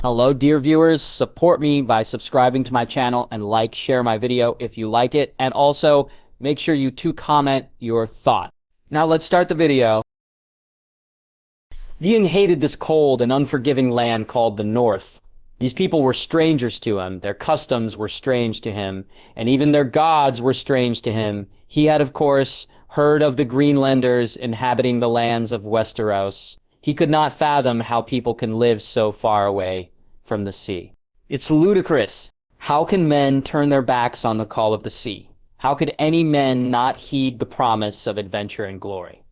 Hello, dear viewers. Support me by subscribing to my channel and share my video if you like it. And also, make sure you comment your thoughts. Now let's start the video. Theon hated this cold and unforgiving land called the North. These people were strangers to him, their customs were strange to him, and even their gods were strange to him. He had, of course, heard of the Greenlanders inhabiting the lands of Westeros. He could not fathom how people can live so far away from the sea. It's ludicrous. How can men turn their backs on the call of the sea? How could any men not heed the promise of adventure and glory?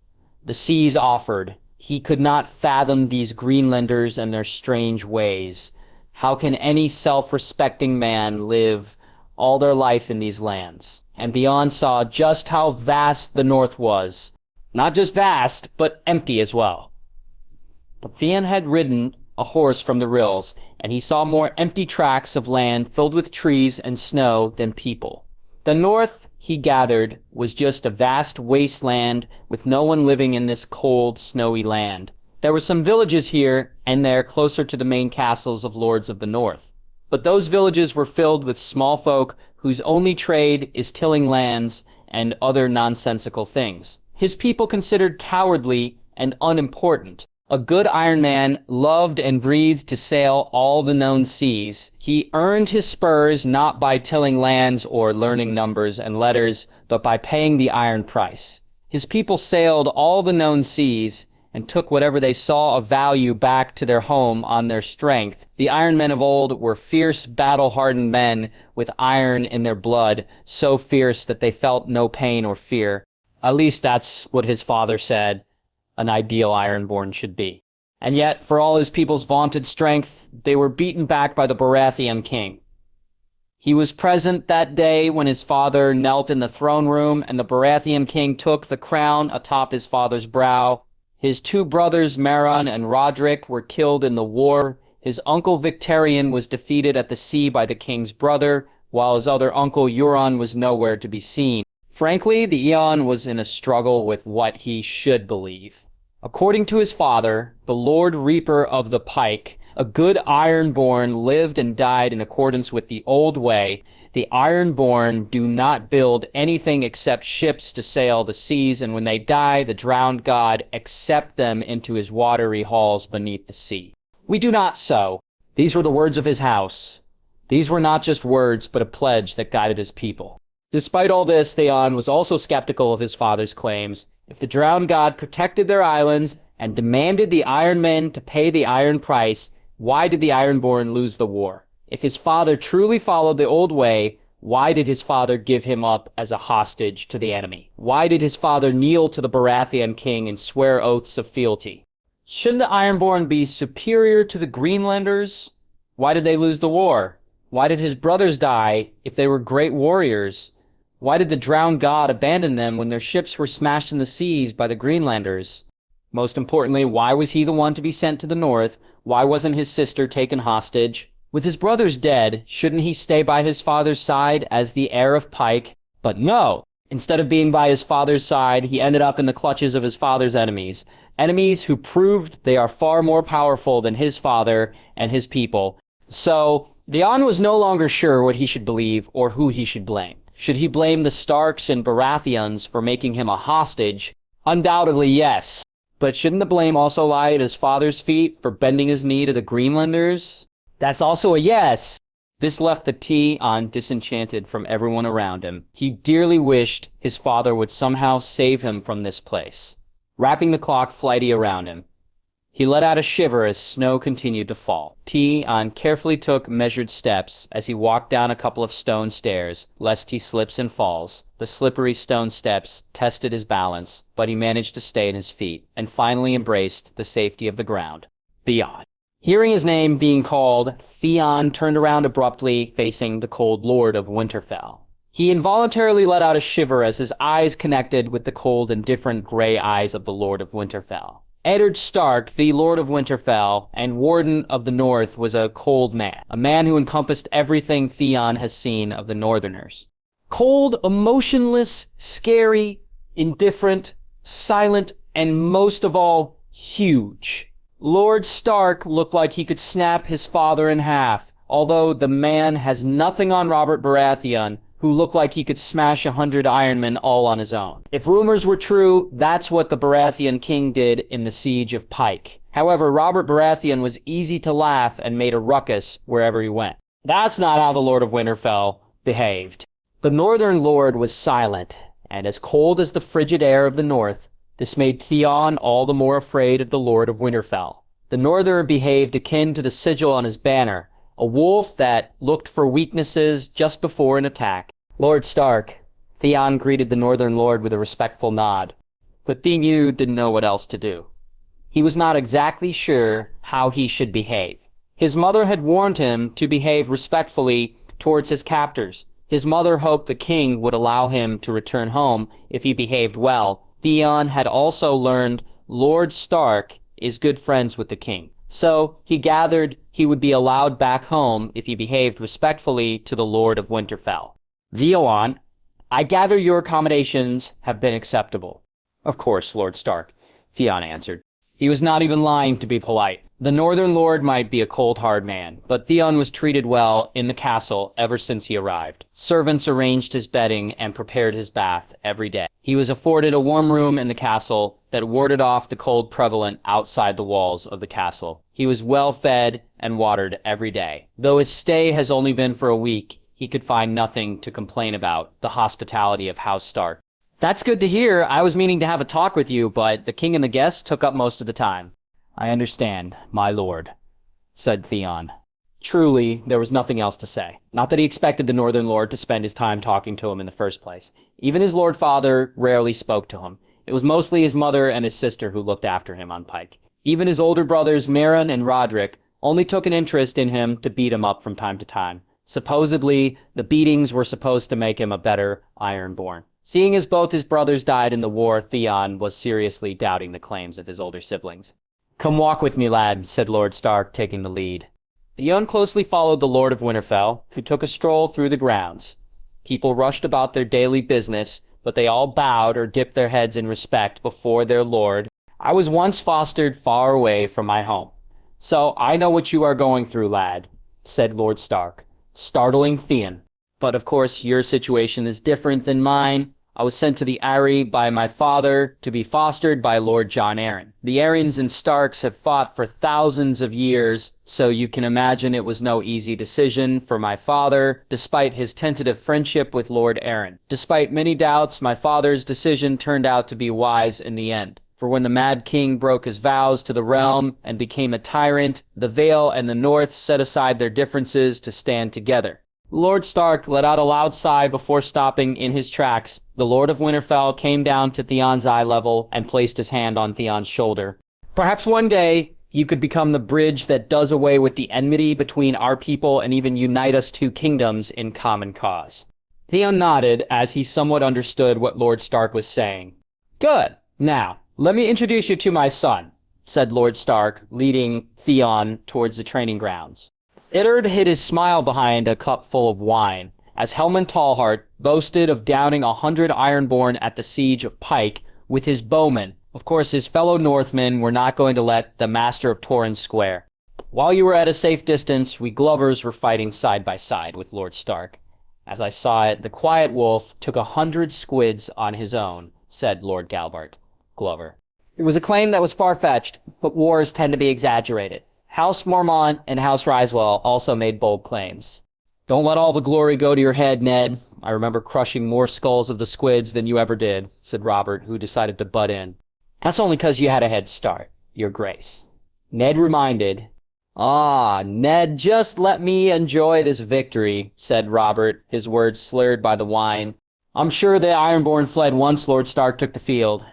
The seas offered. He could not fathom these Greenlanders and their strange ways. How can any self-respecting man live all their life in these lands? And Theon saw just how vast the North was. Not just vast, but empty as well. But Theon had ridden a horse from the rills, and he saw more empty tracts of land filled with trees and snow than people. The North, he gathered, was just a vast wasteland with no one living in this cold, snowy land. There were some villages here and there closer to the main castles of Lords of the North. But those villages were filled with small folk whose only trade is tilling lands and other nonsensical things. His people considered cowardly and unimportant. A good Iron Man loved and breathed to sail all the known seas. He earned his spurs not by tilling lands or learning numbers and letters, but by paying the iron price. His people sailed all the known seas and took whatever they saw of value back to their home on their strength. The Iron Men of old were fierce, battle-hardened men with iron in their blood, so fierce that they felt no pain or fear. At least that's what his father said an ideal Ironborn should be. And yet, for all his people's vaunted strength, they were beaten back by the Baratheon king. He was present that day when his father knelt in the throne room and the Baratheon king took the crown atop his father's brow. His two brothers, Meryn and Roderick, were killed in the war. His uncle Victarion was defeated at the sea by the king's brother, while his other uncle Euron was nowhere to be seen. Frankly, the Eon was in a struggle with what he should believe. According to his father, the Lord Reaper of the Pike, a good Ironborn lived and died in accordance with the old way. The Ironborn do not build anything except ships to sail the seas, and when they die, the drowned god accept them into his watery halls beneath the sea. We do not so. These were the words of his house. These were not just words, but a pledge that guided his people. Despite all this, Theon was also skeptical of his father's claims. If the drowned god protected their islands and demanded the Iron Men to pay the iron price, why did the Ironborn lose the war? If his father truly followed the old way, why did his father give him up as a hostage to the enemy? Why did his father kneel to the Baratheon king and swear oaths of fealty? Shouldn't the Ironborn be superior to the Greenlanders? Why did they lose the war? Why did his brothers die if they were great warriors? Why did the drowned god abandon them when their ships were smashed in the seas by the Greenlanders? Most importantly, why was he the one to be sent to the north? Why wasn't his sister taken hostage? With his brothers dead, shouldn't he stay by his father's side as the heir of Pike? But no! Instead of being by his father's side, he ended up in the clutches of his father's enemies. Enemies who proved they are far more powerful than his father and his people. So, Theon was no longer sure what he should believe or who he should blame. Should he blame the Starks and Baratheons for making him a hostage? Undoubtedly, yes. But shouldn't the blame also lie at his father's feet for bending his knee to the Greenlanders? That's also a yes. This left the Theon disenchanted from everyone around him. He dearly wished his father would somehow save him from this place. Wrapping the clock flighty around him, he let out a shiver as snow continued to fall. Theon carefully took measured steps as he walked down a couple of stone stairs, lest he slips and falls. The slippery stone steps tested his balance, but he managed to stay on his feet, and finally embraced the safety of the ground. Theon. Hearing his name being called, Theon turned around abruptly, facing the cold Lord of Winterfell. He involuntarily let out a shiver as his eyes connected with the cold and different gray eyes of the Lord of Winterfell. Eddard Stark, the Lord of Winterfell and Warden of the North, was a cold man, a man who encompassed everything Theon has seen of the Northerners. Cold, emotionless, scary, indifferent, silent, and most of all, huge. Lord Stark looked like he could snap his father in half, although the man has nothing on Robert Baratheon, who looked like he could smash 100 Ironmen all on his own. If rumors were true, that's what the Baratheon king did in the Siege of Pike. However, Robert Baratheon was easy to laugh and made a ruckus wherever he went. That's not how the Lord of Winterfell behaved. The Northern Lord was silent, and as cold as the frigid air of the north. This made Theon all the more afraid of the Lord of Winterfell. The Northerner behaved akin to the sigil on his banner, a wolf that looked for weaknesses just before an attack. Lord Stark. Theon greeted the Northern Lord with a respectful nod, but Theon didn't know what else to do. He was not exactly sure how he should behave. His mother had warned him to behave respectfully towards his captors. His mother hoped the king would allow him to return home if he behaved well. Theon had also learned Lord Stark is good friends with the king, so he gathered he would be allowed back home if he behaved respectfully to the Lord of Winterfell. Theon, I gather your accommodations have been acceptable. Of course, Lord Stark, Theon answered. He was not even lying to be polite. The Northern Lord might be a cold, hard man, but Theon was treated well in the castle ever since he arrived. Servants arranged his bedding and prepared his bath every day. He was afforded a warm room in the castle that warded off the cold prevalent outside the walls of the castle. He was well fed and watered every day. Though his stay has only been for a week, he could find nothing to complain about the hospitality of House Stark. That's good to hear. I was meaning to have a talk with you, but the king and the guests took up most of the time. I understand, my lord, said Theon. Truly, there was nothing else to say. Not that he expected the Northern Lord to spend his time talking to him in the first place. Even his Lord Father rarely spoke to him. It was mostly his mother and his sister who looked after him on Pike. Even his older brothers, Meryn and Roderick, only took an interest in him to beat him up from time to time. Supposedly, the beatings were supposed to make him a better Ironborn. Seeing as both his brothers died in the war, Theon was seriously doubting the claims of his older siblings. Come walk with me, lad, said Lord Stark, taking the lead. Theon closely followed the Lord of Winterfell, who took a stroll through the grounds. People rushed about their daily business, but they all bowed or dipped their heads in respect before their lord. I was once fostered far away from my home, so I know what you are going through, lad, said Lord Stark, startling Theon. But of course, your situation is different than mine. I was sent to the Eyrie by my father to be fostered by Lord Jon Arryn. The Aryans and Starks have fought for thousands of years, so you can imagine it was no easy decision for my father, despite his tentative friendship with Lord Arryn. Despite many doubts, my father's decision turned out to be wise in the end. For when the Mad King broke his vows to the realm and became a tyrant, the Vale and the North set aside their differences to stand together. Lord Stark let out a loud sigh before stopping in his tracks. The Lord of Winterfell came down to Theon's eye level and placed his hand on Theon's shoulder. Perhaps one day you could become the bridge that does away with the enmity between our people and even unite us two kingdoms in common cause. Theon nodded as he somewhat understood what Lord Stark was saying. Good. Now, let me introduce you to my son, said Lord Stark, leading Theon towards the training grounds. Edard hid his smile behind a cup full of wine, as Helman Tallheart boasted of downing 100 Ironborn at the Siege of Pike with his bowmen. Of course, his fellow Northmen were not going to let the Maester of Torrhen's square. While you were at a safe distance, we Glovers were fighting side by side with Lord Stark. As I saw it, the Quiet Wolf took 100 squids on his own, said Lord Galbart Glover. It was a claim that was far-fetched, but wars tend to be exaggerated. House Mormont and House Ryswell also made bold claims. Don't let all the glory go to your head, Ned. I remember crushing more skulls of the squids than you ever did, said Robert, who decided to butt in. That's only 'cause you had a head start, your grace. Ned reminded. Ned, just let me enjoy this victory, said Robert, his words slurred by the wine. I'm sure the Ironborn fled once Lord Stark took the field.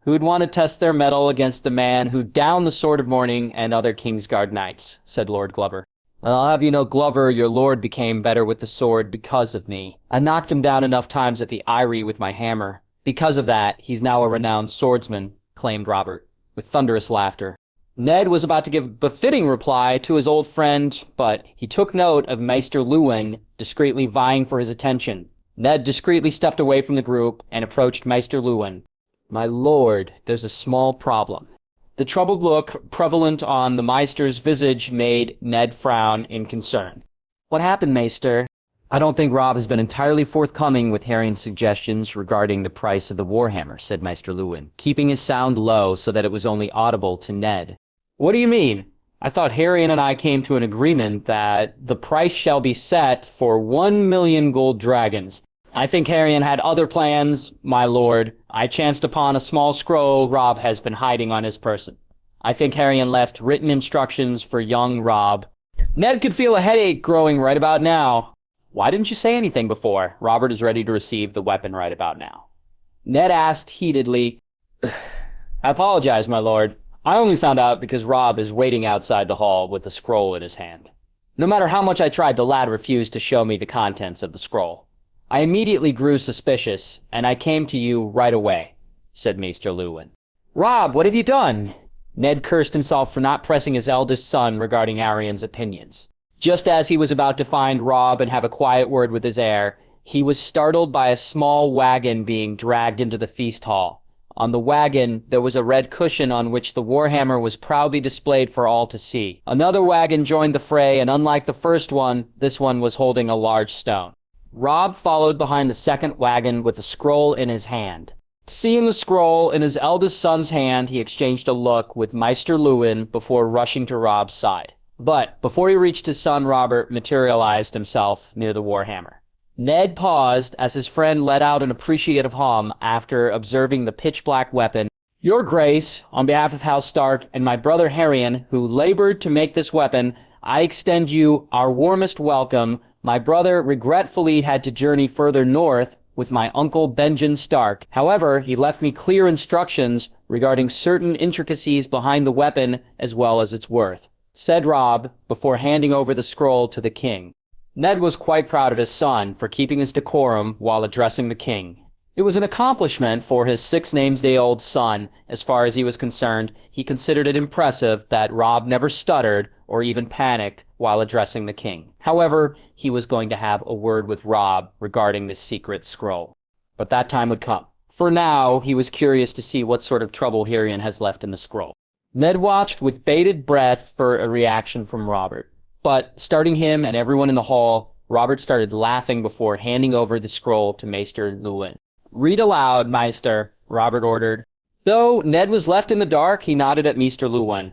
Who'd want to test their mettle against the man who downed the Sword of Morning and other Kingsguard knights, said Lord Glover. Well, I'll have you know, Glover, your lord became better with the sword because of me. I knocked him down enough times at the Eyrie with my hammer. Because of that, he's now a renowned swordsman, claimed Robert, with thunderous laughter. Ned was about to give a befitting reply to his old friend, but he took note of Maester Luwin discreetly vying for his attention. Ned discreetly stepped away from the group and approached Maester Luwin. My lord, there's a small problem. The troubled look prevalent on the Maester's visage made Ned frown in concern. What happened, Maester? I don't think Robb has been entirely forthcoming with Harry's suggestions regarding the price of the Warhammer, said Maester Luwin, keeping his sound low so that it was only audible to Ned. What do you mean? I thought Harry and I came to an agreement that the price shall be set for 1,000,000 gold dragons. I think Harrion had other plans, my lord. I chanced upon a small scroll Robb has been hiding on his person. I think Harrion left written instructions for young Robb. Ned could feel a headache growing right about now. Why didn't you say anything before? Robert is ready to receive the weapon right about now. Ned asked heatedly, I apologize, my lord. I only found out because Robb is waiting outside the hall with the scroll in his hand. No matter how much I tried, the lad refused to show me the contents of the scroll. I immediately grew suspicious, and I came to you right away, said Maester Luwin. Robb, what have you done? Ned cursed himself for not pressing his eldest son regarding Aryon's opinions. Just as he was about to find Robb and have a quiet word with his heir, he was startled by a small wagon being dragged into the feast hall. On the wagon, there was a red cushion on which the Warhammer was proudly displayed for all to see. Another wagon joined the fray, and unlike the first one, this one was holding a large stone. Robb followed behind the second wagon with a scroll in his hand. Seeing the scroll in his eldest son's hand, he exchanged a look with Maester Luwin before rushing to Robb's side. But before he reached his son, Robert materialized himself near the Warhammer. Ned paused as his friend let out an appreciative hum after observing the pitch-black weapon. Your Grace, on behalf of House Stark and my brother Harrion, who labored to make this weapon, I extend you our warmest welcome. My brother regretfully had to journey further north with my uncle Benjen Stark. However, he left me clear instructions regarding certain intricacies behind the weapon as well as its worth, said Robb before handing over the scroll to the king. Ned was quite proud of his son for keeping his decorum while addressing the king. It was an accomplishment for his 6-names-day-old son. As far as he was concerned, he considered it impressive that Robb never stuttered or even panicked while addressing the king. However, he was going to have a word with Robb regarding this secret scroll. But that time would come. For now, he was curious to see what sort of trouble Hirion has left in the scroll. Ned watched with bated breath for a reaction from Robert. But, starting him and everyone in the hall, Robert started laughing before handing over the scroll to Maester Luwin. Read aloud, Maester, Robert ordered. Though Ned was left in the dark, he nodded at Maester Luwin.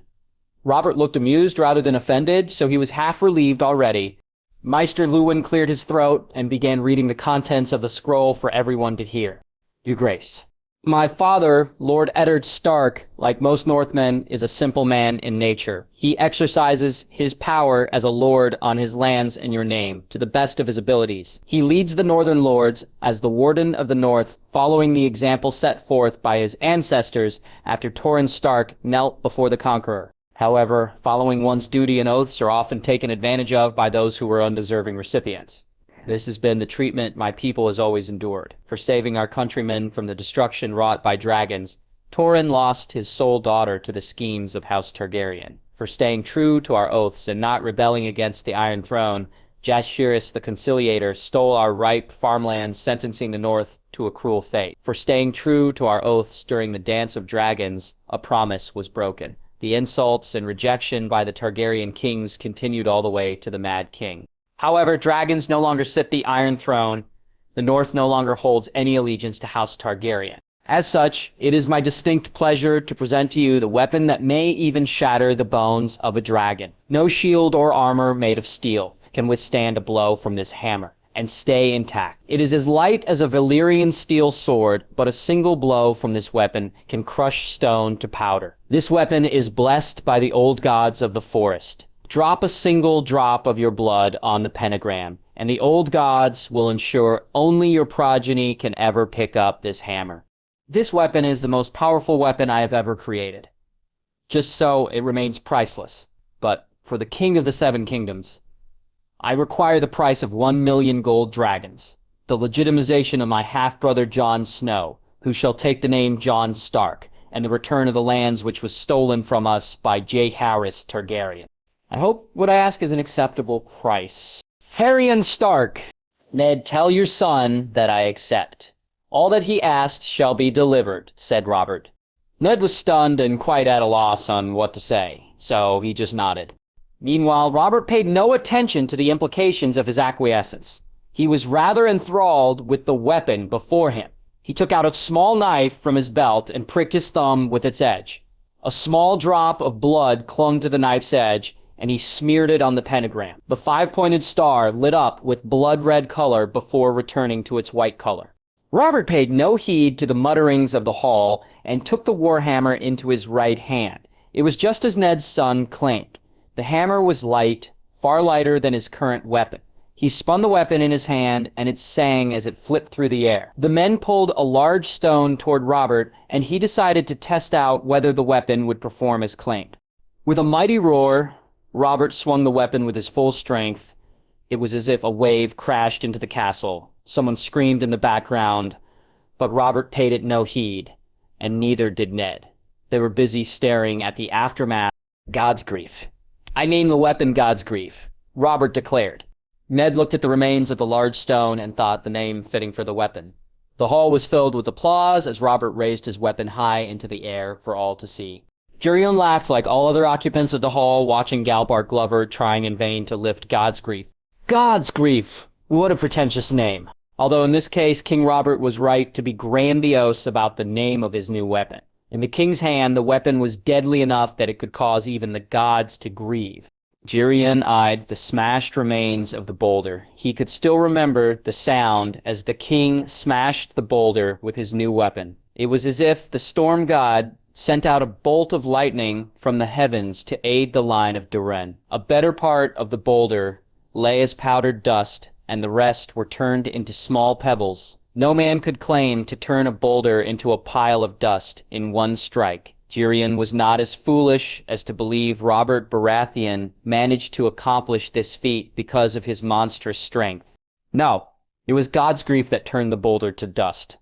Robert looked amused rather than offended, so he was half relieved already. Maester Luwin cleared his throat and began reading the contents of the scroll for everyone to hear. Your Grace. My father, Lord Eddard Stark, like most Northmen, is a simple man in nature. He exercises his power as a lord on his lands in your name, to the best of his abilities. He leads the Northern Lords as the Warden of the North, following the example set forth by his ancestors after Torrhen Stark knelt before the Conqueror. However, following one's duty and oaths are often taken advantage of by those who are undeserving recipients. This has been the treatment my people has always endured. For saving our countrymen from the destruction wrought by dragons, Torrhen lost his sole daughter to the schemes of House Targaryen. For staying true to our oaths and not rebelling against the Iron Throne, Jaehaerys the Conciliator stole our ripe farmlands, sentencing the North to a cruel fate. For staying true to our oaths during the Dance of Dragons, a promise was broken. The insults and rejection by the Targaryen kings continued all the way to the Mad King. However, dragons no longer sit the Iron Throne. The North no longer holds any allegiance to House Targaryen. As such, it is my distinct pleasure to present to you the weapon that may even shatter the bones of a dragon. No shield or armor made of steel can withstand a blow from this hammer and stay intact. It is as light as a Valyrian steel sword, but a single blow from this weapon can crush stone to powder. This weapon is blessed by the old gods of the forest. Drop a single drop of your blood on the pentagram, and the old gods will ensure only your progeny can ever pick up this hammer. This weapon is the most powerful weapon I have ever created. Just so it remains priceless. But for the King of the Seven Kingdoms, I require the price of 1,000,000 gold dragons, the legitimization of my half-brother Jon Snow, who shall take the name Jon Stark, and the return of the lands which was stolen from us by Jaehaerys Targaryen. I hope what I ask is an acceptable price. Harrion Stark, Ned, tell your son that I accept. All that he asked shall be delivered, said Robert. Ned was stunned and quite at a loss on what to say, so he just nodded. Meanwhile, Robert paid no attention to the implications of his acquiescence. He was rather enthralled with the weapon before him. He took out a small knife from his belt and pricked his thumb with its edge. A small drop of blood clung to the knife's edge, and he smeared it on the pentagram. The 5-pointed star lit up with blood-red color before returning to its white color. Robert paid no heed to the mutterings of the hall and took the warhammer into his right hand. It was just as Ned's son claimed. The hammer was light, far lighter than his current weapon. He spun the weapon in his hand, and it sang as it flipped through the air. The men pulled a large stone toward Robert, and he decided to test out whether the weapon would perform as claimed. With a mighty roar, Robert swung the weapon with his full strength. It was as if a wave crashed into the castle. Someone screamed in the background, but Robert paid it no heed, and neither did Ned. They were busy staring at the aftermath of God's grief. "I name the weapon God's grief," Robert declared. Ned looked at the remains of the large stone and thought the name fitting for the weapon. The hall was filled with applause as Robert raised his weapon high into the air for all to see. Gerion laughed like all other occupants of the hall, watching Galbart Glover trying in vain to lift God's grief. God's grief! What a pretentious name. Although in this case, King Robert was right to be grandiose about the name of his new weapon. In the king's hand, the weapon was deadly enough that it could cause even the gods to grieve. Gerion eyed the smashed remains of the boulder. He could still remember the sound as the king smashed the boulder with his new weapon. It was as if the storm god sent out a bolt of lightning from the heavens to aid the line of Duren. A better part of the boulder lay as powdered dust, and the rest were turned into small pebbles. No man could claim to turn a boulder into a pile of dust in one strike. Gerion was not as foolish as to believe Robert Baratheon managed to accomplish this feat because of his monstrous strength. No, it was God's grief that turned the boulder to dust.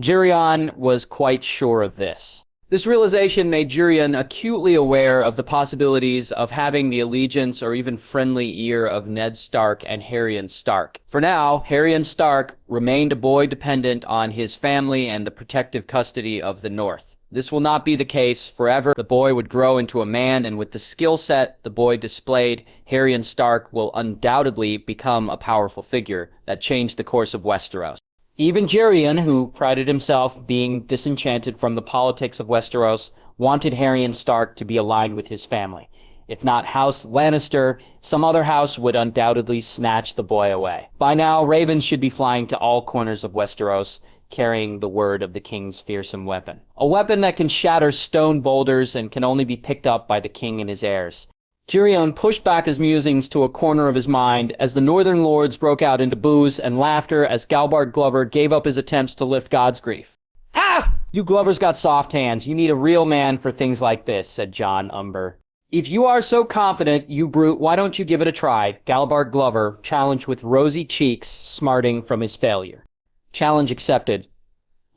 Gerion was quite sure of this. This realization made Gerion acutely aware of the possibilities of having the allegiance or even friendly ear of Ned Stark and Haryon Stark. For now, Haryon Stark remained a boy dependent on his family and the protective custody of the North. This will not be the case forever. The boy would grow into a man, and with the skill set the boy displayed, Haryon Stark will undoubtedly become a powerful figure that changed the course of Westeros. Even Gerion, who prided himself being disenchanted from the politics of Westeros, wanted Haryon Stark to be aligned with his family. If not House Lannister, some other house would undoubtedly snatch the boy away. By now, ravens should be flying to all corners of Westeros, carrying the word of the king's fearsome weapon. A weapon that can shatter stone boulders and can only be picked up by the king and his heirs. Gerion pushed back his musings to a corner of his mind as the northern lords broke out into boos and laughter as Galbart Glover gave up his attempts to lift God's grief. "Ah! You Glovers got soft hands. You need a real man for things like this," said Jon Umber. "If you are so confident, you brute, why don't you give it a try?" Galbart Glover challenged with rosy cheeks smarting from his failure. Challenge accepted.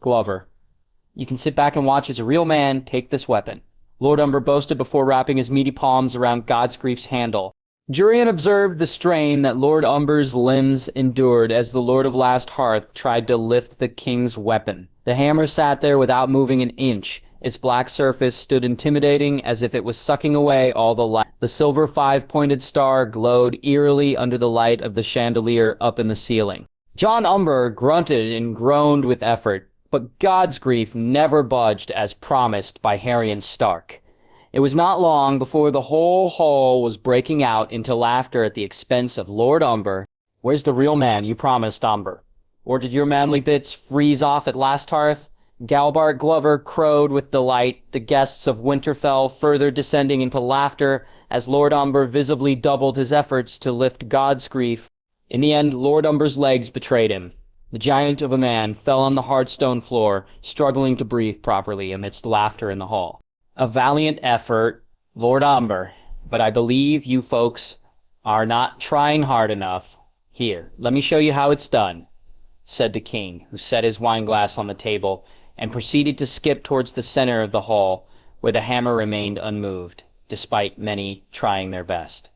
Glover, you can sit back and watch as a real man take this weapon, Lord Umber boasted before wrapping his meaty palms around God's grief's handle. Gerion observed the strain that Lord Umber's limbs endured as the Lord of Last Hearth tried to lift the king's weapon. The hammer sat there without moving an inch. Its black surface stood intimidating as if it was sucking away all the light. The silver 5-pointed star glowed eerily under the light of the chandelier up in the ceiling. Jon Umber grunted and groaned with effort, but God's grief never budged as promised by Haryon Stark. It was not long before the whole hall was breaking out into laughter at the expense of Lord Umber. "Where's the real man you promised, Umber? Or did your manly bits freeze off at Last Hearth?" Galbart Glover crowed with delight, the guests of Winterfell further descending into laughter as Lord Umber visibly doubled his efforts to lift God's grief. In the end, Lord Umber's legs betrayed him. The giant of a man fell on the hard stone floor, struggling to breathe properly amidst laughter in the hall. "A valiant effort, Lord Umber, but I believe you folks are not trying hard enough. Here, let me show you how it's done," said the king, who set his wineglass on the table and proceeded to skip towards the center of the hall, where the hammer remained unmoved, despite many trying their best.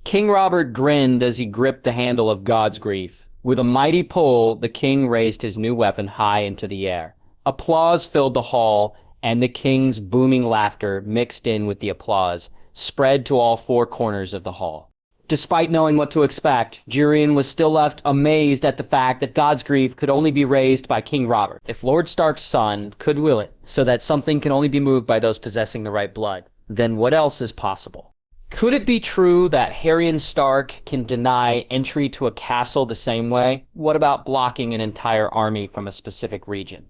King Robert grinned as he gripped the handle of God's grief. With a mighty pull, the king raised his new weapon high into the air. Applause filled the hall, and the king's booming laughter mixed in with the applause, spread to all four corners of the hall. Despite knowing what to expect, Gerion was still left amazed at the fact that God's grief could only be raised by King Robert, if Lord Stark's son could will it, so that something can only be moved by those possessing the right blood. Then what else is possible? Could it be true that Haryon Stark can deny entry to a castle the same way? What about blocking an entire army from a specific region?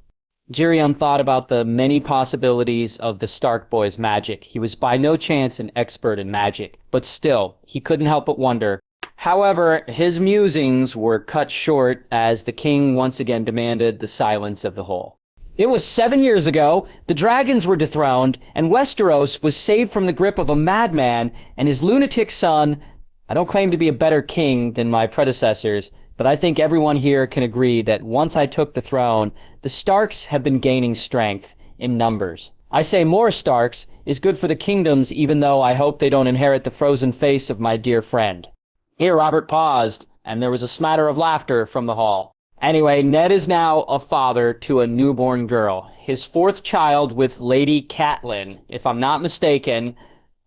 Gerion thought about the many possibilities of the Stark boy's magic. He was by no chance an expert in magic, but still, he couldn't help but wonder. However, his musings were cut short as the king once again demanded the silence of the whole. It was 7 years ago, the dragons were dethroned, and Westeros was saved from the grip of a madman and his lunatic son. I don't claim to be a better king than my predecessors, but I think everyone here can agree that once I took the throne, the Starks have been gaining strength in numbers. I say more Starks is good for the kingdoms, even though I hope they don't inherit the frozen face of my dear friend. Here Robert paused, and there was a smatter of laughter from the hall. Anyway, Ned is now a father to a newborn girl, his fourth child with Lady Catelyn. If I'm not mistaken,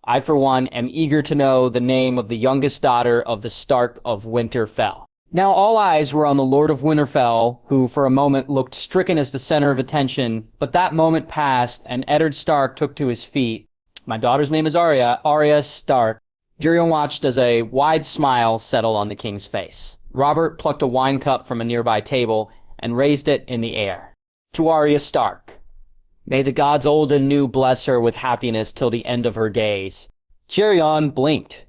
I for one am eager to know the name of the youngest daughter of the Stark of Winterfell. Now all eyes were on the Lord of Winterfell, who for a moment looked stricken as the center of attention, but that moment passed, and Eddard Stark took to his feet. My daughter's name is Arya Stark. Gerion watched as a wide smile settled on the king's face. Robert plucked a wine cup from a nearby table and raised it in the air. To Arya Stark. May the gods old and new bless her with happiness till the end of her days. Gerion blinked.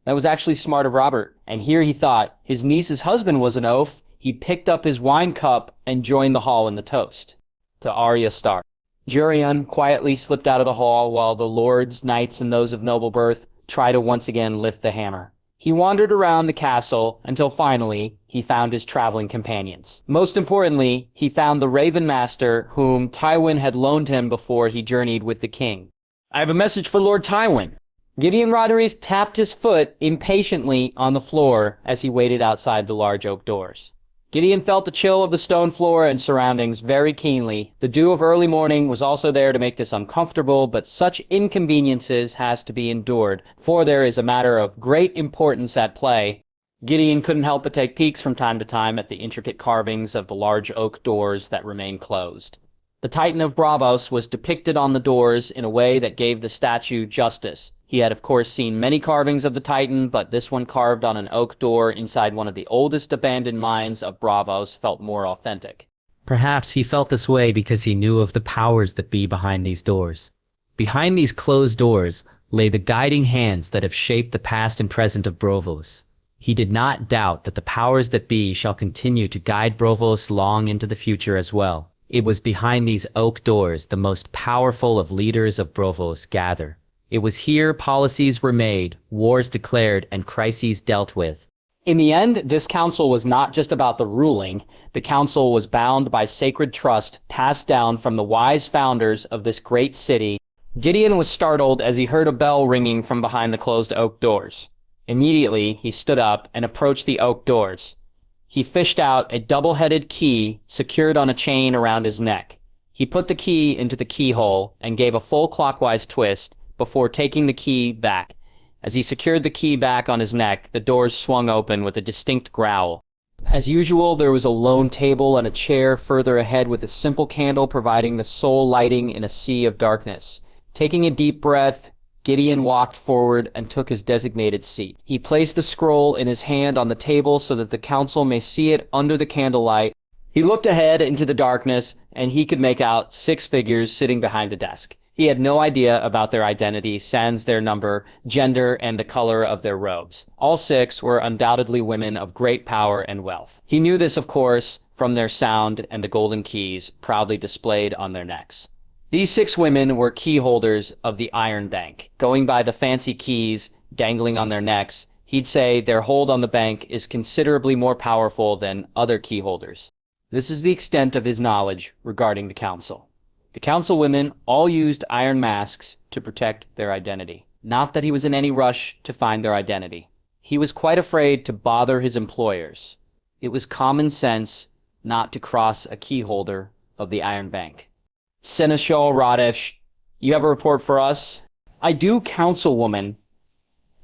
That was actually smart of Robert, and here he thought his niece's husband was an oaf. He picked up his wine cup and joined the hall in the toast. To Arya Stark. Gerion quietly slipped out of the hall while the lords, knights, and those of noble birth tried to once again lift the hammer. He wandered around the castle until finally he found his traveling companions. Most importantly, he found the Raven Maester whom Tywin had loaned him before he journeyed with the king. I have a message for Lord Tywin. Gideon Rodriguez tapped his foot impatiently on the floor as he waited outside the large oak doors. Gideon felt the chill of the stone floor and surroundings very keenly. The dew of early morning was also there to make this uncomfortable, but such inconveniences has to be endured, for there is a matter of great importance at play. Gideon couldn't help but take peeks from time to time at the intricate carvings of the large oak doors that remained closed. The Titan of Braavos was depicted on the doors in a way that gave the statue justice. He had, of course, seen many carvings of the Titan, but this one carved on an oak door inside one of the oldest abandoned mines of Braavos felt more authentic. Perhaps he felt this way because he knew of the powers that be behind these doors. Behind these closed doors lay the guiding hands that have shaped the past and present of Braavos. He did not doubt that the powers that be shall continue to guide Braavos long into the future as well. It was behind these oak doors the most powerful of leaders of Braavos gather. It was here policies were made, wars declared, and crises dealt with. In the end, this council was not just about the ruling. The council was bound by sacred trust passed down from the wise founders of this great city. Gideon was startled as he heard a bell ringing from behind the closed oak doors. Immediately, he stood up and approached the oak doors. He fished out a double-headed key secured on a chain around his neck. He put the key into the keyhole and gave a full clockwise twist before taking the key back. As he secured the key back on his neck, the doors swung open with a distinct growl. As usual, there was a lone table and a chair further ahead with a simple candle providing the sole lighting in a sea of darkness. Taking a deep breath, Gideon walked forward and took his designated seat. He placed the scroll in his hand on the table so that the council may see it under the candlelight. He looked ahead into the darkness, and he could make out 6 figures sitting behind a desk. He had no idea about their identity, sans their number, gender, and the color of their robes. All 6 were undoubtedly women of great power and wealth. He knew this, of course, from their sound and the golden keys proudly displayed on their necks. These 6 women were key holders of the Iron Bank. Going by the fancy keys dangling on their necks, he'd say their hold on the bank is considerably more powerful than other key holders. This is the extent of his knowledge regarding the council. The councilwomen all used iron masks to protect their identity. Not that he was in any rush to find their identity. He was quite afraid to bother his employers. It was common sense not to cross a key holder of the Iron Bank. Seneschal Radish, you have a report for us? I do, councilwoman.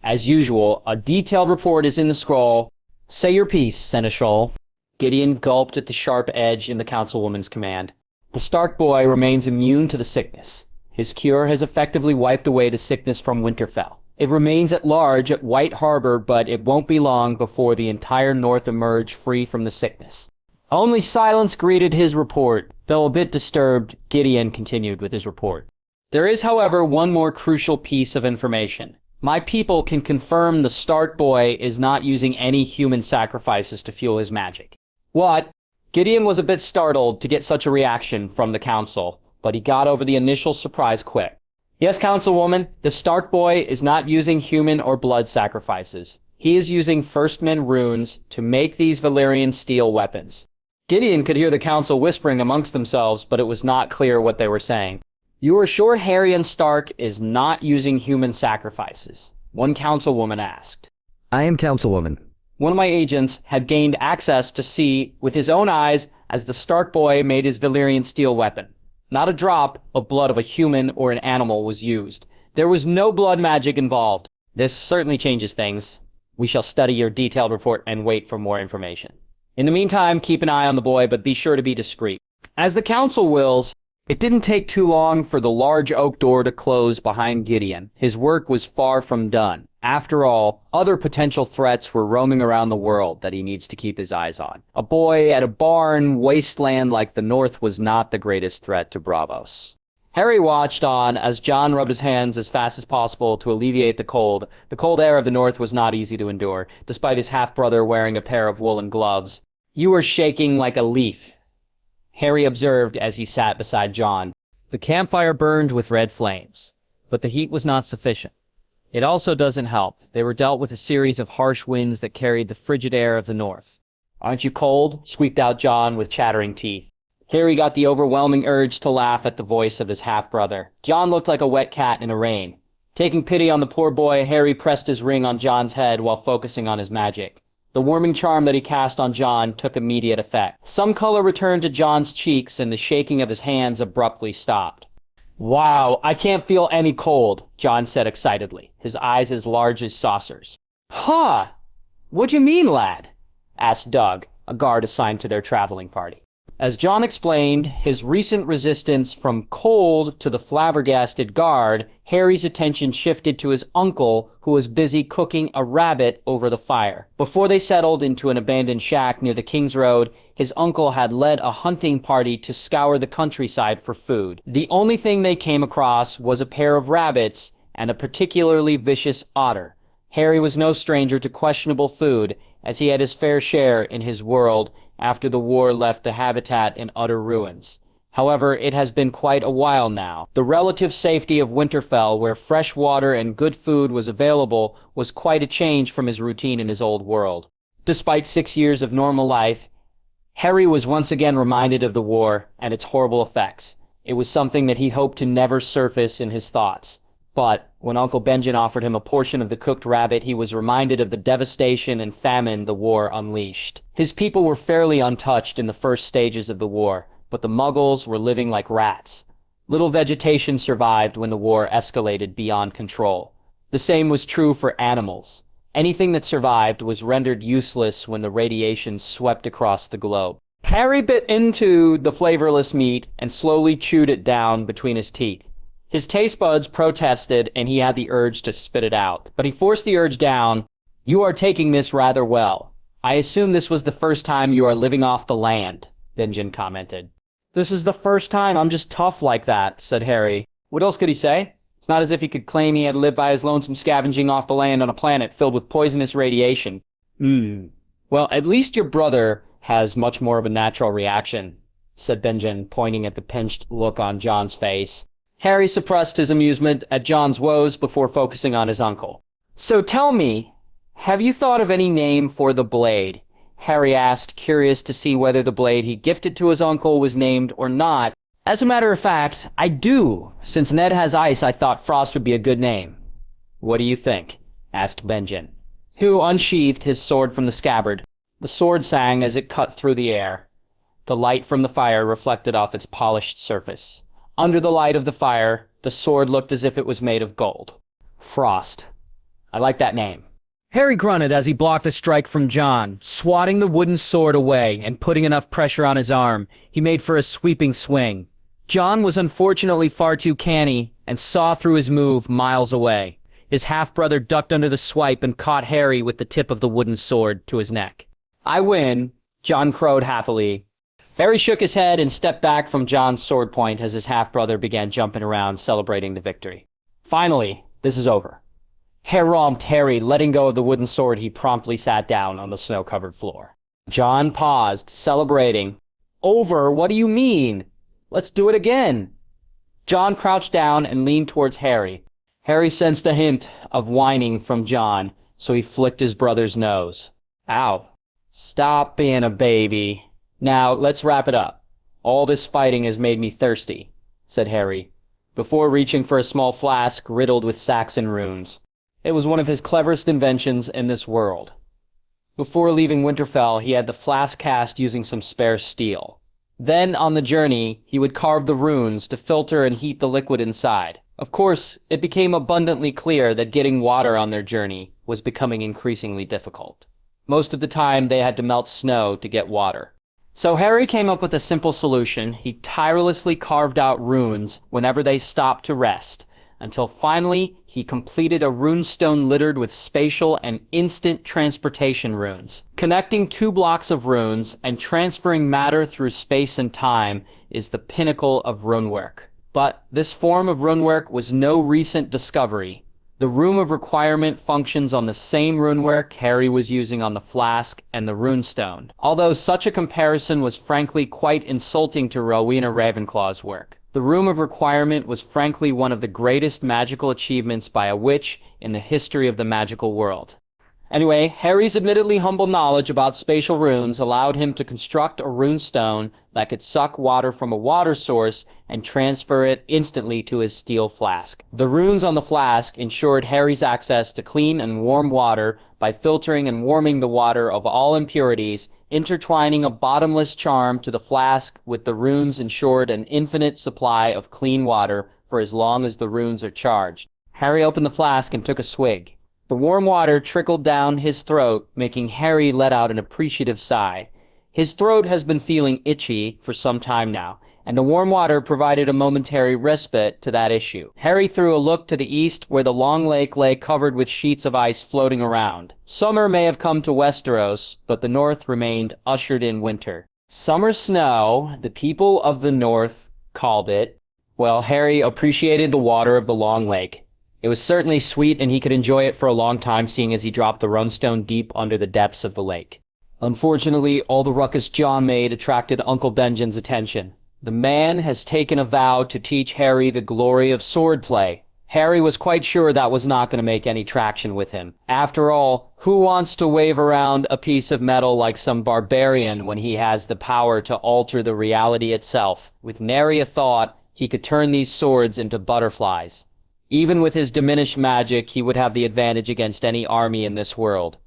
As usual, a detailed report is in the scroll. Say your piece, Seneschal. Gideon gulped at the sharp edge in the councilwoman's command. The Stark boy remains immune to the sickness. His cure has effectively wiped away the sickness from Winterfell. It remains at large at White Harbor, but it won't be long before the entire North emerge free from the sickness. Only silence greeted his report. Though a bit disturbed, Gideon continued with his report. There is, however, one more crucial piece of information. My people can confirm the Stark boy is not using any human sacrifices to fuel his magic. What? Gideon was a bit startled to get such a reaction from the council, but he got over the initial surprise quick. Yes, councilwoman, the Stark boy is not using human or blood sacrifices. He is using Firstmen runes to make these Valyrian steel weapons. Gideon could hear the council whispering amongst themselves, but it was not clear what they were saying. You are sure Harrion Stark is not using human sacrifices? One councilwoman asked. I am councilwoman. One of my agents had gained access to see with his own eyes as the Stark boy made his Valyrian steel weapon. Not a drop of blood of a human or an animal was used. There was no blood magic involved. This certainly changes things. We shall study your detailed report and wait for more information. In the meantime, keep an eye on the boy, but be sure to be discreet. As the council wills, it didn't take too long for the large oak door to close behind Gideon. His work was far from done. After all, other potential threats were roaming around the world that he needs to keep his eyes on. A boy at a barren wasteland like the North was not the greatest threat to Braavos. Harry watched on as Jon rubbed his hands as fast as possible to alleviate the cold. The cold air of the North was not easy to endure, despite his half-brother wearing a pair of woolen gloves. You are shaking like a leaf, Harry observed as he sat beside Jon. The campfire burned with red flames, but the heat was not sufficient. It also doesn't help. They were dealt with a series of harsh winds that carried the frigid air of the North. Aren't you cold? Squeaked out Jon with chattering teeth. Harry got the overwhelming urge to laugh at the voice of his half-brother. Jon looked like a wet cat in a rain. Taking pity on the poor boy, Harry pressed his ring on Jon's head while focusing on his magic. The warming charm that he cast on Jon took immediate effect. Some color returned to Jon's cheeks and the shaking of his hands abruptly stopped. Wow, I can't feel any cold, Jon said excitedly, his eyes as large as saucers. Huh! What do you mean, lad? Asked Doug, a guard assigned to their traveling party. As Jon explained his recent resistance from cold to the flabbergasted guard, Harry's attention shifted to his uncle, who was busy cooking a rabbit over the fire. Before they settled into an abandoned shack near the King's Road, his uncle had led a hunting party to scour the countryside for food. The only thing they came across was a pair of rabbits and a particularly vicious otter. Harry was no stranger to questionable food, as he had his fair share in his world after the war left the habitat in utter ruins. However, it has been quite a while now. The relative safety of Winterfell, where fresh water and good food was available, was quite a change from his routine in his old world. Despite 6 years of normal life, Harry was once again reminded of the war and its horrible effects. It was something that he hoped to never surface in his thoughts. But when Uncle Benjen offered him a portion of the cooked rabbit, he was reminded of the devastation and famine the war unleashed. His people were fairly untouched in the first stages of the war, but the Muggles were living like rats. Little vegetation survived when the war escalated beyond control. The same was true for animals. Anything that survived was rendered useless when the radiation swept across the globe. Harry bit into the flavorless meat and slowly chewed it down between his teeth. His taste buds protested, and he had the urge to spit it out. But he forced the urge down. You are taking this rather well. I assume this was the first time you are living off the land, Benjen commented. This is the first time. I'm just tough like that, said Harry. What else could he say? It's not as if he could claim he had lived by his lonesome scavenging off the land on a planet filled with poisonous radiation. Well, at least your brother has much more of a natural reaction, said Benjen, pointing at the pinched look on Jon's face. Harry suppressed his amusement at Jon's woes before focusing on his uncle. So tell me, have you thought of any name for the blade? Harry asked, curious to see whether the blade he gifted to his uncle was named or not. As a matter of fact, I do. Since Ned has ice, I thought Frost would be a good name. What do you think? Asked Benjen, who unsheathed his sword from the scabbard. The sword sang as it cut through the air. The light from the fire reflected off its polished surface. Under the light of the fire, the sword looked as if it was made of gold. Frost. I like that name. Harry grunted as he blocked a strike from Jon, swatting the wooden sword away and putting enough pressure on his arm. He made for a sweeping swing. Jon was unfortunately far too canny and saw through his move miles away. His half-brother ducked under the swipe and caught Harry with the tip of the wooden sword to his neck. I win, Jon crowed happily. Harry shook his head and stepped back from Jon's sword point as his half-brother began jumping around, celebrating the victory. Finally, this is over. Hair-romped Harry, letting go of the wooden sword, he promptly sat down on the snow-covered floor. Jon paused, celebrating. Over? What do you mean? Let's do it again. Jon crouched down and leaned towards Harry. Harry sensed a hint of whining from Jon, so he flicked his brother's nose. Ow. Stop being a baby. Now, let's wrap it up. All this fighting has made me thirsty, said Harry, before reaching for a small flask riddled with Saxon runes. It was one of his cleverest inventions in this world. Before leaving Winterfell, he had the flask cast using some spare steel. Then, on the journey, he would carve the runes to filter and heat the liquid inside. Of course, it became abundantly clear that getting water on their journey was becoming increasingly difficult. Most of the time, they had to melt snow to get water. So Harry came up with a simple solution. He tirelessly carved out runes whenever they stopped to rest, until finally he completed a runestone littered with spatial and instant transportation runes. Connecting 2 blocks of runes and transferring matter through space and time is the pinnacle of runework. But this form of runework was no recent discovery. The Room of Requirement functions on the same runework Harry was using on the flask and the runestone, although such a comparison was frankly quite insulting to Rowena Ravenclaw's work. The Room of Requirement was frankly one of the greatest magical achievements by a witch in the history of the magical world. Anyway, Harry's admittedly humble knowledge about spatial runes allowed him to construct a runestone that could suck water from a water source and transfer it instantly to his steel flask. The runes on the flask ensured Harry's access to clean and warm water by filtering and warming the water of all impurities, intertwining a bottomless charm to the flask with the runes ensured an infinite supply of clean water for as long as the runes are charged. Harry opened the flask and took a swig. The warm water trickled down his throat, making Harry let out an appreciative sigh. His throat has been feeling itchy for some time now, and the warm water provided a momentary respite to that issue. Harry threw a look to the east where the long lake lay covered with sheets of ice floating around. Summer may have come to Westeros, but the north remained ushered in winter. Summer snow, the people of the north called it. Well, Harry appreciated the water of the long lake. It was certainly sweet, and he could enjoy it for a long time, seeing as he dropped the runestone deep under the depths of the lake. Unfortunately, all the ruckus Jon made attracted Uncle Benjen's attention. The man has taken a vow to teach Harry the glory of swordplay. Harry was quite sure that was not going to make any traction with him. After all, who wants to wave around a piece of metal like some barbarian when he has the power to alter the reality itself? With nary a thought, he could turn these swords into butterflies. Even with his diminished magic, he would have the advantage against any army in this world.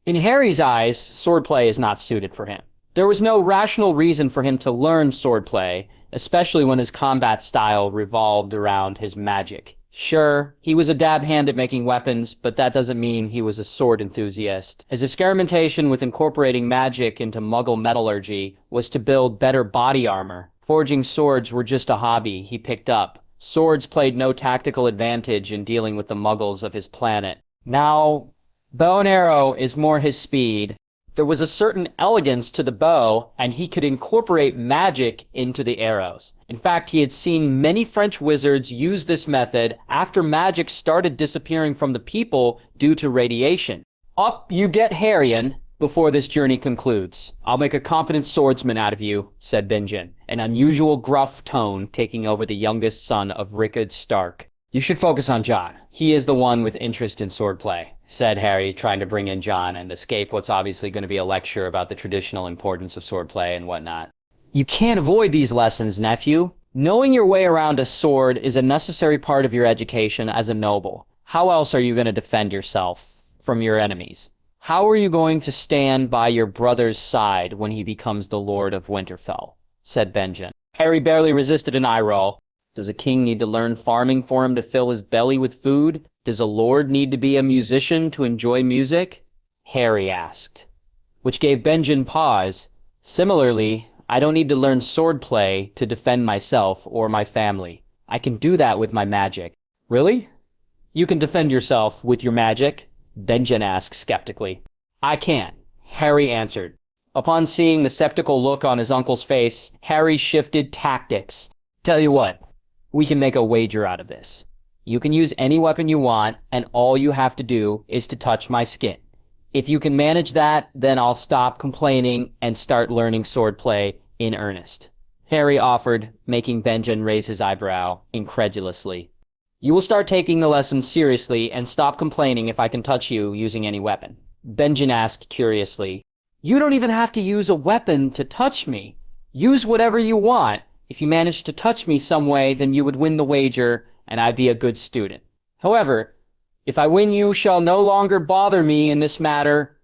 In Harry's eyes, swordplay is not suited for him. There was no rational reason for him to learn swordplay, especially when his combat style revolved around his magic. Sure, he was a dab hand at making weapons, but that doesn't mean he was a sword enthusiast. His experimentation with incorporating magic into Muggle metallurgy was to build better body armor. Forging swords were just a hobby he picked up. Swords played no tactical advantage in dealing with the Muggles of his planet. Now, bow and arrow is more his speed. There was a certain elegance to the bow, and he could incorporate magic into the arrows. In fact, he had seen many French wizards use this method after magic started disappearing from the people due to radiation. Up you get, Harion, before this journey concludes. I'll make a competent swordsman out of you, said Benjen, an unusual gruff tone taking over the youngest son of Rickard Stark. You should focus on Jon. He is the one with interest in swordplay, said Harry, trying to bring in Jon and escape what's obviously going to be a lecture about the traditional importance of swordplay and whatnot. You can't avoid these lessons, nephew. Knowing your way around a sword is a necessary part of your education as a noble. How else are you going to defend yourself from your enemies? How are you going to stand by your brother's side when he becomes the Lord of Winterfell? Said Benjen. Harry barely resisted an eye roll. Does a king need to learn farming for him to fill his belly with food? Does a lord need to be a musician to enjoy music? Harry asked, which gave Benjen pause. Similarly, I don't need to learn swordplay to defend myself or my family. I can do that with my magic. Really? You can defend yourself with your magic? Benjen asked skeptically. I can't, Harry answered. Upon seeing the skeptical look on his uncle's face, Harry shifted tactics. Tell you what, we can make a wager out of this. You can use any weapon you want, and all you have to do is to touch my skin. If you can manage that, then I'll stop complaining and start learning swordplay in earnest. Harry offered, making Benjen raise his eyebrow incredulously. You will start taking the lessons seriously and stop complaining if I can touch you using any weapon. Benjen asked curiously. You don't even have to use a weapon to touch me. Use whatever you want. If you manage to touch me some way, then you would win the wager, and I'd be a good student. However, if I win, you shall no longer bother me in this matter.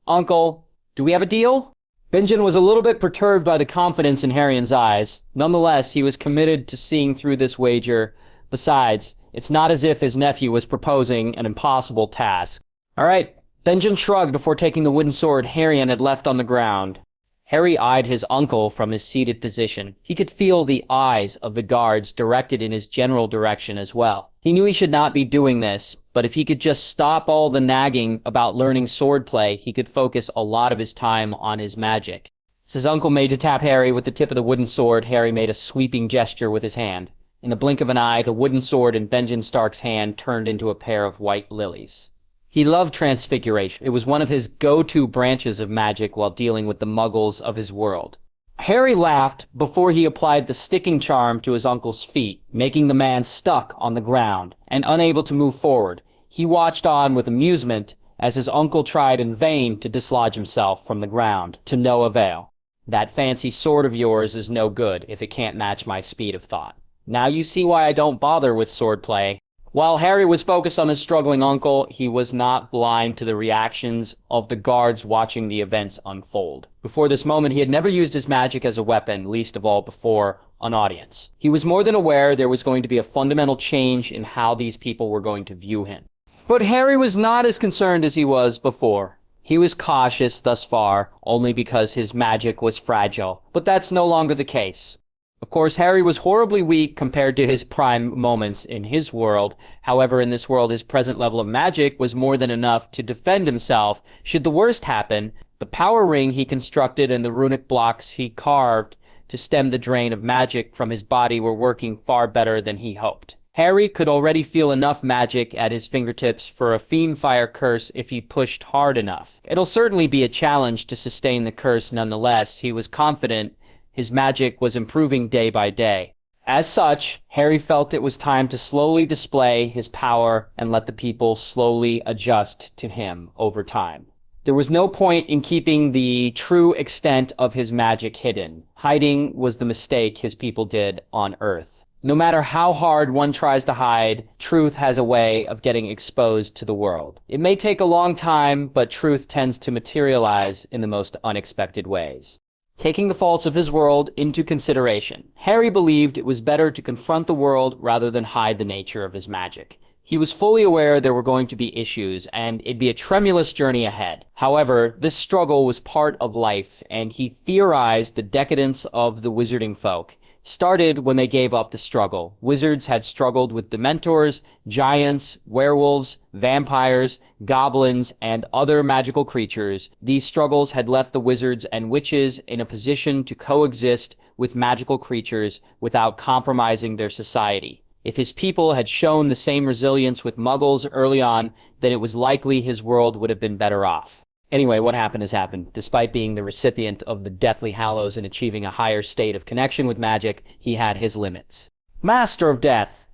Uncle, do we have a deal? Benjen was a little bit perturbed by the confidence in Harry's eyes. Nonetheless, he was committed to seeing through this wager. Besides, it's not as if his nephew was proposing an impossible task. All right, Benjen shrugged before taking the wooden sword Harrion had left on the ground. Harry eyed his uncle from his seated position. He could feel the eyes of the guards directed in his general direction as well. He knew he should not be doing this, but if he could just stop all the nagging about learning swordplay, he could focus a lot of his time on his magic. As his uncle made to tap Harry with the tip of the wooden sword, Harry made a sweeping gesture with his hand. In the blink of an eye, the wooden sword in Benjen Stark's hand turned into a pair of white lilies. He loved transfiguration. It was one of his go-to branches of magic while dealing with the muggles of his world. Harry laughed before he applied the sticking charm to his uncle's feet, making the man stuck on the ground and unable to move forward. He watched on with amusement as his uncle tried in vain to dislodge himself from the ground, to no avail. That fancy sword of yours is no good if it can't match my speed of thought. Now you see why I don't bother with swordplay. While Harry was focused on his struggling uncle, he was not blind to the reactions of the guards watching the events unfold. Before this moment, he had never used his magic as a weapon, least of all before an audience. He was more than aware there was going to be a fundamental change in how these people were going to view him. But Harry was not as concerned as he was before. He was cautious thus far, only because his magic was fragile. But that's no longer the case. Of course, Harry was horribly weak compared to his prime moments in his world. However, in this world, his present level of magic was more than enough to defend himself should the worst happen. The power ring he constructed and the runic blocks he carved to stem the drain of magic from his body were working far better than he hoped. Harry could already feel enough magic at his fingertips for a fiendfire curse if he pushed hard enough. It'll certainly be a challenge to sustain the curse nonetheless. He was confident his magic was improving day by day. As such, Harry felt it was time to slowly display his power and let the people slowly adjust to him over time. There was no point in keeping the true extent of his magic hidden. Hiding was the mistake his people did on Earth. No matter how hard one tries to hide, truth has a way of getting exposed to the world. It may take a long time, but truth tends to materialize in the most unexpected ways. Taking the faults of his world into consideration, Harry believed it was better to confront the world rather than hide the nature of his magic. He was fully aware there were going to be issues, and it'd be a tremulous journey ahead. However, this struggle was part of life, and he theorized the decadence of the wizarding folk started when they gave up the struggle. Wizards had struggled with dementors, giants, werewolves, vampires, goblins, and other magical creatures. These struggles had left the wizards and witches in a position to coexist with magical creatures without compromising their society. If his people had shown the same resilience with muggles early on, then it was likely his world would have been better off. Anyway, what happened has happened. Despite being the recipient of the Deathly Hallows and achieving a higher state of connection with magic, he had his limits. Master of Death.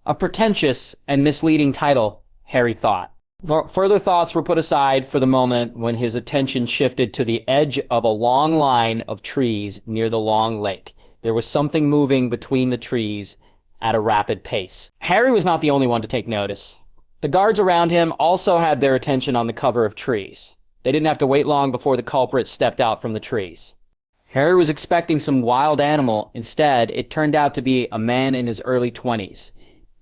A pretentious and misleading title, Harry thought. Further thoughts were put aside for the moment when his attention shifted to the edge of a long line of trees near the long lake. There was something moving between the trees at a rapid pace. Harry was not the only one to take notice. The guards around him also had their attention on the cover of trees. They didn't have to wait long before the culprit stepped out from the trees. Harry was expecting some wild animal. Instead, it turned out to be a man in his early 20s.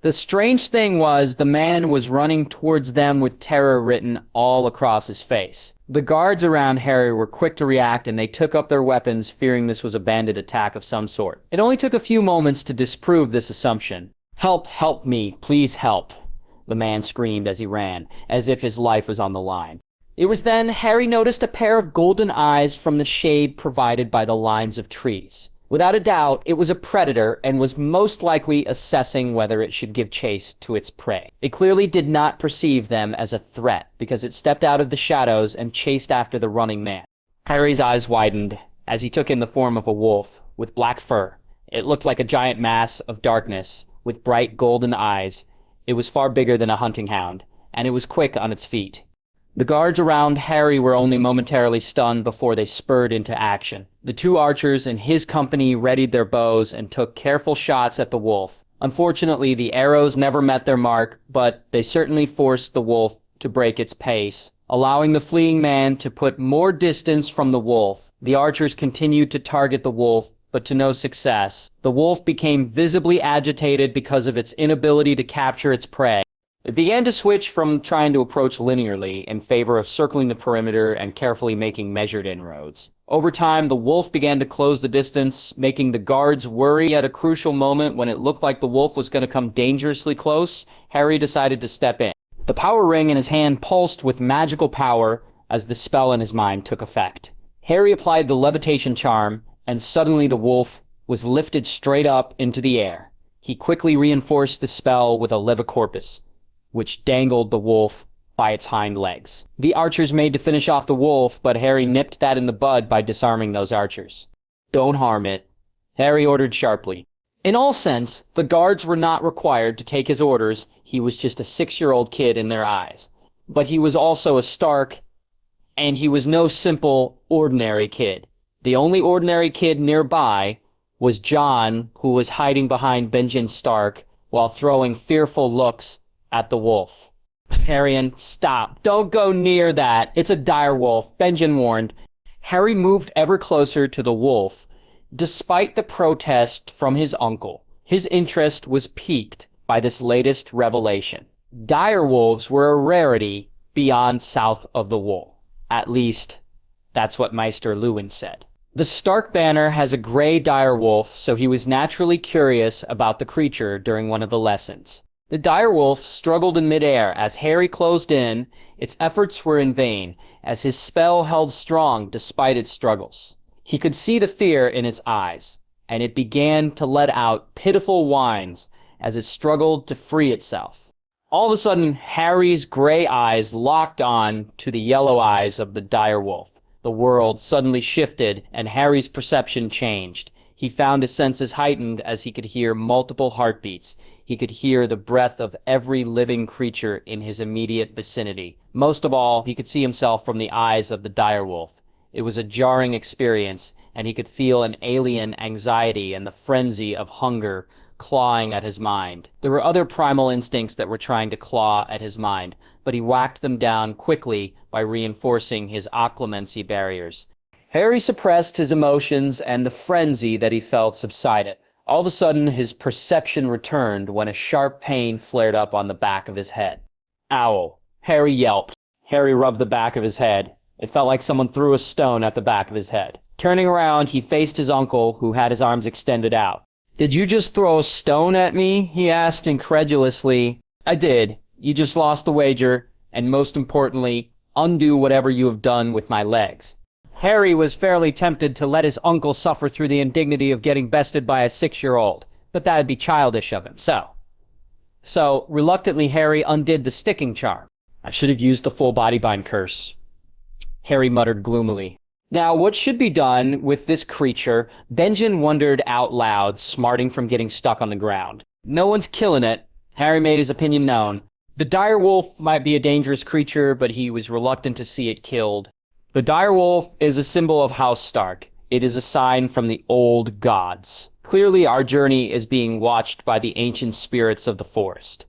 The strange thing was the man was running towards them with terror written all across his face. The guards around Harry were quick to react, and they took up their weapons, fearing this was a bandit attack of some sort. It only took a few moments to disprove this assumption. "Help, help me, please help," the man screamed as he ran, as if his life was on the line. It was then Harry noticed a pair of golden eyes from the shade provided by the lines of trees. Without a doubt, it was a predator and was most likely assessing whether it should give chase to its prey. It clearly did not perceive them as a threat because it stepped out of the shadows and chased after the running man. Harry's eyes widened as he took in the form of a wolf with black fur. It looked like a giant mass of darkness with bright golden eyes. It was far bigger than a hunting hound, and it was quick on its feet. The guards around Harry were only momentarily stunned before they spurred into action. The two archers in his company readied their bows and took careful shots at the wolf. Unfortunately, the arrows never met their mark, but they certainly forced the wolf to break its pace, allowing the fleeing man to put more distance from the wolf. The archers continued to target the wolf, but to no success. The wolf became visibly agitated because of its inability to capture its prey. It began to switch from trying to approach linearly in favor of circling the perimeter and carefully making measured inroads. Over time, the wolf began to close the distance, making the guards worry at a crucial moment when it looked like the wolf was going to come dangerously close. Harry decided to step in. The power ring in his hand pulsed with magical power as the spell in his mind took effect. Harry applied the levitation charm, and suddenly the wolf was lifted straight up into the air. He quickly reinforced the spell with a levicorpus, which dangled the wolf by its hind legs. The archers made to finish off the wolf, but Harry nipped that in the bud by disarming those archers. "Don't harm it," Harry ordered sharply. In all sense, the guards were not required to take his orders. He was just a 6-year-old kid in their eyes. But he was also a Stark, and he was no simple, ordinary kid. The only ordinary kid nearby was Jon, who was hiding behind Benjen Stark while throwing fearful looks at the wolf. "Harrion, stop. Don't go near that. It's a direwolf," Benjen warned. Harry moved ever closer to the wolf. Despite the protest from his uncle, his interest was piqued by this latest revelation. Direwolves were a rarity beyond south of the wall. At least, that's what Maester Lewin said. The Stark banner has a gray direwolf, so he was naturally curious about the creature during one of the lessons. The direwolf struggled in midair as Harry closed in. Its efforts were in vain, as his spell held strong despite its struggles. He could see the fear in its eyes, and it began to let out pitiful whines as it struggled to free itself. All of a sudden, Harry's gray eyes locked on to the yellow eyes of the direwolf. The world suddenly shifted, and Harry's perception changed. He found his senses heightened as he could hear multiple heartbeats. He could hear the breath of every living creature in his immediate vicinity. Most of all, he could see himself from the eyes of the direwolf. It was a jarring experience, and he could feel an alien anxiety and the frenzy of hunger clawing at his mind. There were other primal instincts that were trying to claw at his mind, but he whacked them down quickly by reinforcing his occlumency barriers. Harry suppressed his emotions, and the frenzy that he felt subsided. All of a sudden, his perception returned when a sharp pain flared up on the back of his head. "Ow!" Harry yelped. Harry rubbed the back of his head. It felt like someone threw a stone at the back of his head. Turning around, he faced his uncle, who had his arms extended out. "Did you just throw a stone at me?" he asked incredulously. "I did. You just lost the wager, and most importantly, undo whatever you have done with my legs." Harry was fairly tempted to let his uncle suffer through the indignity of getting bested by a 6-year-old, but that would be childish of him. So, reluctantly, Harry undid the sticking charm. "I should have used the full body bind curse," Harry muttered gloomily. Now, what should be done with this creature? Benjen wondered out loud, smarting from getting stuck on the ground. "No one's killing it," Harry made his opinion known. The direwolf might be a dangerous creature, but he was reluctant to see it killed. The direwolf is a symbol of House Stark. It is a sign from the old gods. Clearly, our journey is being watched by the ancient spirits of the forest.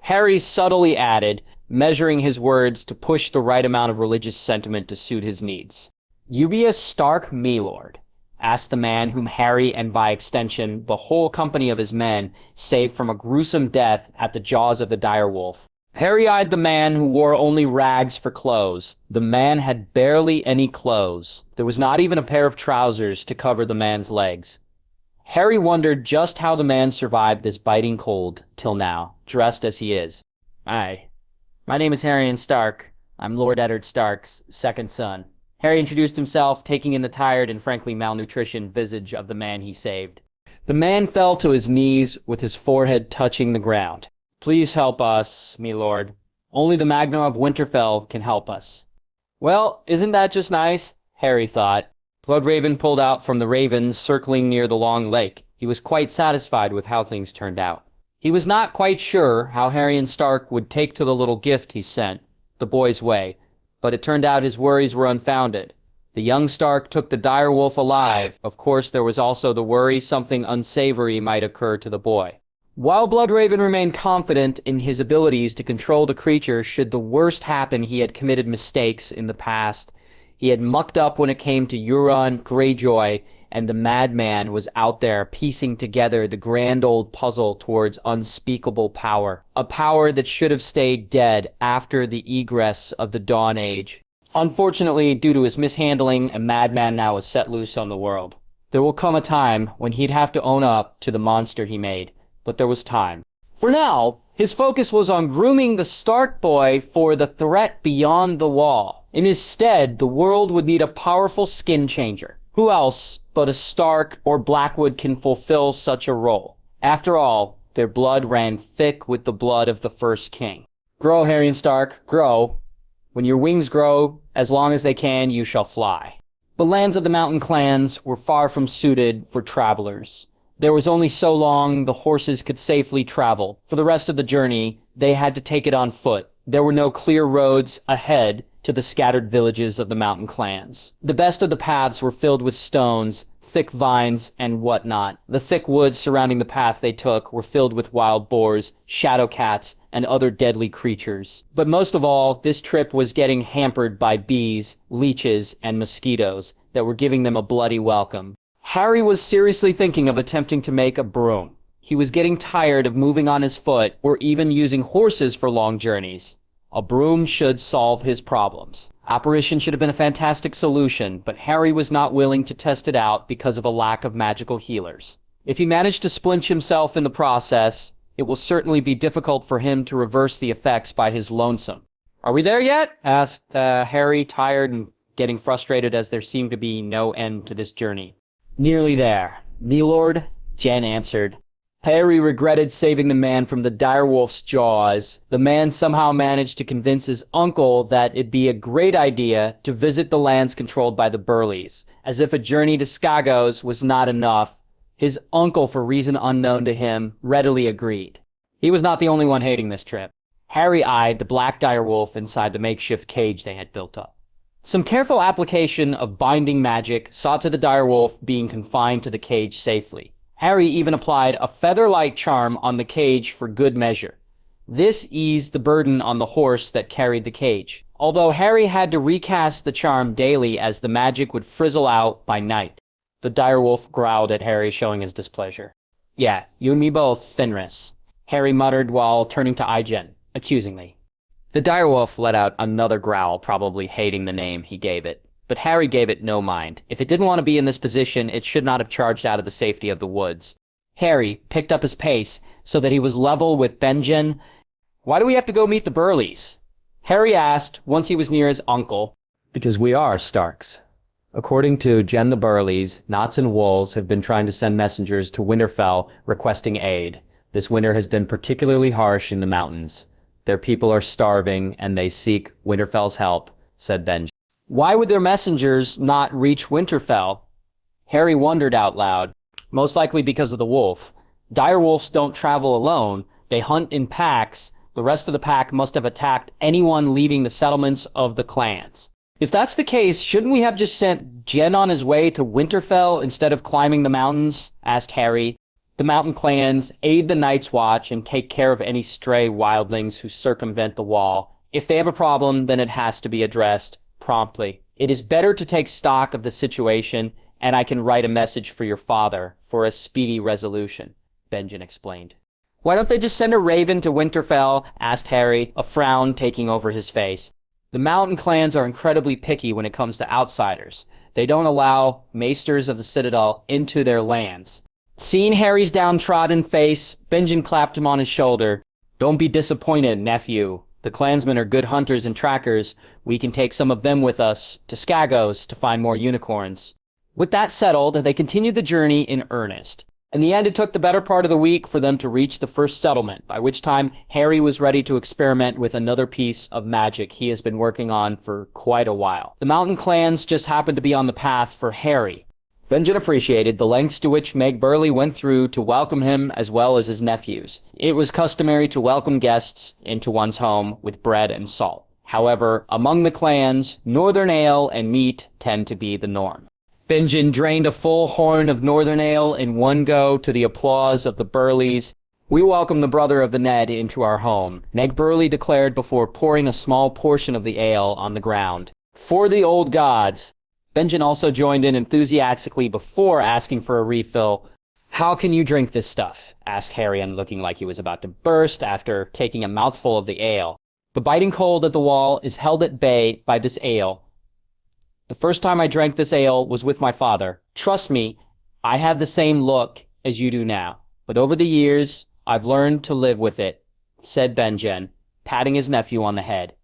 Harry subtly added, measuring his words to push the right amount of religious sentiment to suit his needs. "You be a Stark, me lord. asked the man whom Harry and by extension the whole company of his men saved from a gruesome death at the jaws of the direwolf. Harry eyed the man who wore only rags for clothes. The man had barely any clothes. There was not even a pair of trousers to cover the man's legs. Harry wondered just how the man survived this biting cold till now, dressed as he is. "Aye, my name is Harry Stark. I'm Lord Eddard Stark's second son." Harry introduced himself, taking in the tired and frankly malnutritioned visage of the man he saved. The man fell to his knees with his forehead touching the ground. "Please help us, me lord. Only the Magna of Winterfell can help us." Well, isn't that just nice? Harry thought. Bloodraven pulled out from the ravens circling near the long lake. He was quite satisfied with how things turned out. He was not quite sure how Harry and Stark would take to the little gift he sent, the boy's way, but it turned out his worries were unfounded. The young Stark took the direwolf alive. Of course, there was also the worry something unsavory might occur to the boy. While Bloodraven remained confident in his abilities to control the creature should the worst happen, he had committed mistakes in the past. He had mucked up when it came to Euron Greyjoy, and the madman was out there piecing together the grand old puzzle towards unspeakable power. A power that should have stayed dead after the egress of the Dawn Age. Unfortunately, due to his mishandling, a madman now is set loose on the world. There will come a time when he'd have to own up to the monster he made. But there was time. For now, his focus was on grooming the Stark boy for the threat beyond the wall. In his stead, the world would need a powerful skin changer. Who else but a Stark or Blackwood can fulfill such a role? After all, their blood ran thick with the blood of the first king. Grow, Harry and Stark, grow. When your wings grow, as long as they can, you shall fly. The lands of the mountain clans were far from suited for travelers. There was only so long the horses could safely travel. For the rest of the journey, they had to take it on foot. There were no clear roads ahead to the scattered villages of the mountain clans. The best of the paths were filled with stones, thick vines, and whatnot. The thick woods surrounding the path they took were filled with wild boars, shadow cats, and other deadly creatures. But most of all, this trip was getting hampered by bees, leeches, and mosquitoes that were giving them a bloody welcome. Harry was seriously thinking of attempting to make a broom. He was getting tired of moving on his foot or even using horses for long journeys. A broom should solve his problems. Apparition should have been a fantastic solution, but Harry was not willing to test it out because of a lack of magical healers. If he managed to splinch himself in the process, it will certainly be difficult for him to reverse the effects by his lonesome. "Are we there yet?" asked Harry, tired and getting frustrated as there seemed to be no end to this journey. "Nearly there, me lord," Jen answered. Harry regretted saving the man from the direwolf's jaws. The man somehow managed to convince his uncle that it'd be a great idea to visit the lands controlled by the Burleys. As if a journey to Skagos was not enough, his uncle, for reason unknown to him, readily agreed. He was not the only one hating this trip. Harry eyed the black direwolf inside the makeshift cage they had built up. Some careful application of binding magic saw to the direwolf being confined to the cage safely. Harry even applied a feather-like charm on the cage for good measure. This eased the burden on the horse that carried the cage, although Harry had to recast the charm daily as the magic would frizzle out by night. The direwolf growled at Harry, showing his displeasure. "Yeah, you and me both, Fenris," Harry muttered while turning to Igen, accusingly. The direwolf let out another growl, probably hating the name he gave it. But Harry gave it no mind. If it didn't want to be in this position, it should not have charged out of the safety of the woods. Harry picked up his pace so that he was level with Benjen. "Why do we have to go meet the Burleys?" Harry asked once he was near his uncle. "Because we are Starks. According to Jen the Burleys, Knots and Wolves have been trying to send messengers to Winterfell requesting aid. This winter has been particularly harsh in the mountains. Their people are starving, and they seek Winterfell's help," said Benjen. Why would their messengers not reach Winterfell? Harry wondered out loud. Most likely because of the wolf. Direwolves don't travel alone. They hunt in packs. The rest of the pack must have attacked anyone leaving the settlements of the clans. If that's the case, shouldn't we have just sent Jen on his way to Winterfell instead of climbing the mountains? Asked Harry. The mountain clans aid the Night's Watch and take care of any stray wildlings who circumvent the wall. If they have a problem, then it has to be addressed promptly. It is better to take stock of the situation and I can write a message for your father for a speedy resolution, Benjen explained. Why don't they just send a raven to Winterfell? Asked Harry, a frown taking over his face. The mountain clans are incredibly picky when it comes to outsiders. They don't allow Maesters of the Citadel into their lands. Seeing Harry's downtrodden face, Benjen clapped him on his shoulder. Don't be disappointed, nephew. The clansmen are good hunters and trackers. We can take some of them with us to Skagos to find more unicorns. With that settled, they continued the journey in earnest. In the end, it took the better part of the week for them to reach the first settlement, by which time Harry was ready to experiment with another piece of magic he has been working on for quite a while. The mountain clans just happened to be on the path for Harry. Benjen appreciated the lengths to which Meg Burley went through to welcome him as well as his nephews. It was customary to welcome guests into one's home with bread and salt. However, among the clans, northern ale and meat tend to be the norm. Benjen drained a full horn of northern ale in one go to the applause of the Burleys. We welcome the brother of the Ned into our home, Ned Burley declared before pouring a small portion of the ale on the ground. For the old gods. Benjen also joined in enthusiastically before asking for a refill. How can you drink this stuff? Asked Harry, looking like he was about to burst after taking a mouthful of the ale. The biting cold at the wall is held at bay by this ale. The first time I drank this ale was with my father. Trust me, I have the same look as you do now. But over the years, I've learned to live with it, said Benjen, patting his nephew on the head.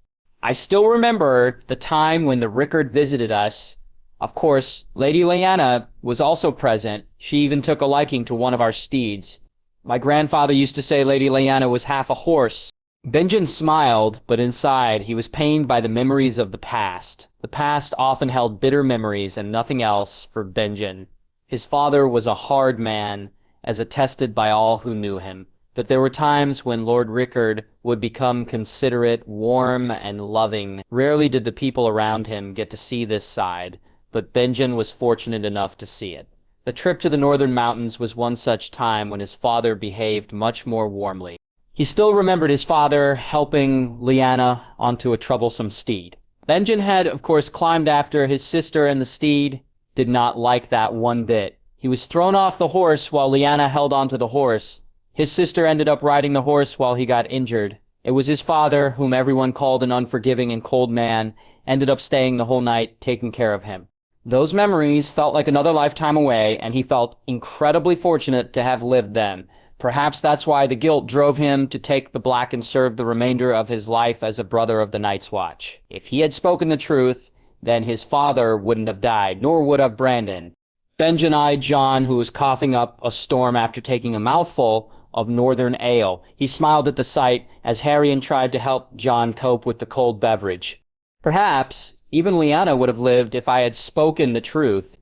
I still remember the time when the Rickard visited us. Of course, Lady Lyanna was also present. She even took a liking to one of our steeds. My grandfather used to say Lady Lyanna was half a horse. Benjen smiled, but inside he was pained by the memories of the past. The past often held bitter memories and nothing else for Benjen. His father was a hard man, as attested by all who knew him. But there were times when Lord Rickard would become considerate, warm, and loving. Rarely did the people around him get to see this side, but Benjen was fortunate enough to see it. The trip to the northern mountains was one such time when his father behaved much more warmly. He still remembered his father helping Lyanna onto a troublesome steed. Benjen had, of course, climbed after his sister, and the steed did not like that one bit. He was thrown off the horse while Lyanna held onto the horse. His sister ended up riding the horse while he got injured. It was his father, whom everyone called an unforgiving and cold man, ended up staying the whole night taking care of him. Those memories felt like another lifetime away, and he felt incredibly fortunate to have lived them. Perhaps that's why the guilt drove him to take the black and serve the remainder of his life as a brother of the Night's Watch. If he had spoken the truth, then his father wouldn't have died, nor would have Brandon. Benjen eyed Jon, who was coughing up a storm after taking a mouthful of northern ale. He smiled at the sight as Harry tried to help Jon cope with the cold beverage. Perhaps even Lyanna would have lived if I had spoken the truth.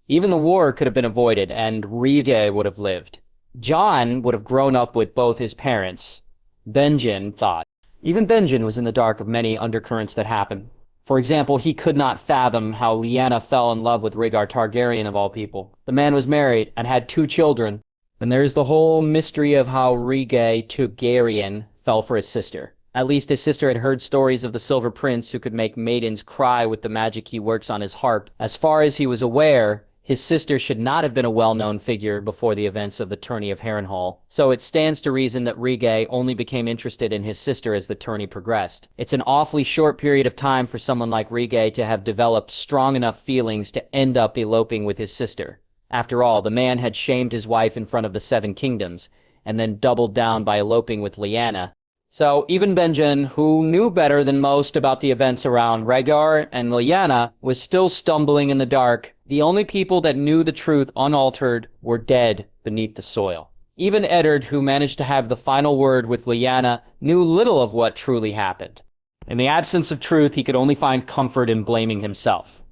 Even the war could have been avoided, and Rige would have lived. Jon would have grown up with both his parents, Benjen thought. Even Benjen was in the dark of many undercurrents that happened. For example, he could not fathom how Lyanna fell in love with Rhaegar Targaryen of all people. The man was married and had 2 children. And there's the whole mystery of how Rige took Gerion fell for his sister. At least his sister had heard stories of the Silver Prince who could make maidens cry with the magic he works on his harp. As far as he was aware, his sister should not have been a well-known figure before the events of the tourney of Harrenhal, so it stands to reason that Rige only became interested in his sister as the tourney progressed. It's an awfully short period of time for someone like Rige to have developed strong enough feelings to end up eloping with his sister. After all, the man had shamed his wife in front of the 7 kingdoms, and then doubled down by eloping with Lyanna. So even Benjen, who knew better than most about the events around Rhaegar and Lyanna, was still stumbling in the dark. The only people that knew the truth unaltered were dead beneath the soil. Even Edard, who managed to have the final word with Lyanna, knew little of what truly happened. In the absence of truth, he could only find comfort in blaming himself.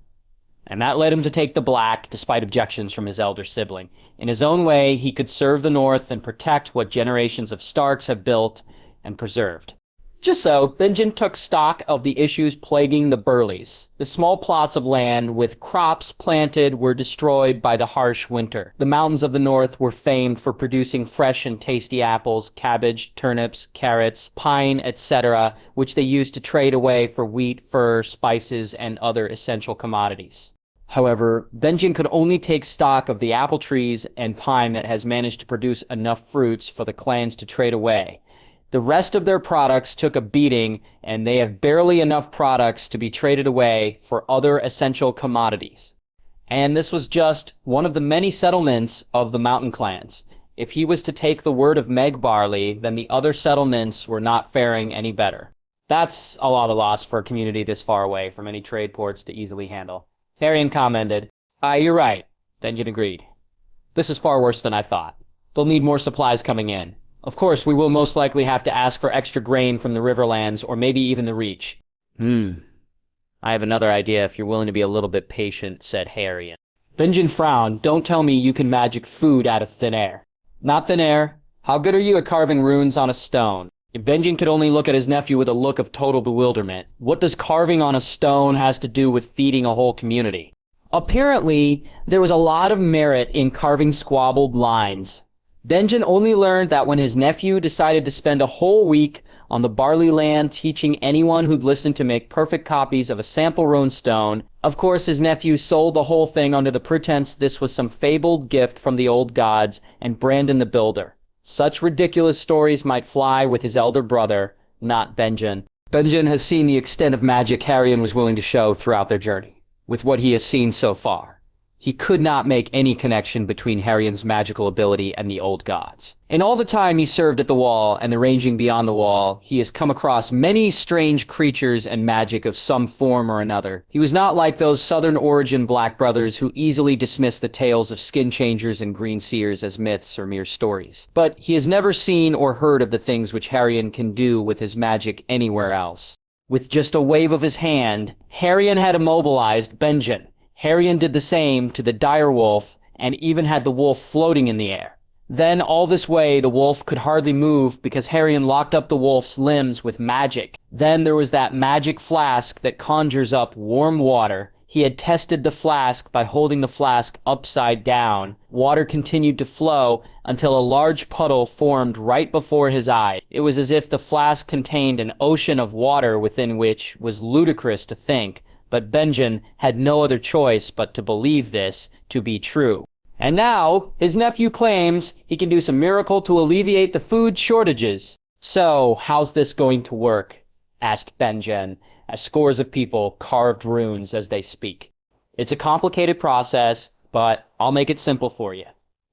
And that led him to take the black, despite objections from his elder sibling. In his own way, he could serve the North and protect what generations of Starks have built and preserved. Just so, Benjen took stock of the issues plaguing the Burleys. The small plots of land with crops planted were destroyed by the harsh winter. The mountains of the north were famed for producing fresh and tasty apples, cabbage, turnips, carrots, pine, etc., which they used to trade away for wheat, fur, spices, and other essential commodities. However, Benjen could only take stock of the apple trees and pine that has managed to produce enough fruits for the clans to trade away. The rest of their products took a beating, and they have barely enough products to be traded away for other essential commodities. And this was just one of the many settlements of the mountain clans. If he was to take the word of Meg Barley, then the other settlements were not faring any better. That's a lot of loss for a community this far away from any trade ports to easily handle. Tyrion commented, You're right. Benjen agreed. This is far worse than I thought. They'll need more supplies coming in. Of course, we will most likely have to ask for extra grain from the Riverlands, or maybe even the Reach. I have another idea if you're willing to be a little bit patient, said Harry. Benjen frowned. Don't tell me you can magic food out of thin air. Not thin air. How good are you at carving runes on a stone? If Benjen could only look at his nephew with a look of total bewilderment, what does carving on a stone has to do with feeding a whole community? Apparently, there was a lot of merit in carving squabbled lines. Benjen only learned that when his nephew decided to spend a whole week on the Barley Land teaching anyone who'd listen to make perfect copies of a sample rune stone. Of course, his nephew sold the whole thing under the pretense this was some fabled gift from the old gods and Brandon the Builder. Such ridiculous stories might fly with his elder brother, not Benjen. Benjen has seen the extent of magic Gerion was willing to show throughout their journey. With what he has seen so far, he could not make any connection between Gerion's magical ability and the old gods. In all the time he served at the Wall and the ranging beyond the Wall, he has come across many strange creatures and magic of some form or another. He was not like those southern origin Black brothers who easily dismiss the tales of Skinchangers and Green Seers as myths or mere stories. But he has never seen or heard of the things which Gerion can do with his magic anywhere else. With just a wave of his hand, Gerion had immobilized Benjen. Gerion did the same to the direwolf and even had the wolf floating in the air. Then, all this way, the wolf could hardly move because Gerion locked up the wolf's limbs with magic. Then there was that magic flask that conjures up warm water. He had tested the flask by holding the flask upside down. Water continued to flow until a large puddle formed right before his eye. It was as if the flask contained an ocean of water within which was ludicrous to think. But Benjen had no other choice but to believe this to be true. And now, his nephew claims he can do some miracle to alleviate the food shortages. So, how's this going to work? Asked Benjen, as scores of people carved runes as they speak. It's a complicated process, but I'll make it simple for you.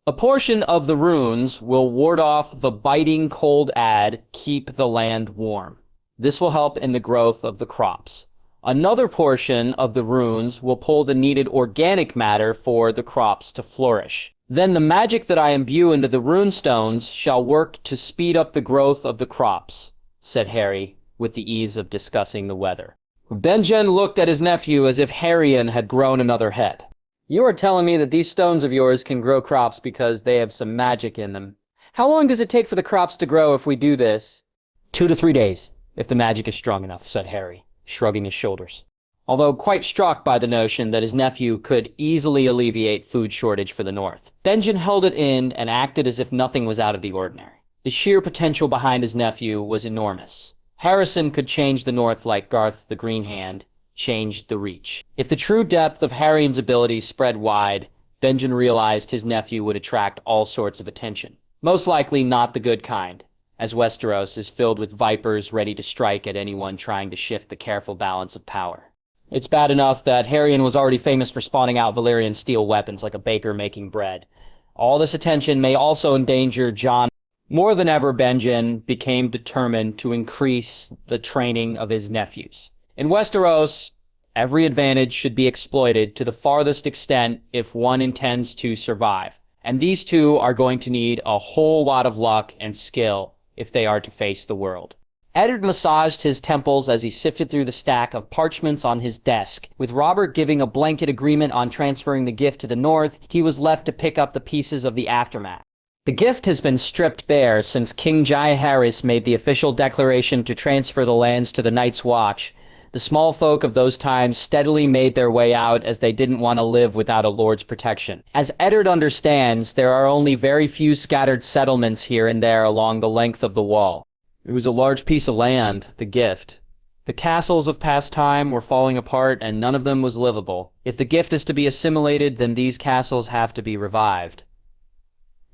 A portion of the runes will ward off the biting cold ad, keep the land warm. This will help in the growth of the crops. Another portion of the runes will pull the needed organic matter for the crops to flourish. Then the magic that I imbue into the rune stones shall work to speed up the growth of the crops, said Harry, with the ease of discussing the weather. Benjen looked at his nephew as if Gerion had grown another head. You are telling me that these stones of yours can grow crops because they have some magic in them. How long does it take for the crops to grow if we do this? 2 to 3 days, if the magic is strong enough, said Harry, shrugging his shoulders. Although quite struck by the notion that his nephew could easily alleviate food shortage for the North. Benjen held it in and acted as if nothing was out of the ordinary. The sheer potential behind his nephew was enormous. Harrison could change the North like Garth the Green Hand changed the Reach. If the true depth of Gerion's abilities spread wide, Benjen realized his nephew would attract all sorts of attention. Most likely not the good kind, as Westeros is filled with vipers ready to strike at anyone trying to shift the careful balance of power. It's bad enough that Gerion was already famous for spawning out Valyrian steel weapons like a baker making bread. All this attention may also endanger Jon. More than ever, Benjen became determined to increase the training of his nephews. In Westeros, every advantage should be exploited to the farthest extent if one intends to survive. And these two are going to need a whole lot of luck and skill if they are to face the world. Edard massaged his temples as he sifted through the stack of parchments on his desk. With Robert giving a blanket agreement on transferring the gift to the North, he was left to pick up the pieces of the aftermath. The gift has been stripped bare since King Jaehaerys made the official declaration to transfer the lands to the Night's Watch. The small folk of those times steadily made their way out as they didn't want to live without a lord's protection. As Edard understands, there are only very few scattered settlements here and there along the length of the wall. It was a large piece of land, the gift. The castles of past time were falling apart and none of them was livable. If the gift is to be assimilated, then these castles have to be revived.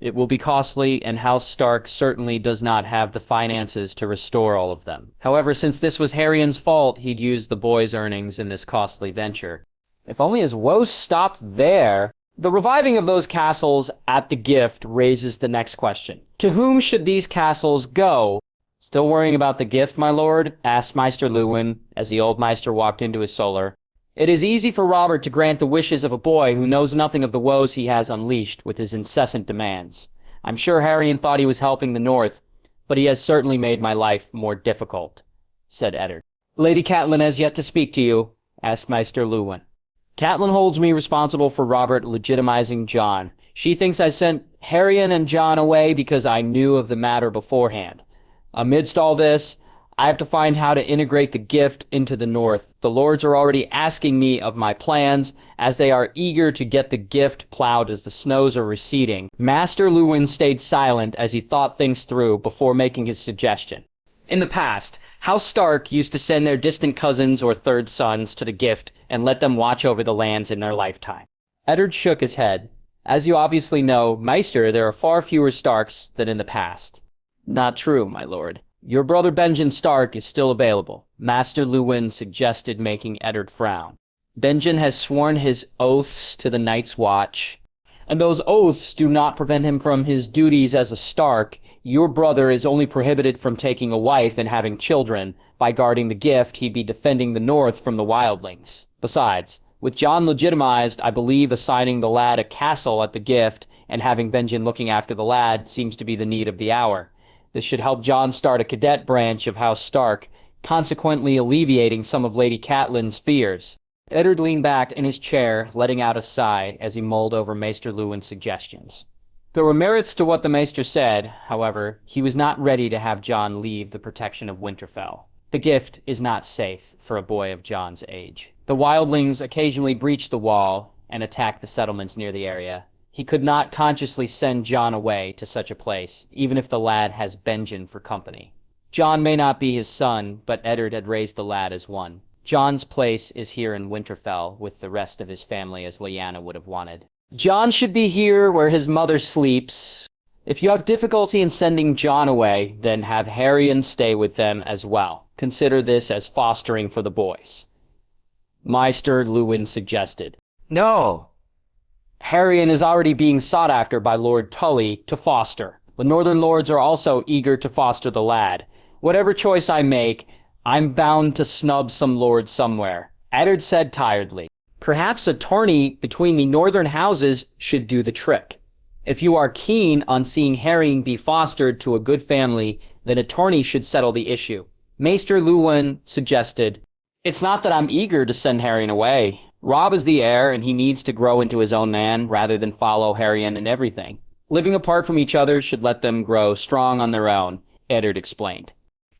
It will be costly, and House Stark certainly does not have the finances to restore all of them. However, since this was Harrion's fault, he'd used the boy's earnings in this costly venture. If only his woes stopped there. The reviving of those castles at the gift raises the next question. To whom should these castles go? Still worrying about the gift, my lord? Asked Maester Luwin, as the old Maester walked into his solar. It is easy for Robert to grant the wishes of a boy who knows nothing of the woes he has unleashed with his incessant demands. I'm sure Harrion thought he was helping the North, but he has certainly made my life more difficult, said Edard. Lady Catelyn has yet to speak to you, asked Maester Luwin. Catelyn holds me responsible for Robert legitimizing Jon. She thinks I sent Harrion and Jon away because I knew of the matter beforehand. Amidst all this, I have to find how to integrate the gift into the North. The lords are already asking me of my plans, as they are eager to get the gift plowed as the snows are receding. Maester Luwin stayed silent as he thought things through before making his suggestion. In the past, House Stark used to send their distant cousins or third sons to the gift and let them watch over the lands in their lifetime. Edard shook his head. As you obviously know, Maester, there are far fewer Starks than in the past. Not true, my lord. Your brother Benjen Stark is still available. Maester Luwin suggested, making Edard frown. Benjen has sworn his oaths to the Night's Watch, and those oaths do not prevent him from his duties as a Stark. Your brother is only prohibited from taking a wife and having children. By guarding the gift, he'd be defending the North from the wildlings. Besides, with Jon legitimized, I believe assigning the lad a castle at the gift and having Benjen looking after the lad seems to be the need of the hour. This should help Jon start a cadet branch of House Stark, consequently alleviating some of Lady Catelyn's fears. Edard leaned back in his chair, letting out a sigh as he mulled over Maester Luwin's suggestions. There were merits to what the Maester said, however, he was not ready to have Jon leave the protection of Winterfell. The gift is not safe for a boy of Jon's age. The wildlings occasionally breach the wall and attack the settlements near the area. He could not consciously send Jon away to such a place, even if the lad has Benjen for company. Jon may not be his son, but Edard had raised the lad as one. Jon's place is here in Winterfell with the rest of his family as Lyanna would have wanted. Jon should be here where his mother sleeps. If you have difficulty in sending Jon away, then have Harrion stay with them as well. Consider this as fostering for the boys. Maester Luwin suggested. No. Harrion is already being sought after by Lord Tully to foster. The Northern Lords are also eager to foster the lad. Whatever choice I make, I'm bound to snub some lord somewhere. Edard said tiredly. Perhaps a tourney between the northern houses should do the trick. If you are keen on seeing Harrion be fostered to a good family, then a tourney should settle the issue. Maester Luwin suggested, It's not that I'm eager to send Harrion away. Robb is the heir, and he needs to grow into his own man rather than follow Harrion in everything. Living apart from each other should let them grow strong on their own, Edard explained.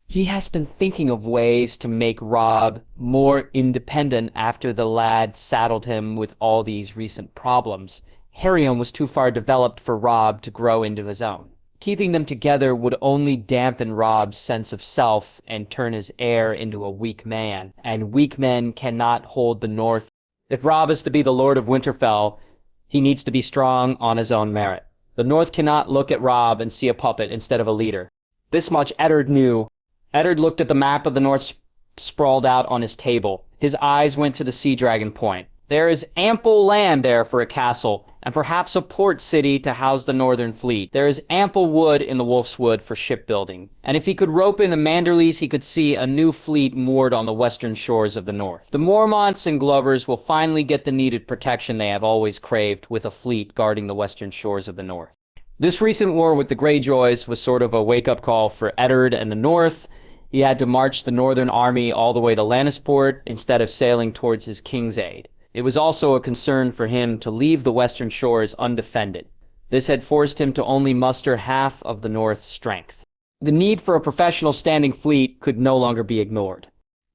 He has been thinking of ways to make Robb more independent after the lad saddled him with all these recent problems. Harrion was too far developed for Robb to grow into his own. Keeping them together would only dampen Robb's sense of self and turn his heir into a weak man, and weak men cannot hold the North. If Robb is to be the Lord of Winterfell, he needs to be strong on his own merit. The North cannot look at Robb and see a puppet instead of a leader. This much Edard knew. Edard looked at the map of the North sprawled out on his table. His eyes went to the Sea Dragon Point. There is ample land there for a castle, and perhaps a port city to house the northern fleet. There is ample wood in the Wolf's Wood for shipbuilding, and if he could rope in the Manderleys, he could see a new fleet moored on the western shores of the north. The Mormonts and Glovers will finally get the needed protection they have always craved with a fleet guarding the western shores of the north. This recent war with the Greyjoys was sort of a wake-up call for Edard and the north. He had to march the northern army all the way to Lannisport instead of sailing towards his king's aid. It was also a concern for him to leave the western shores undefended. This had forced him to only muster half of the North's strength. The need for a professional standing fleet could no longer be ignored.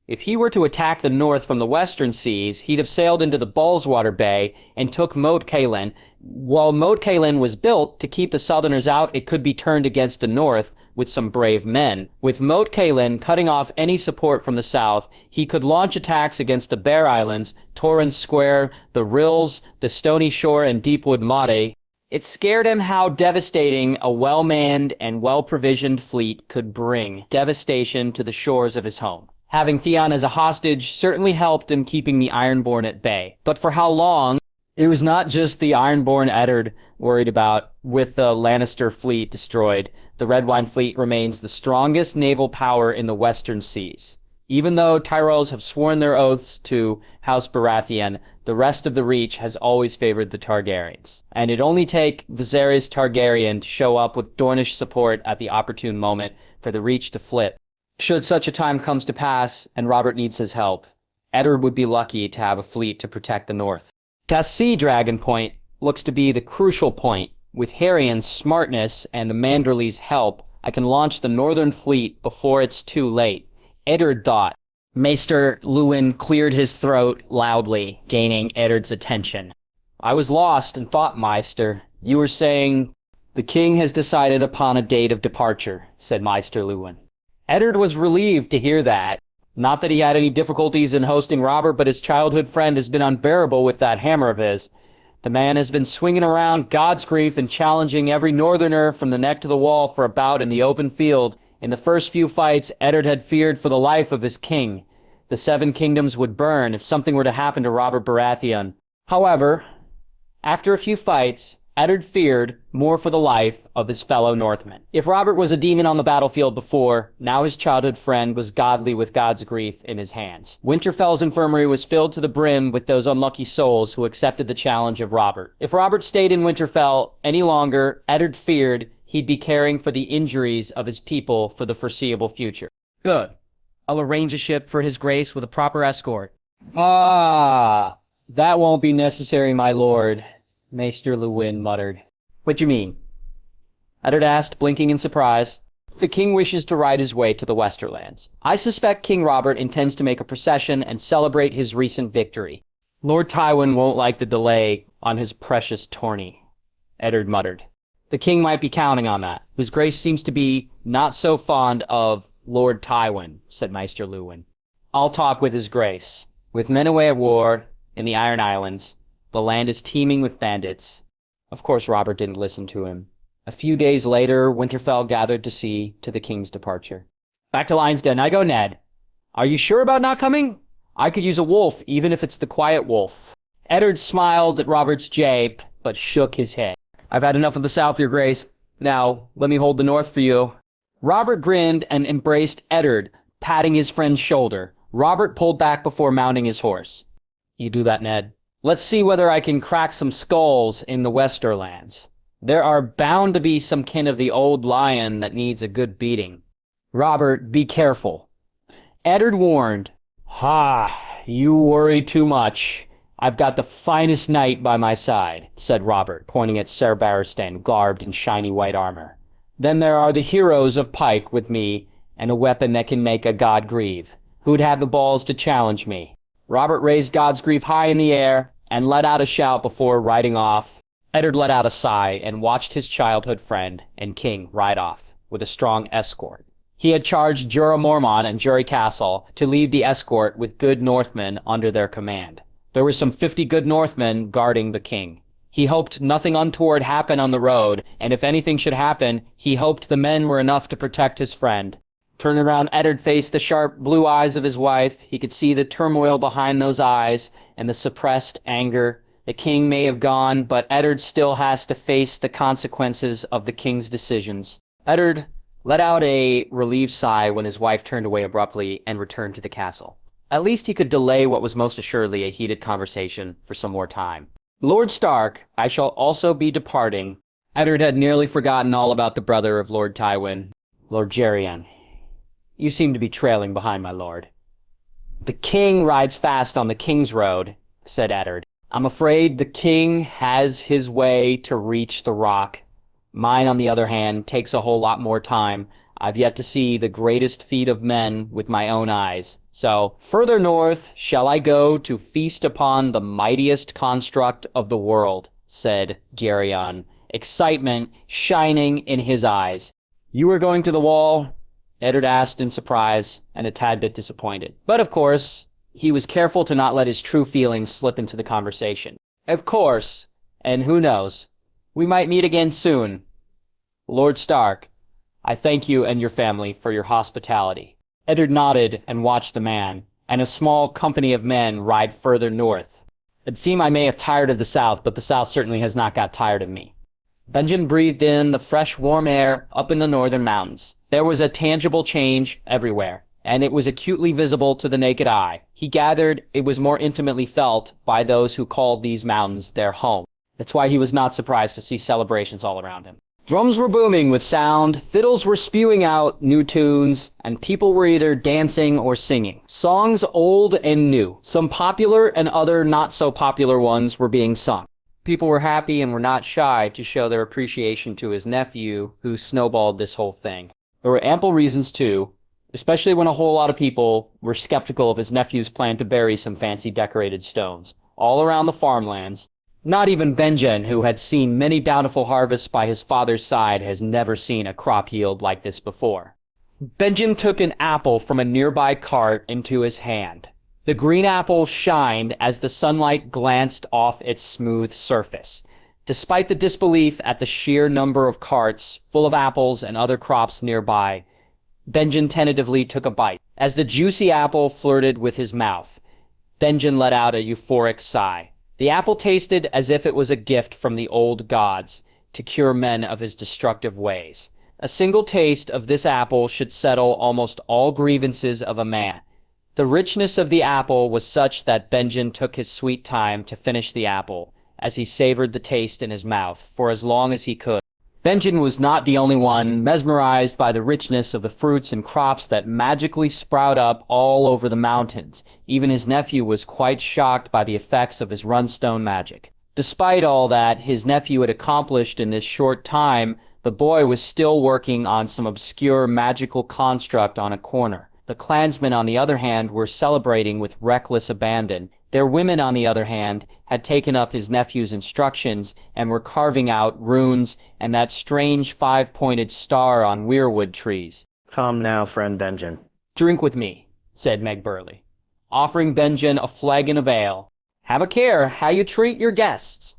If he were to attack the North from the western seas, he'd have sailed into the Ballswater Bay and took Moat Cailin. While Moat Cailin was built to keep the Southerners out, it could be turned against the North, with some brave men. With Moat Cailin cutting off any support from the south, he could launch attacks against the Bear Islands, Torrens Square, the Rills, the Stony Shore, and Deepwood Motte. It scared him how devastating a well-manned and well-provisioned fleet could bring devastation to the shores of his home. Having Theon as a hostage certainly helped in keeping the Ironborn at bay. But for how long? It was not just the Ironborn Edard worried about. With the Lannister fleet destroyed, the Red Wine fleet remains the strongest naval power in the Western Seas. Even though Tyrells have sworn their oaths to House Baratheon, the rest of the Reach has always favored the Targaryens. And it'd only take Viserys Targaryen to show up with Dornish support at the opportune moment for the Reach to flip. Should such a time comes to pass, and Robert needs his help, Edward would be lucky to have a fleet to protect the north. Cassie Dragon Point looks to be the crucial point. With Harrion's smartness and the Manderly's help, I can launch the northern fleet before it's too late. Edard thought. Maester Luwin cleared his throat loudly, gaining Edard's attention. I was lost and thought, Maester. You were saying, the king has decided upon a date of departure, said Maester Luwin. Edard was relieved to hear that. Not that he had any difficulties in hosting Robert, but his childhood friend has been unbearable with that hammer of his. The man has been swinging around God's grief and challenging every northerner from the neck to the wall for a bout in the open field. In the first few fights, Edard had feared for the life of his king. The Seven Kingdoms would burn if something were to happen to Robert Baratheon. However, after a few fights, Edard feared more for the life of his fellow Northmen. If Robert was a demon on the battlefield before, now his childhood friend was godly with God's grief in his hands. Winterfell's infirmary was filled to the brim with those unlucky souls who accepted the challenge of Robert. If Robert stayed in Winterfell any longer, Edard feared he'd be caring for the injuries of his people for the foreseeable future. Good. I'll arrange a ship for his grace with a proper escort. Ah, that won't be necessary, my lord, Maester Luwin muttered. What you mean? Edard asked, blinking in surprise. The king wishes to ride his way to the Westerlands. I suspect King Robert intends to make a procession and celebrate his recent victory. Lord Tywin won't like the delay on his precious tourney, Edard muttered. The king might be counting on that. His grace seems to be not so fond of Lord Tywin, said Maester Luwin. I'll talk with his grace. With men away at war in the Iron Islands, the land is teeming with bandits. Of course, Robert didn't listen to him. A few days later, Winterfell gathered to see to the king's departure. Back to Lion's Den I go, Ned. Are you sure about not coming? I could use a wolf, even if it's the quiet wolf. Edard smiled at Robert's jape, but shook his head. I've had enough of the south, your grace. Now, let me hold the north for you. Robert grinned and embraced Edard, patting his friend's shoulder. Robert pulled back before mounting his horse. You do that, Ned. Let's see whether I can crack some skulls in the Westerlands. There are bound to be some kin of the old lion that needs a good beating. Robert, be careful. Edard warned. Ha, you worry too much. I've got the finest knight by my side, said Robert, pointing at Ser Barristan, garbed in shiny white armor. Then there are the heroes of Pike with me, and a weapon that can make a god grieve. Who'd have the balls to challenge me? Robert raised God's grief high in the air and let out a shout before riding off. Edard let out a sigh and watched his childhood friend and king ride off with a strong escort. He had charged Jorah Mormont and Jury Castle to lead the escort with good Northmen under their command. There were some 50 good Northmen guarding the king. He hoped nothing untoward happened on the road, and if anything should happen, he hoped the men were enough to protect his friend. Turning around, Edard faced the sharp blue eyes of his wife. He could see the turmoil behind those eyes and the suppressed anger. The king may have gone, but Edard still has to face the consequences of the king's decisions. Edard let out a relieved sigh when his wife turned away abruptly and returned to the castle. At least he could delay what was most assuredly a heated conversation for some more time. Lord Stark, I shall also be departing. Edard had nearly forgotten all about the brother of Lord Tywin, Lord Gerion. You seem to be trailing behind, my lord. The king rides fast on the king's road, said Edard. I'm afraid the king has his way to reach the rock. Mine, on the other hand, takes a whole lot more time. I've yet to see the greatest feat of men with my own eyes. So, further north shall I go to feast upon the mightiest construct of the world, said Gerion, excitement shining in his eyes. You were going to the wall? Edard asked in surprise and a tad bit disappointed. But of course, he was careful to not let his true feelings slip into the conversation. Of course, and who knows, we might meet again soon. Lord Stark, I thank you and your family for your hospitality. Edard nodded and watched the man, and a small company of men ride further north. It seemed I may have tired of the South, but the South certainly has not got tired of me. Benjen breathed in the fresh, warm air up in the northern mountains. There was a tangible change everywhere, and it was acutely visible to the naked eye. He gathered it was more intimately felt by those who called these mountains their home. That's why he was not surprised to see celebrations all around him. Drums were booming with sound, fiddles were spewing out new tunes, and people were either dancing or singing. Songs old and new. Some popular and other not-so-popular ones were being sung. People were happy and were not shy to show their appreciation to his nephew, who snowballed this whole thing. There were ample reasons too, especially when a whole lot of people were skeptical of his nephew's plan to bury some fancy decorated stones all around the farmlands. Not even Benjen, who had seen many bountiful harvests by his father's side, has never seen a crop yield like this before. Benjen took an apple from a nearby cart into his hand. The green apple shined as the sunlight glanced off its smooth surface. Despite the disbelief at the sheer number of carts full of apples and other crops nearby, Benjen tentatively took a bite. As the juicy apple flirted with his mouth, Benjen let out a euphoric sigh. The apple tasted as if it was a gift from the old gods to cure men of his destructive ways. A single taste of this apple should settle almost all grievances of a man. The richness of the apple was such that Benjen took his sweet time to finish the apple, as he savored the taste in his mouth for as long as he could. Benjen was not the only one mesmerized by the richness of the fruits and crops that magically sprout up all over the mountains. Even his nephew was quite shocked by the effects of his runestone magic. Despite all that his nephew had accomplished in this short time, the boy was still working on some obscure magical construct on a corner. The clansmen, on the other hand, were celebrating with reckless abandon. Their women, on the other hand, had taken up his nephew's instructions and were carving out runes and that strange five-pointed star on weirwood trees. Come now, friend Benjen. Drink with me, said Meg Burley, offering Benjen a flagon of ale. Have a care how you treat your guests.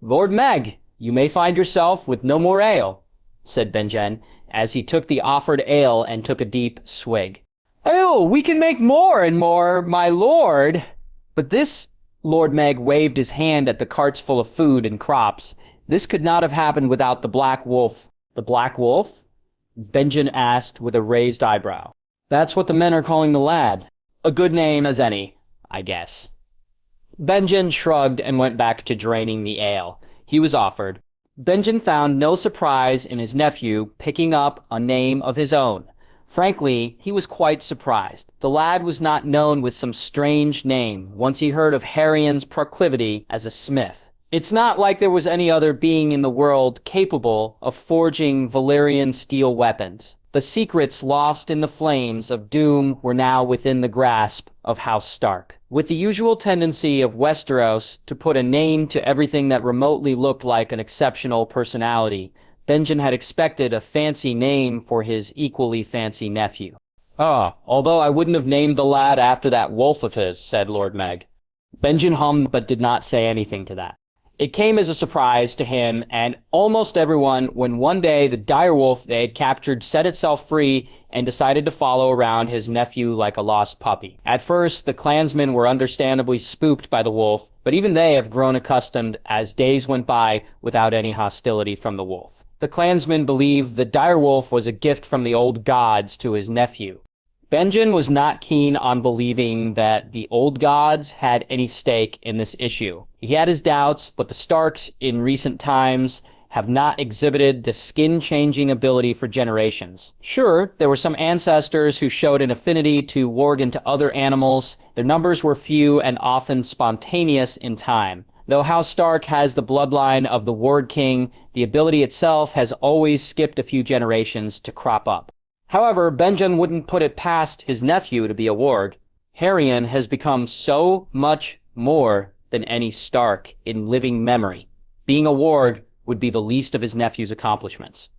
Lord Meg, you may find yourself with no more ale, said Benjen, as he took the offered ale and took a deep swig. Ale, we can make more and more, my lord. But this, Lord Meg waved his hand at the carts full of food and crops. This could not have happened without the Black Wolf. The Black Wolf? Benjen asked with a raised eyebrow. That's what the men are calling the lad. A good name as any, I guess. Benjen shrugged and went back to draining the ale he was offered. Benjen found no surprise in his nephew picking up a name of his own. Frankly, he was quite surprised. The lad was not known with some strange name once he heard of Harion's proclivity as a smith. It's not like there was any other being in the world capable of forging Valyrian steel weapons. The secrets lost in the flames of doom were now within the grasp of House Stark. With the usual tendency of Westeros to put a name to everything that remotely looked like an exceptional personality, Benjen had expected a fancy name for his equally fancy nephew. Although I wouldn't have named the lad after that wolf of his, said Lord Meg. Benjen hummed but did not say anything to that. It came as a surprise to him and almost everyone when one day the direwolf they had captured set itself free and decided to follow around his nephew like a lost puppy. At first, the clansmen were understandably spooked by the wolf, but even they have grown accustomed as days went by without any hostility from the wolf. The clansmen believed the direwolf was a gift from the old gods to his nephew. Benjen was not keen on believing that the old gods had any stake in this issue. He had his doubts, but the Starks in recent times have not exhibited the skin-changing ability for generations. Sure, there were some ancestors who showed an affinity to warg into other animals. Their numbers were few and often spontaneous in time. Though House Stark has the bloodline of the Warg King, the ability itself has always skipped a few generations to crop up. However, Benjen wouldn't put it past his nephew to be a warg. Harion has become so much more than any Stark in living memory. Being a warg would be the least of his nephew's accomplishments.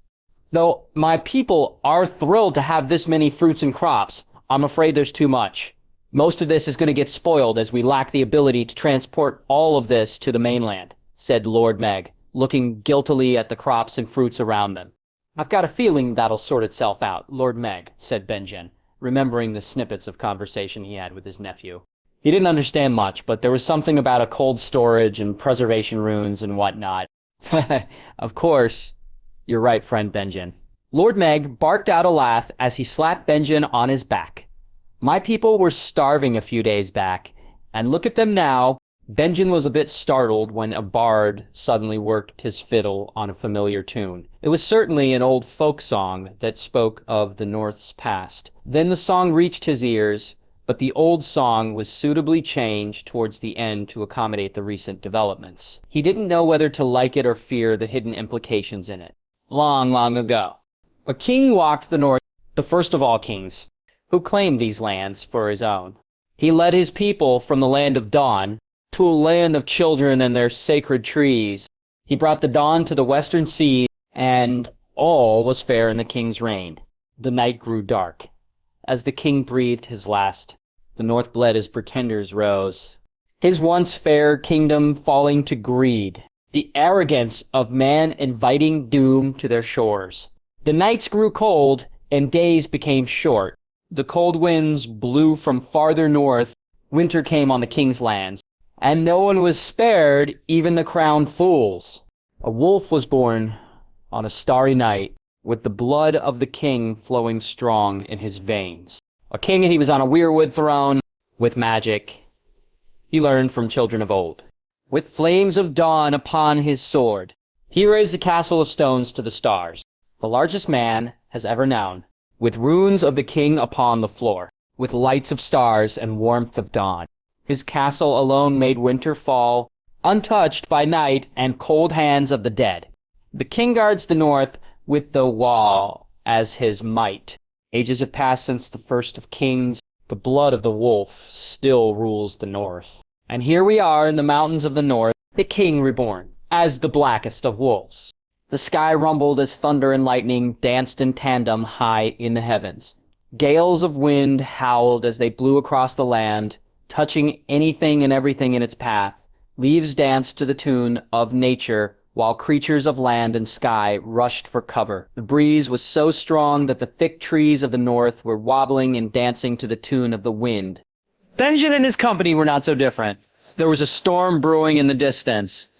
Though my people are thrilled to have this many fruits and crops, I'm afraid there's too much. Most of this is going to get spoiled as we lack the ability to transport all of this to the mainland, said Lord Meg, looking guiltily at the crops and fruits around them. I've got a feeling that'll sort itself out, Lord Meg, said Benjen, remembering the snippets of conversation he had with his nephew. He didn't understand much, but there was something about a cold storage and preservation runes and whatnot. Of course, you're right, friend Benjen. Lord Meg barked out a laugh as he slapped Benjen on his back. My people were starving a few days back, and look at them now. Benjen was a bit startled when a bard suddenly worked his fiddle on a familiar tune. It was certainly an old folk song that spoke of the North's past. Then the song reached his ears, but the old song was suitably changed towards the end to accommodate the recent developments. He didn't know whether to like it or fear the hidden implications in it. Long, long ago, a king walked the North, the first of all kings, who claimed these lands for his own. He led his people from the land of dawn to a land of children and their sacred trees. He brought the dawn to the western sea, and all was fair in the king's reign. The night grew dark. As the king breathed his last, the North bled as pretenders rose, his once fair kingdom falling to greed, the arrogance of man inviting doom to their shores. The nights grew cold, and days became short. The cold winds blew from farther north. Winter came on the king's lands, and no one was spared, even the crowned fools. A wolf was born on a starry night, with the blood of the king flowing strong in his veins. A king, and he was on a weirwood throne with magic. He learned from children of old. With flames of dawn upon his sword, he raised the castle of stones to the stars, the largest man has ever known, with runes of the king upon the floor, with lights of stars and warmth of dawn. His castle alone made winter fall, untouched by night and cold hands of the dead. The king guards the north with the wall as his might. Ages have passed since the first of kings. The blood of the wolf still rules the north. And here we are in the mountains of the north, the king reborn, as the blackest of wolves. The sky rumbled as thunder and lightning danced in tandem high in the heavens. Gales of wind howled as they blew across the land, touching anything and everything in its path. Leaves danced to the tune of nature, while creatures of land and sky rushed for cover. The breeze was so strong that the thick trees of the north were wobbling and dancing to the tune of the wind. Benjen and his company were not so different. There was a storm brewing in the distance.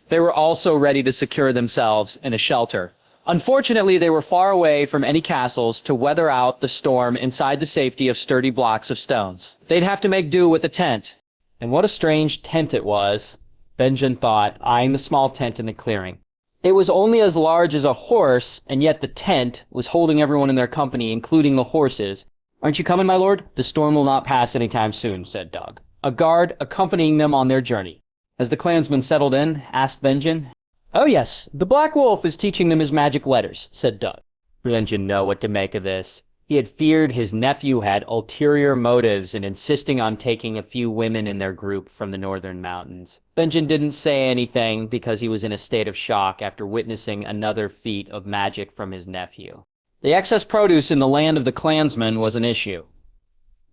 They were also ready to secure themselves in a shelter. Unfortunately, they were far away from any castles to weather out the storm inside the safety of sturdy blocks of stones. They'd have to make do with a tent. And what a strange tent it was, Benjen thought, eyeing the small tent in the clearing. It was only as large as a horse, and yet the tent was holding everyone in their company, including the horses. Aren't you coming, my lord? The storm will not pass anytime soon, said Doug, a guard accompanying them on their journey. As the clansmen settled in, asked Benjen. Oh yes, the Black Wolf is teaching them his magic letters, said Doug. Benjen didn't know what to make of this. He had feared his nephew had ulterior motives in insisting on taking a few women in their group from the northern mountains. Benjen didn't say anything because he was in a state of shock after witnessing another feat of magic from his nephew. The excess produce in the land of the clansmen was an issue.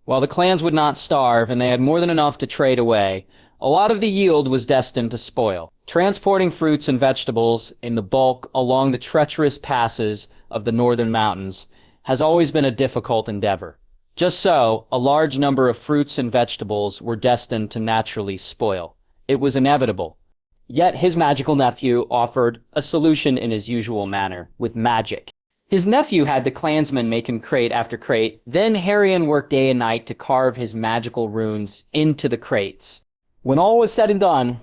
While the clans would not starve and they had more than enough to trade away, a lot of the yield was destined to spoil. Transporting fruits and vegetables in the bulk along the treacherous passes of the northern mountains has always been a difficult endeavor. Just so, a large number of fruits and vegetables were destined to naturally spoil. It was inevitable. Yet his magical nephew offered a solution in his usual manner, with magic. His nephew had the clansmen make him crate after crate, then Gerion worked day and night to carve his magical runes into the crates. When all was said and done,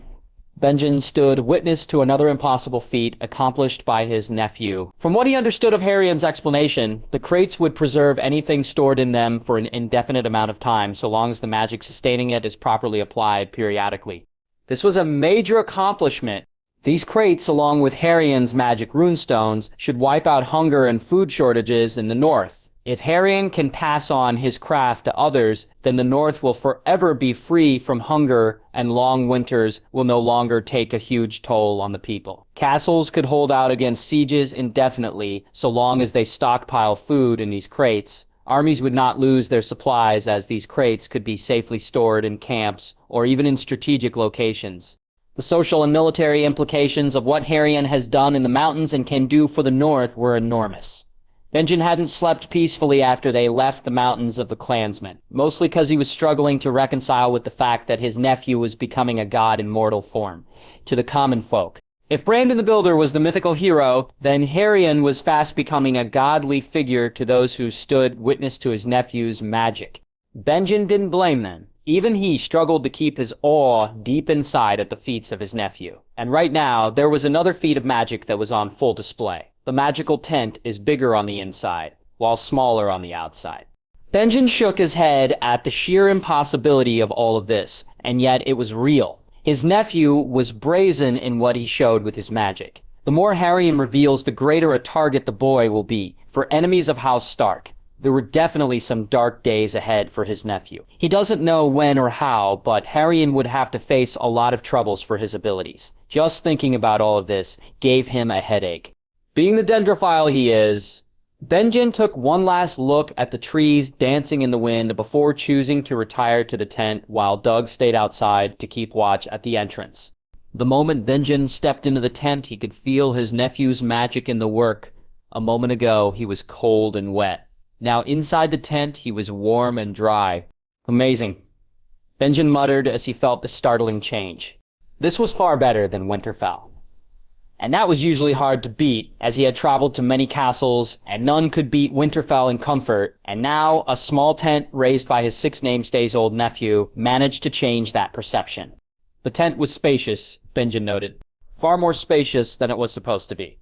Benjen stood witness to another impossible feat accomplished by his nephew. From what he understood of Gerion's explanation, the crates would preserve anything stored in them for an indefinite amount of time, so long as the magic sustaining it is properly applied periodically. This was a major accomplishment. These crates, along with Gerion's magic runestones, should wipe out hunger and food shortages in the north. If Gerion can pass on his craft to others, then the North will forever be free from hunger and long winters will no longer take a huge toll on the people. Castles could hold out against sieges indefinitely so long as they stockpile food in these crates. Armies would not lose their supplies as these crates could be safely stored in camps or even in strategic locations. The social and military implications of what Gerion has done in the mountains and can do for the North were enormous. Benjen hadn't slept peacefully after they left the mountains of the clansmen, mostly because he was struggling to reconcile with the fact that his nephew was becoming a god in mortal form, to the common folk. If Brandon the Builder was the mythical hero, then Gerion was fast becoming a godly figure to those who stood witness to his nephew's magic. Benjen didn't blame them. Even he struggled to keep his awe deep inside at the feats of his nephew. And right now, there was another feat of magic that was on full display. The magical tent is bigger on the inside, while smaller on the outside. Benjen shook his head at the sheer impossibility of all of this, and yet it was real. His nephew was brazen in what he showed with his magic. The more Gerion reveals, the greater a target the boy will be for enemies of House Stark. There were definitely some dark days ahead for his nephew. He doesn't know when or how, but Gerion would have to face a lot of troubles for his abilities. Just thinking about all of this gave him a headache. Being the dendrophile he is, Benjen took one last look at the trees dancing in the wind before choosing to retire to the tent while Doug stayed outside to keep watch at the entrance. The moment Benjen stepped into the tent, he could feel his nephew's magic in the work. A moment ago, he was cold and wet. Now inside the tent, he was warm and dry. Amazing. Benjen muttered as he felt the startling change. This was far better than Winterfell. And that was usually hard to beat, as he had traveled to many castles, and none could beat Winterfell in comfort, and now a small tent raised by his 6 namesdays-old nephew managed to change that perception. The tent was spacious, Benjen noted. Far more spacious than it was supposed to be.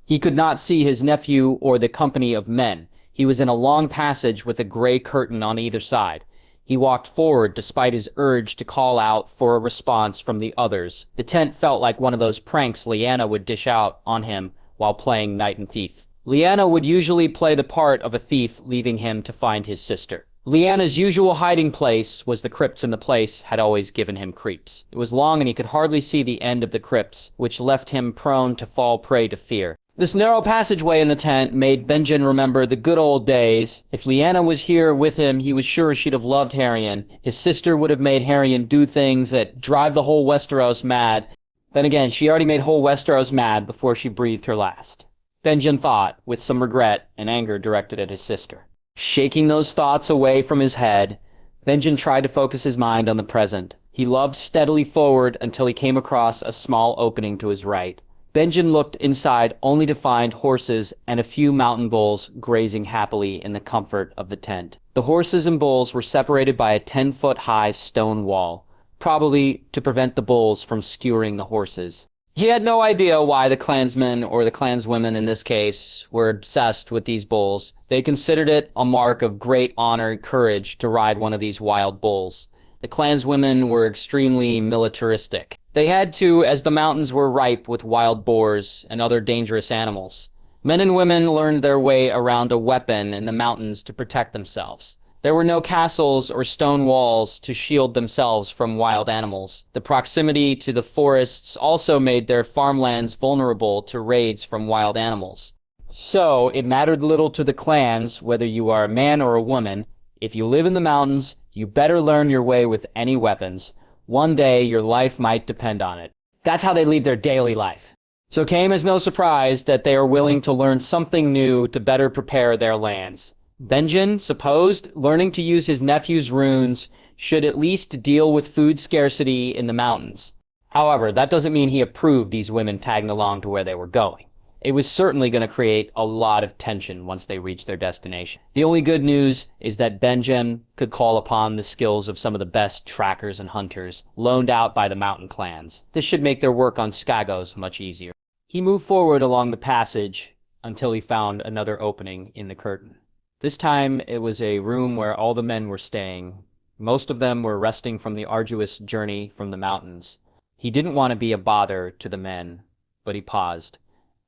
He could not see his nephew or the company of men. He was in a long passage with a gray curtain on either side. He walked forward despite his urge to call out for a response from the others. The tent felt like one of those pranks Lyanna would dish out on him while playing knight and thief. Lyanna would usually play the part of a thief, leaving him to find his sister. Lyanna's usual hiding place was the crypts, and the place had always given him creeps. It was long and he could hardly see the end of the crypts, which left him prone to fall prey to fear. This narrow passageway in the tent made Benjen remember the good old days. If Lyanna was here with him, he was sure she'd have loved Gerion. His sister would have made Gerion do things that drive the whole Westeros mad. Then again, she already made whole Westeros mad before she breathed her last. Benjen thought, with some regret and anger directed at his sister. Shaking those thoughts away from his head, Benjen tried to focus his mind on the present. He loved steadily forward until he came across a small opening to his right. Benjen looked inside only to find horses and a few mountain bulls grazing happily in the comfort of the tent. The horses and bulls were separated by a 10-foot-high stone wall, probably to prevent the bulls from skewering the horses. He had no idea why the clansmen, or the clanswomen in this case, were obsessed with these bulls. They considered it a mark of great honor and courage to ride one of these wild bulls. The clanswomen were extremely militaristic. They had to, as the mountains were ripe with wild boars and other dangerous animals. Men and women learned their way around a weapon in the mountains to protect themselves. There were no castles or stone walls to shield themselves from wild animals. The proximity to the forests also made their farmlands vulnerable to raids from wild animals. So, it mattered little to the clans whether you are a man or a woman. If you live in the mountains, you better learn your way with any weapons. One day, your life might depend on it. That's how they lead their daily life. So it came as no surprise that they are willing to learn something new to better prepare their lands. Benjen supposed learning to use his nephew's runes should at least deal with food scarcity in the mountains. However, that doesn't mean he approved these women tagging along to where they were going. It was certainly going to create a lot of tension once they reached their destination. The only good news is that Benjen could call upon the skills of some of the best trackers and hunters loaned out by the mountain clans. This should make their work on Skagos much easier. He moved forward along the passage until he found another opening in the curtain. This time it was a room where all the men were staying. Most of them were resting from the arduous journey from the mountains. He didn't want to be a bother to the men, but he paused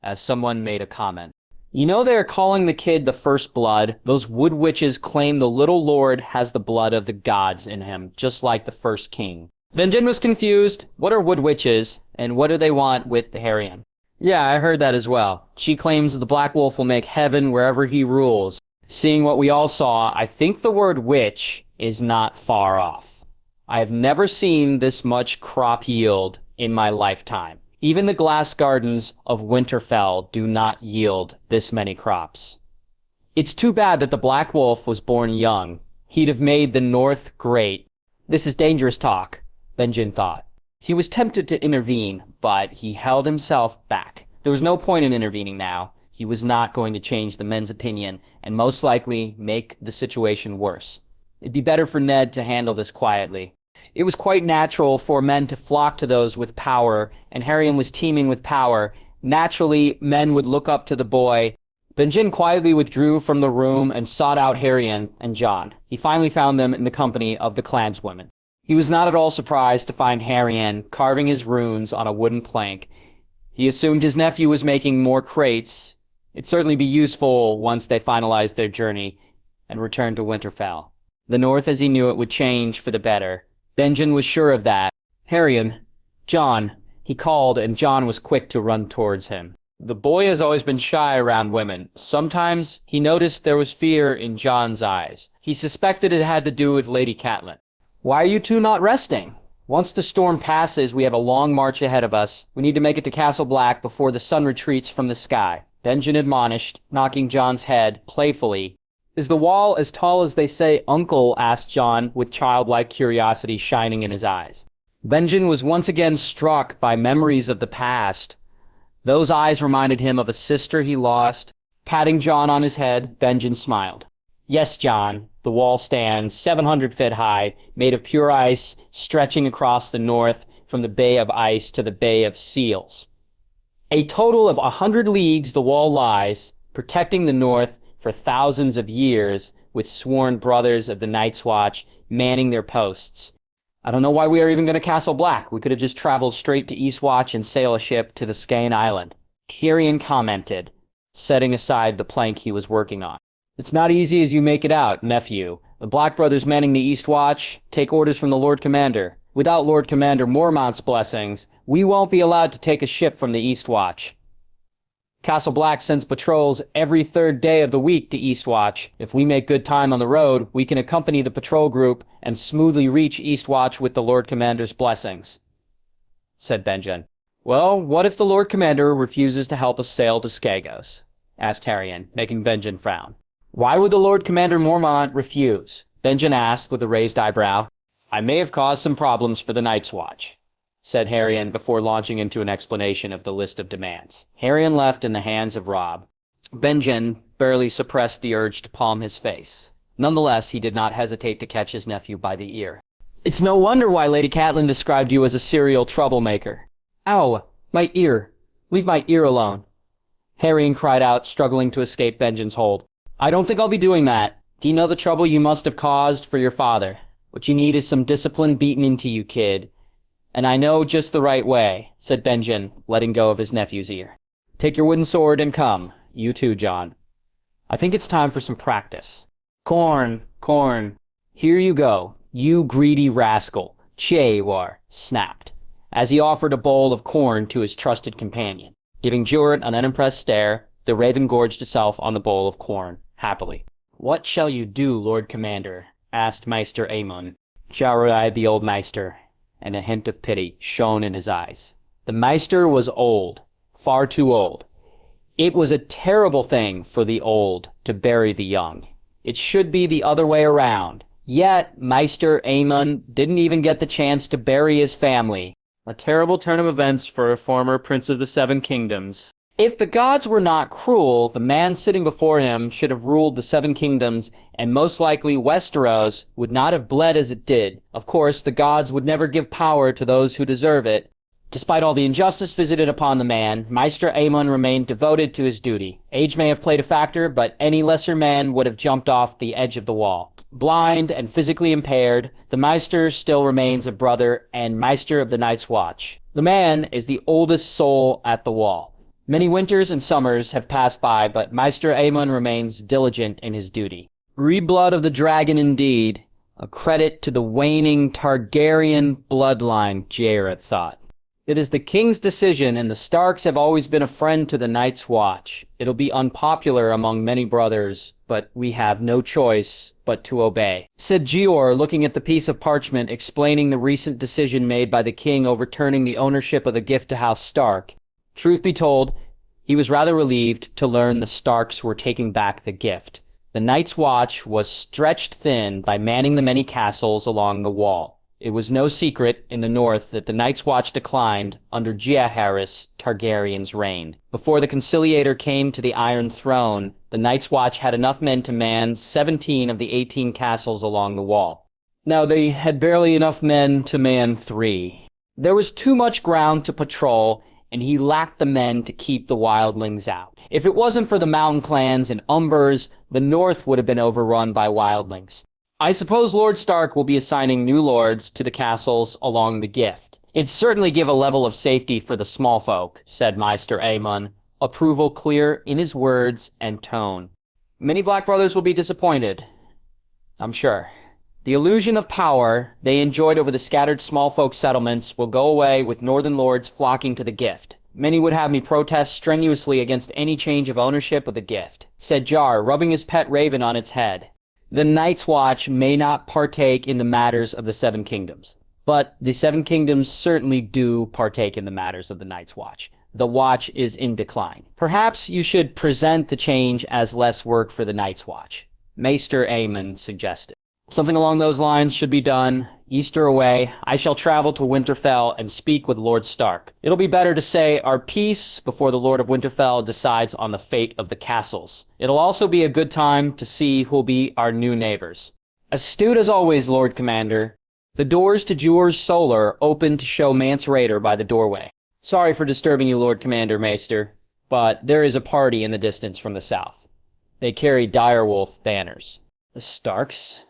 as someone made a comment. You know they're calling the kid the first blood. Those wood witches claim the little lord has the blood of the gods in him, just like the first king. Benjen was confused. What are wood witches, and what do they want with the Gerion? Yeah, I heard that as well. She claims the Black Wolf will make heaven wherever he rules. Seeing what we all saw, I think the word witch is not far off. I have never seen this much crop yield in my lifetime. Even the glass gardens of Winterfell do not yield this many crops. It's too bad that the Black Wolf was born young. He'd have made the North great. This is dangerous talk, Benjen thought. He was tempted to intervene, but he held himself back. There was no point in intervening now. He was not going to change the men's opinion and most likely make the situation worse. It'd be better for Ned to handle this quietly. It was quite natural for men to flock to those with power, and Gerion was teeming with power. Naturally, men would look up to the boy. Benjen quietly withdrew from the room and sought out Gerion and Jon. He finally found them in the company of the clanswomen. He was not at all surprised to find Gerion carving his runes on a wooden plank. He assumed his nephew was making more crates. It'd certainly be useful once they finalized their journey and returned to Winterfell. The North as he knew it would change for the better. Benjen was sure of that. Gerion, Jon, he called, and Jon was quick to run towards him. The boy has always been shy around women. Sometimes he noticed there was fear in Jon's eyes. He suspected it had to do with Lady Catelyn. Why are you two not resting? Once the storm passes, we have a long march ahead of us. We need to make it to Castle Black before the sun retreats from the sky. Benjen admonished, knocking Jon's head playfully. Is the wall as tall as they say, Uncle? Asked Jon, with childlike curiosity shining in his eyes. Benjen was once again struck by memories of the past. Those eyes reminded him of a sister he lost. Patting Jon on his head, Benjen smiled. Yes, Jon, the wall stands 700 feet high, made of pure ice, stretching across the north from the Bay of Ice to the Bay of Seals. A total of 100 leagues the wall lies, protecting the north for thousands of years, with sworn brothers of the Night's Watch manning their posts. I don't know why we are even going to Castle Black. We could have just traveled straight to Eastwatch and sail a ship to the Skane Island. Gerion commented, setting aside the plank he was working on. It's not easy as you make it out, nephew. The Black Brothers manning the Eastwatch take orders from the Lord Commander. Without Lord Commander Mormont's blessings, we won't be allowed to take a ship from the Eastwatch. Castle Black sends patrols every third day of the week to Eastwatch. If we make good time on the road, we can accompany the patrol group and smoothly reach Eastwatch with the Lord Commander's blessings, said Benjen. Well, what if the Lord Commander refuses to help us sail to Skagos? Asked Gerion, making Benjen frown. Why would the Lord Commander Mormont refuse? Benjen asked with a raised eyebrow. I may have caused some problems for the Night's Watch, said Gerion before launching into an explanation of the list of demands. Gerion left in the hands of Robb. Benjen barely suppressed the urge to palm his face. Nonetheless, he did not hesitate to catch his nephew by the ear. It's no wonder why Lady Catelyn described you as a serial troublemaker. Ow, my ear. Leave my ear alone. Gerion cried out, struggling to escape Benjen's hold. I don't think I'll be doing that. Do you know the trouble you must have caused for your father? What you need is some discipline beaten into you, kid. And I know just the right way, said Benjen, letting go of his nephew's ear. Take your wooden sword and come. You too, Jon. I think it's time for some practice. Corn. Here you go, you greedy rascal. Chewar snapped, as he offered a bowl of corn to his trusted companion. Giving Jorah an unimpressed stare, the raven gorged itself on the bowl of corn, happily. What shall you do, Lord Commander? Asked Maester Aemon. Jorah eyed the old Maester, and a hint of pity shone in his eyes. The Maester was old, far too old. It was a terrible thing for the old to bury the young. It should be the other way around. Yet, Maester Aemon didn't even get the chance to bury his family. A terrible turn of events for a former Prince of the Seven Kingdoms. If the gods were not cruel, the man sitting before him should have ruled the Seven Kingdoms, and most likely Westeros would not have bled as it did. Of course, the gods would never give power to those who deserve it. Despite all the injustice visited upon the man, Maester Aemon remained devoted to his duty. Age may have played a factor, but any lesser man would have jumped off the edge of the wall. Blind and physically impaired, the Maester still remains a brother and Maester of the Night's Watch. The man is the oldest soul at the wall. Many winters and summers have passed by, but Maester Aemon remains diligent in his duty. Reblood of the dragon indeed, a credit to the waning Targaryen bloodline, Jared thought. It is the king's decision, and the Starks have always been a friend to the Night's Watch. It'll be unpopular among many brothers, but we have no choice but to obey, said Gior, looking at the piece of parchment explaining the recent decision made by the king overturning the ownership of the gift to House Stark. Truth be told, he was rather relieved to learn the Starks were taking back the gift. The Night's Watch was stretched thin by manning the many castles along the wall. It was no secret in the north that the Night's Watch declined under Jaehaerys Targaryen's reign. Before the Conciliator came to the Iron Throne, the Night's Watch had enough men to man 17 of the 18 castles along the wall. Now they had barely enough men to man 3. There was too much ground to patrol, and he lacked the men to keep the wildlings out. If it wasn't for the mountain clans and Umbers, the north would have been overrun by wildlings. I suppose Lord Stark will be assigning new lords to the castles along the gift. It'd certainly give a level of safety for the small folk, said Maester Aemon, approval clear in his words and tone. Many Black Brothers will be disappointed, I'm sure. The illusion of power they enjoyed over the scattered small folk settlements will go away with northern lords flocking to the gift. Many would have me protest strenuously against any change of ownership of the gift, said Jar, rubbing his pet raven on its head. The Night's Watch may not partake in the matters of the Seven Kingdoms, but the Seven Kingdoms certainly do partake in the matters of the Night's Watch. The Watch is in decline. Perhaps you should present the change as less work for the Night's Watch, Maester Aemon suggested. Something along those lines should be done. Easter away, I shall travel to Winterfell and speak with Lord Stark. It'll be better to say our piece before the Lord of Winterfell decides on the fate of the castles. It'll also be a good time to see who'll be our new neighbors. Astute as always, Lord Commander. The doors to Jur's Solar open to show Mance Rayder by the doorway. Sorry for disturbing you, Lord Commander Maester, but there is a party in the distance from the south. They carry direwolf banners. The Starks?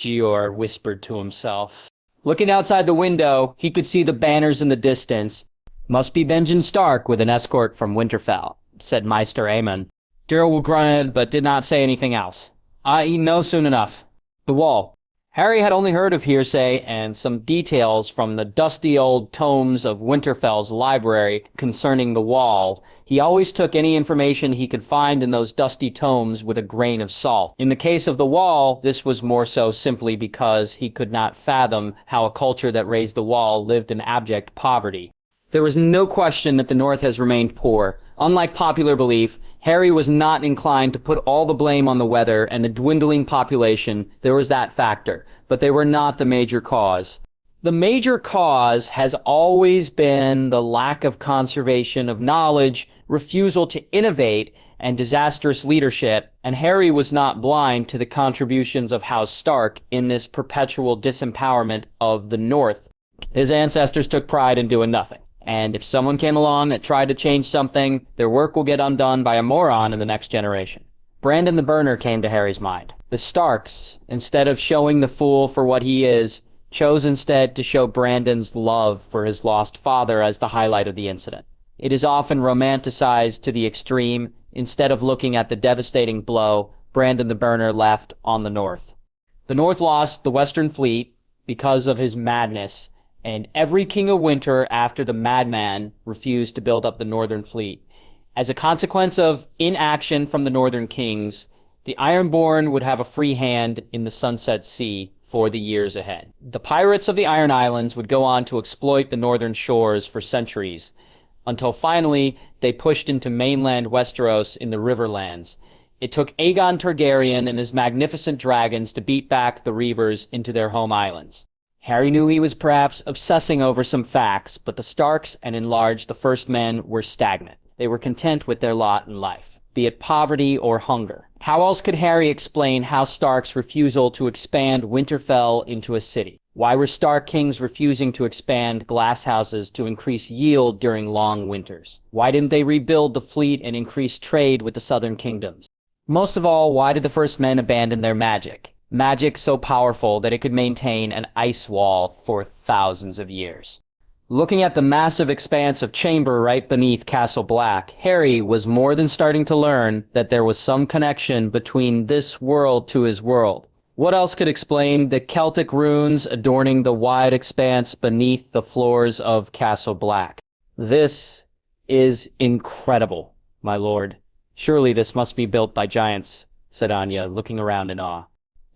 Gior whispered to himself. Looking outside the window, he could see the banners in the distance. Must be Benjen Stark with an escort from Winterfell, said Maester Aemon. Geralt grunted, but did not say anything else. I know soon enough. The wall. Harry had only heard of hearsay and some details from the dusty old tomes of Winterfell's library concerning the wall. He always took any information he could find in those dusty tomes with a grain of salt. In the case of the wall, this was more so simply because he could not fathom how a culture that raised the wall lived in abject poverty. There was no question that the North has remained poor. Unlike popular belief, Harry was not inclined to put all the blame on the weather and the dwindling population. There was that factor, but they were not the major cause. The major cause has always been the lack of conservation of knowledge, refusal to innovate, and disastrous leadership, and Harry was not blind to the contributions of House Stark in this perpetual disempowerment of the North. His ancestors took pride in doing nothing. And if someone came along that tried to change something, their work will get undone by a moron in the next generation. Brandon the Burner came to Harry's mind. The Starks, instead of showing the fool for what he is, chose instead to show Brandon's love for his lost father as the highlight of the incident. It is often romanticized to the extreme. Instead of looking at the devastating blow Brandon the Burner left on the North. The North lost the Western Fleet because of his madness, and every King of Winter after the Madman refused to build up the Northern Fleet. As a consequence of inaction from the Northern Kings, the Ironborn would have a free hand in the Sunset Sea for the years ahead. The pirates of the Iron Islands would go on to exploit the northern shores for centuries, until finally they pushed into mainland Westeros in the Riverlands. It took Aegon Targaryen and his magnificent dragons to beat back the Reavers into their home islands. Harry knew he was perhaps obsessing over some facts, but the Starks, and in large the First Men, were stagnant. They were content with their lot in life, be it poverty or hunger. How else could Harry explain House Stark's refusal to expand Winterfell into a city? Why were Stark kings refusing to expand glass houses to increase yield during long winters? Why didn't they rebuild the fleet and increase trade with the southern kingdoms? Most of all, why did the First Men abandon their magic? Magic so powerful that it could maintain an ice wall for thousands of years. Looking at the massive expanse of chamber right beneath Castle Black, Harry was more than starting to learn that there was some connection between this world to his world. What else could explain the Celtic runes adorning the wide expanse beneath the floors of Castle Black? This is incredible, my lord. Surely this must be built by giants, said Arya, looking around in awe.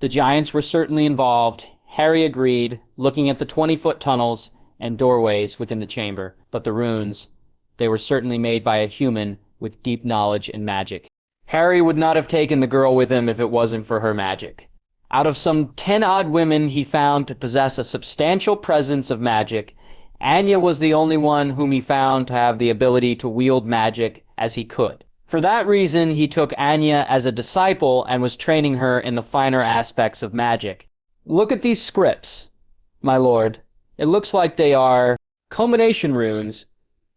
The giants were certainly involved. Harry agreed, looking at the 20-foot tunnels and doorways within the chamber. But the runes, they were certainly made by a human with deep knowledge in magic. Harry would not have taken the girl with him if it wasn't for her magic. Out of some 10-odd women he found to possess a substantial presence of magic, Arya was the only one whom he found to have the ability to wield magic as he could. For that reason, he took Arya as a disciple and was training her in the finer aspects of magic. Look at these scripts, my lord. It looks like they are culmination runes.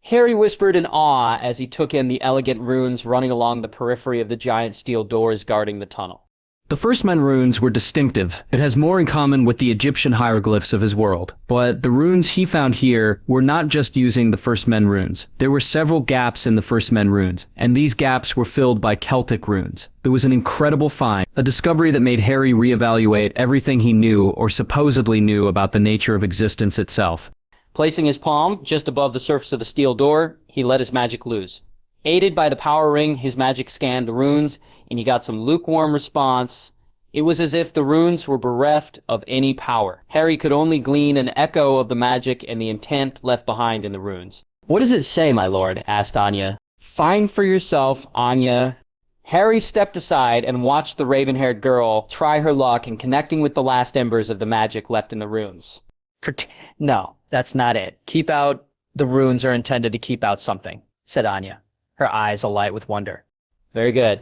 Harry whispered in awe as he took in the elegant runes running along the periphery of the giant steel doors guarding the tunnel. The First Men runes were distinctive. It has more in common with the Egyptian hieroglyphs of his world. But the runes he found here were not just using the First Men runes. There were several gaps in the First Men runes, and these gaps were filled by Celtic runes. It was an incredible find, a discovery that made Harry reevaluate everything he knew or supposedly knew about the nature of existence itself. Placing his palm just above the surface of the steel door, he let his magic loose. Aided by the power ring, his magic scanned the runes, and he got some lukewarm response. It was as if the runes were bereft of any power. Harry could only glean an echo of the magic and the intent left behind in the runes. "What does it say, my lord?" asked Arya. "Find for yourself, Arya." Harry stepped aside and watched the raven-haired girl try her luck in connecting with the last embers of the magic left in the runes. "No, that's not it. Keep out. The runes are intended to keep out something," said Arya, her eyes alight with wonder. "Very good."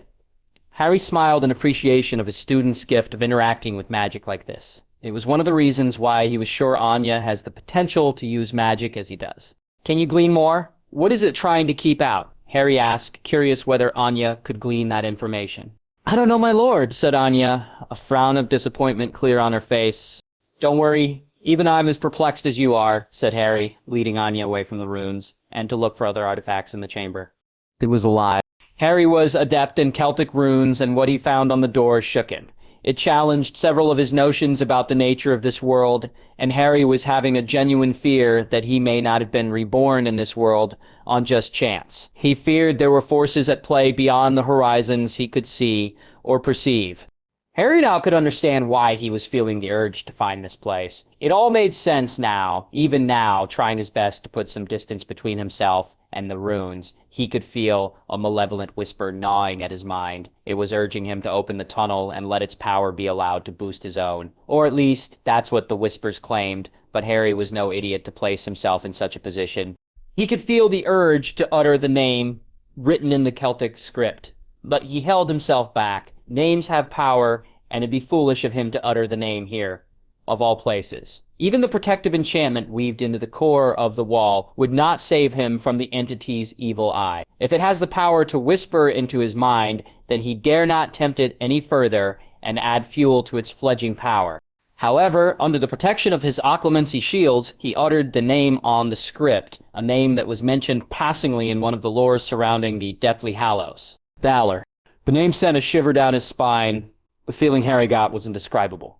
Harry smiled in appreciation of his student's gift of interacting with magic like this. It was one of the reasons why he was sure Arya has the potential to use magic as he does. "Can you glean more? What is it trying to keep out?" Harry asked, curious whether Arya could glean that information. "I don't know, my lord," said Arya, a frown of disappointment clear on her face. "Don't worry, even I'm as perplexed as you are," said Harry, leading Arya away from the runes, and to look for other artifacts in the chamber. It was alive. Harry was adept in Celtic runes, and what he found on the door shook him. It challenged several of his notions about the nature of this world, and Harry was having a genuine fear that he may not have been reborn in this world on just chance. He feared there were forces at play beyond the horizons he could see or perceive. Harry now could understand why he was feeling the urge to find this place. It all made sense now, even now, trying his best to put some distance between himself and the runes. He could feel a malevolent whisper gnawing at his mind. It was urging him to open the tunnel and let its power be allowed to boost his own. Or at least, that's what the whispers claimed, but Harry was no idiot to place himself in such a position. He could feel the urge to utter the name written in the Celtic script, but he held himself back. Names have power, and it'd be foolish of him to utter the name here, of all places. Even the protective enchantment weaved into the core of the wall would not save him from the entity's evil eye. If it has the power to whisper into his mind, then he dare not tempt it any further and add fuel to its fledgling power. However, under the protection of his occlumency shields, he uttered the name on the script, a name that was mentioned passingly in one of the lores surrounding the Deathly Hallows. Valor. The name sent a shiver down his spine. The feeling Harry got was indescribable.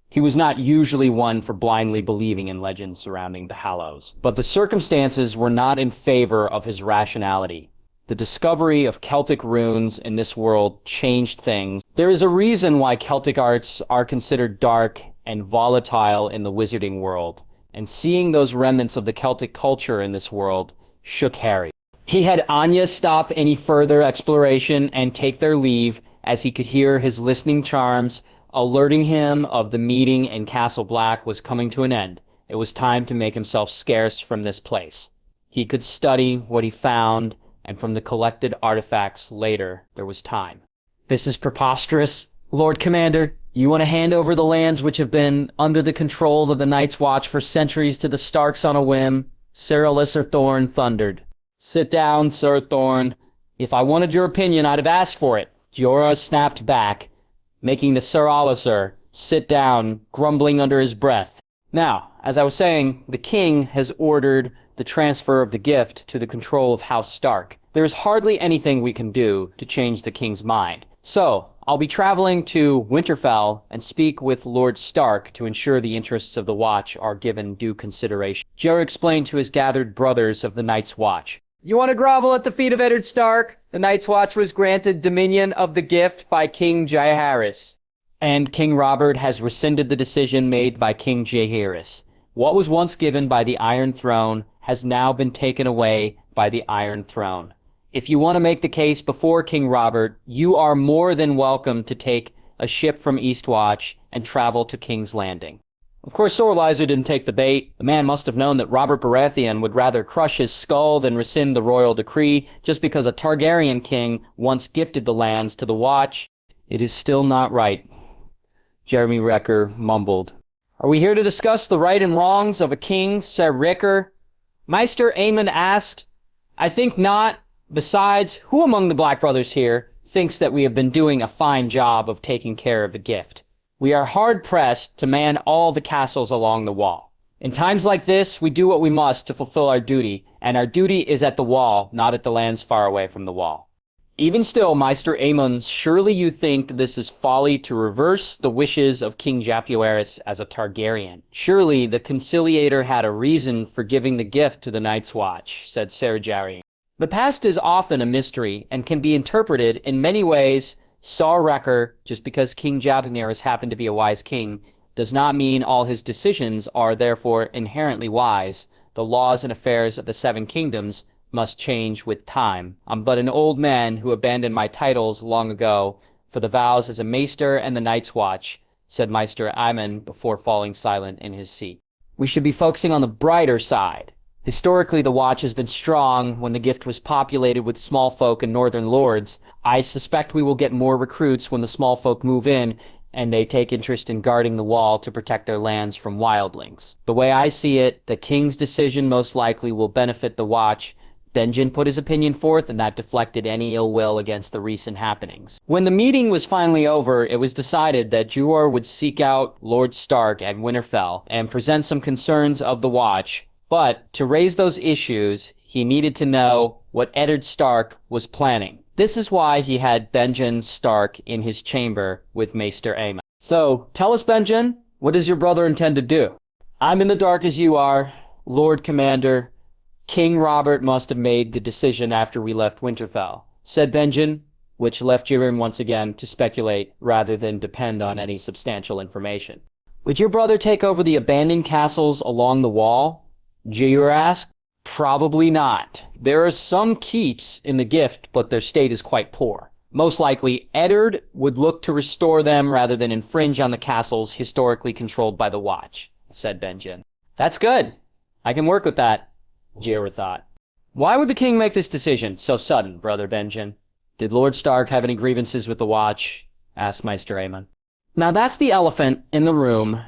He was not usually one for blindly believing in legends surrounding the Hallows, but the circumstances were not in favor of his rationality. The discovery of Celtic runes in this world changed things. There is a reason why Celtic arts are considered dark and volatile in the wizarding world, and seeing those remnants of the Celtic culture in this world shook Harry. He had Arya stop any further exploration and take their leave, as he could hear his listening charms alerting him of the meeting in Castle Black was coming to an end. It was time to make himself scarce from this place. He could study what he found, and from the collected artifacts later, there was time. "This is preposterous. Lord Commander, you want to hand over the lands which have been under the control of the Night's Watch for centuries to the Starks on a whim?" Sir Alliser Thorne thundered. "Sit down, Sir Thorne. If I wanted your opinion, I'd have asked for it." Jorah snapped back, making the Sir Alliser sit down, grumbling under his breath. "Now, as I was saying, the king has ordered the transfer of the gift to the control of House Stark. There is hardly anything we can do to change the king's mind. So, I'll be traveling to Winterfell and speak with Lord Stark to ensure the interests of the Watch are given due consideration. Ger explained to his gathered brothers of the Night's Watch. You want to grovel at the feet of Eddard Stark? The Night's Watch was granted dominion of the gift by King Jaehaerys. And King Robert has rescinded the decision made by King Jaehaerys. What was once given by the Iron Throne has now been taken away by the Iron Throne. If you want to make the case before King Robert, you are more than welcome to take a ship from Eastwatch and travel to King's Landing. Of course, Sorlizer didn't take the bait. The man must have known that Robert Baratheon would rather crush his skull than rescind the royal decree just because a Targaryen king once gifted the lands to the Watch. It is still not right, Jeremy Recker mumbled. Are we here to discuss the right and wrongs of a king, Sir Ricker? Maester Aemon asked. I think not. Besides, who among the Black Brothers here thinks that we have been doing a fine job of taking care of the gift? We are hard-pressed to man all the castles along the wall. In times like this, we do what we must to fulfill our duty, and our duty is at the wall, not at the lands far away from the wall. Even still, Maester Aemon, surely you think this is folly to reverse the wishes of King Jaehaerys as a Targaryen. Surely the conciliator had a reason for giving the gift to the Night's Watch, said Ser Jarian. The past is often a mystery and can be interpreted in many ways. Sar Wrecker, just because King Jaehaerys happened to be a wise king, does not mean all his decisions are therefore inherently wise. The laws and affairs of the Seven Kingdoms must change with time. I'm but an old man who abandoned my titles long ago for the vows as a Maester and the Night's Watch, said Maester Aemon before falling silent in his seat. We should be focusing on the brighter side. Historically, the Watch has been strong when the gift was populated with small folk and northern lords. I suspect we will get more recruits when the small folk move in and they take interest in guarding the wall to protect their lands from wildlings. The way I see it, the king's decision most likely will benefit the Watch. Benjen put his opinion forth, and that deflected any ill will against the recent happenings. When the meeting was finally over, it was decided that Jor would seek out Lord Stark at Winterfell and present some concerns of the Watch. But to raise those issues, he needed to know what Eddard Stark was planning. This is why he had Benjen Stark in his chamber with Maester Aemon. So, tell us, Benjen, what does your brother intend to do? I'm in the dark as you are, Lord Commander. King Robert must have made the decision after we left Winterfell, said Benjen, which left Gerion once again to speculate rather than depend on any substantial information. Would your brother take over the abandoned castles along the wall? Jor asked. Probably not. There are some keeps in the gift, but their state is quite poor. Most likely, Edard would look to restore them rather than infringe on the castles historically controlled by the Watch, said Benjen. That's good. I can work with that, Jor thought. Why would the king make this decision so sudden, Brother Benjen? Did Lord Stark have any grievances with the Watch? Asked Maester Aemon. Now that's the elephant in the room,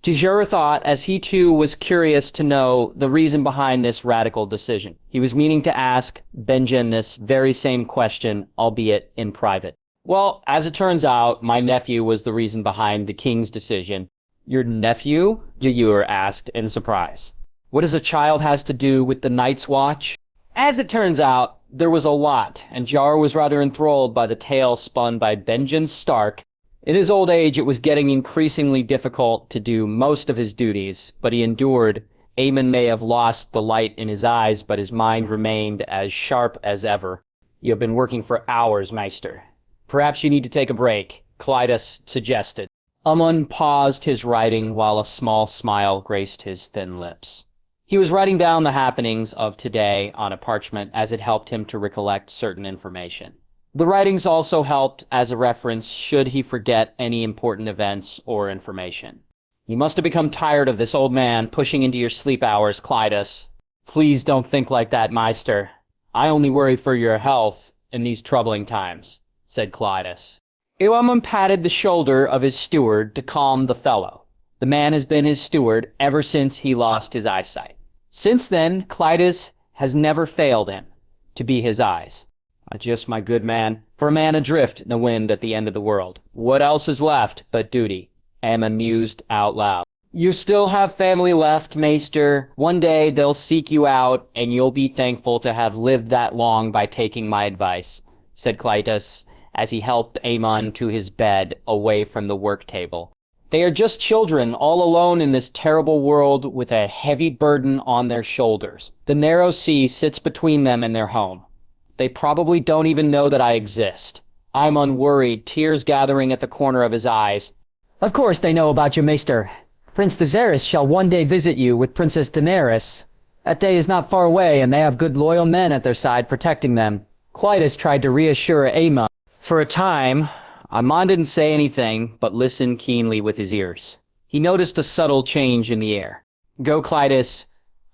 Jor thought, as he too was curious to know the reason behind this radical decision. He was meaning to ask Benjen this very same question, albeit in private. Well, as it turns out, my nephew was the reason behind the king's decision. Your nephew? Jor asked in surprise. What does a child has to do with the Night's Watch? As it turns out, there was a lot, and Jar was rather enthralled by the tale spun by Benjen Stark. In his old age, it was getting increasingly difficult to do most of his duties, but he endured. Aemon may have lost the light in his eyes, but his mind remained as sharp as ever. You have been working for hours, Maester. Perhaps you need to take a break, Clytus suggested. Aemon paused his writing while a small smile graced his thin lips. He was writing down the happenings of today on a parchment as it helped him to recollect certain information. The writings also helped as a reference should he forget any important events or information. You must have become tired of this old man pushing into your sleep hours, Clytus. Please don't think like that, Maester. I only worry for your health in these troubling times, said Clytus. Aemon patted the shoulder of his steward to calm the fellow. The man has been his steward ever since he lost his eyesight. Since then, Clytus has never failed him to be his eyes. Just my good man, for a man adrift in the wind at the end of the world. What else is left but duty? Aemon mused out loud. You still have family left, Maester. One day they'll seek you out, and you'll be thankful to have lived that long by taking my advice, said Clytus, as he helped Aemon to his bed away from the work table. They are just children, all alone in this terrible world with a heavy burden on their shoulders. The narrow sea sits between them and their home. They probably don't even know that I exist. I'm unworried, tears gathering at the corner of his eyes. Of course they know about you, Maester. Prince Viserys shall one day visit you with Princess Daenerys. That day is not far away, and they have good loyal men at their side protecting them. Clytus tried to reassure Aemon. For a time, Aemon didn't say anything, but listened keenly with his ears. He noticed a subtle change in the air. Go, Clytus.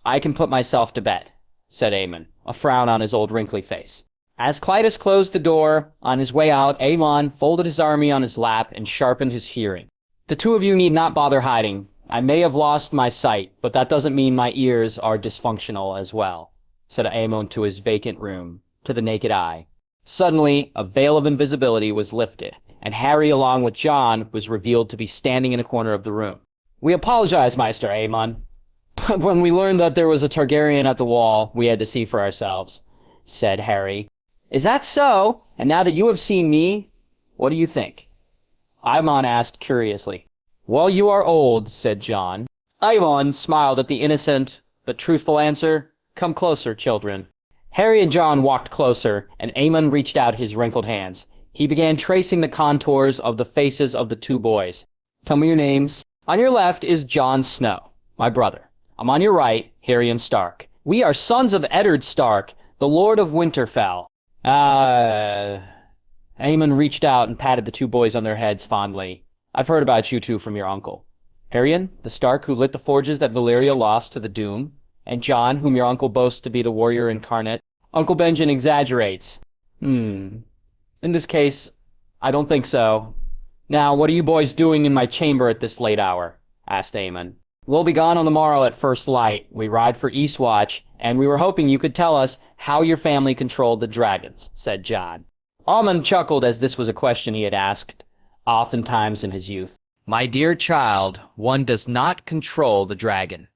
I can put myself to bed, said Aemon, a frown on his old wrinkly face. As Clytus closed the door, on his way out, Aemon folded his army on his lap and sharpened his hearing. The two of you need not bother hiding. I may have lost my sight, but that doesn't mean my ears are dysfunctional as well, said Aemon to his vacant room, to the naked eye. Suddenly, a veil of invisibility was lifted, and Harry, along with Jon, was revealed to be standing in a corner of the room. We apologize, Maester Aemon, but when we learned that there was a Targaryen at the wall, we had to see for ourselves, said Harry. Is that so? And now that you have seen me, what do you think? Aemon asked curiously. Well, you are old, said Jon. Aemon smiled at the innocent but truthful answer. Come closer, children. Harry and Jon walked closer, and Aemon reached out his wrinkled hands. He began tracing the contours of the faces of the two boys. Tell me your names. On your left is Jon Snow, my brother. I'm on your right, Harry Stark. We are sons of Edard Stark, the Lord of Winterfell. Aemon reached out and patted the two boys on their heads fondly. I've heard about you two from your uncle. Harrion, the Stark who lit the forges that Valyria lost to the Doom, and Jon, whom your uncle boasts to be the warrior incarnate. Uncle Benjen exaggerates. In this case, I don't think so. Now, what are you boys doing in my chamber at this late hour? Asked Aemon. We'll be gone on the morrow at first light. We ride for Eastwatch, and we were hoping you could tell us how your family controlled the dragons, said Jon. Aemon chuckled as this was a question he had asked oftentimes in his youth. My dear child, one does not control the dragon.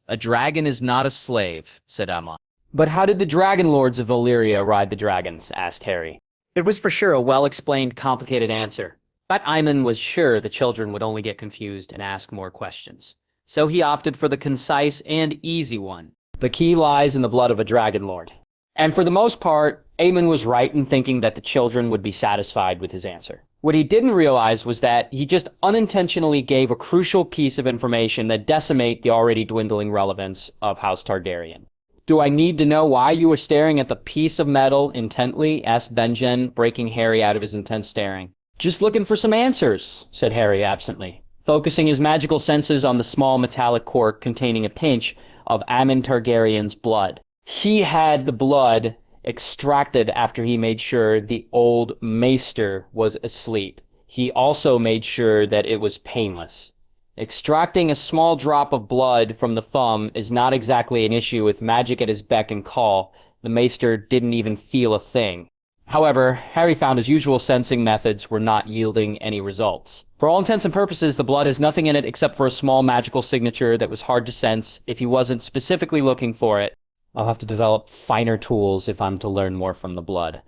A dragon is not a slave, said Aemon. But how did the dragon lords of Valyria ride the dragons? Asked Harry. It was for sure a well-explained, complicated answer. But Aemon was sure the children would only get confused and ask more questions. So he opted for the concise and easy one. The key lies in the blood of a dragon lord. And for the most part, Aemon was right in thinking that the children would be satisfied with his answer. What he didn't realize was that he just unintentionally gave a crucial piece of information that decimate the already dwindling relevance of House Targaryen. Do I need to know why you were staring at the piece of metal intently? Asked Benjen, breaking Harry out of his intense staring. Just looking for some answers, said Harry absently, focusing his magical senses on the small metallic cork containing a pinch of Aemon Targaryen's blood. He had the blood extracted after he made sure the old Maester was asleep. He also made sure that it was painless. Extracting a small drop of blood from the thumb is not exactly an issue with magic at his beck and call. The Maester didn't even feel a thing. However, Harry found his usual sensing methods were not yielding any results. For all intents and purposes, the blood has nothing in it except for a small magical signature that was hard to sense if he wasn't specifically looking for it. I'll have to develop finer tools if I'm to learn more from the blood.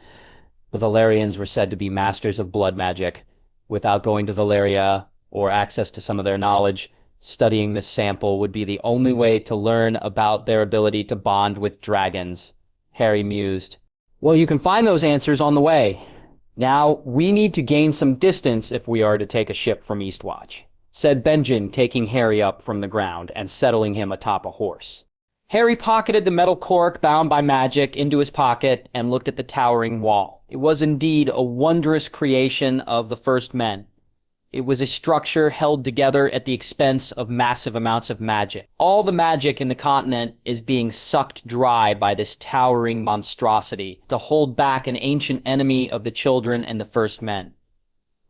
The Valyrians were said to be masters of blood magic. Without going to Valyria or access to some of their knowledge, studying this sample would be the only way to learn about their ability to bond with dragons. Harry mused. Well, you can find those answers on the way. Now, we need to gain some distance if we are to take a ship from Eastwatch, said Benjen, taking Harry up from the ground and settling him atop a horse. Harry pocketed the metal cork bound by magic into his pocket and looked at the towering wall. It was indeed a wondrous creation of the first men. It was a structure held together at the expense of massive amounts of magic. All the magic in the continent is being sucked dry by this towering monstrosity to hold back an ancient enemy of the children and the first men.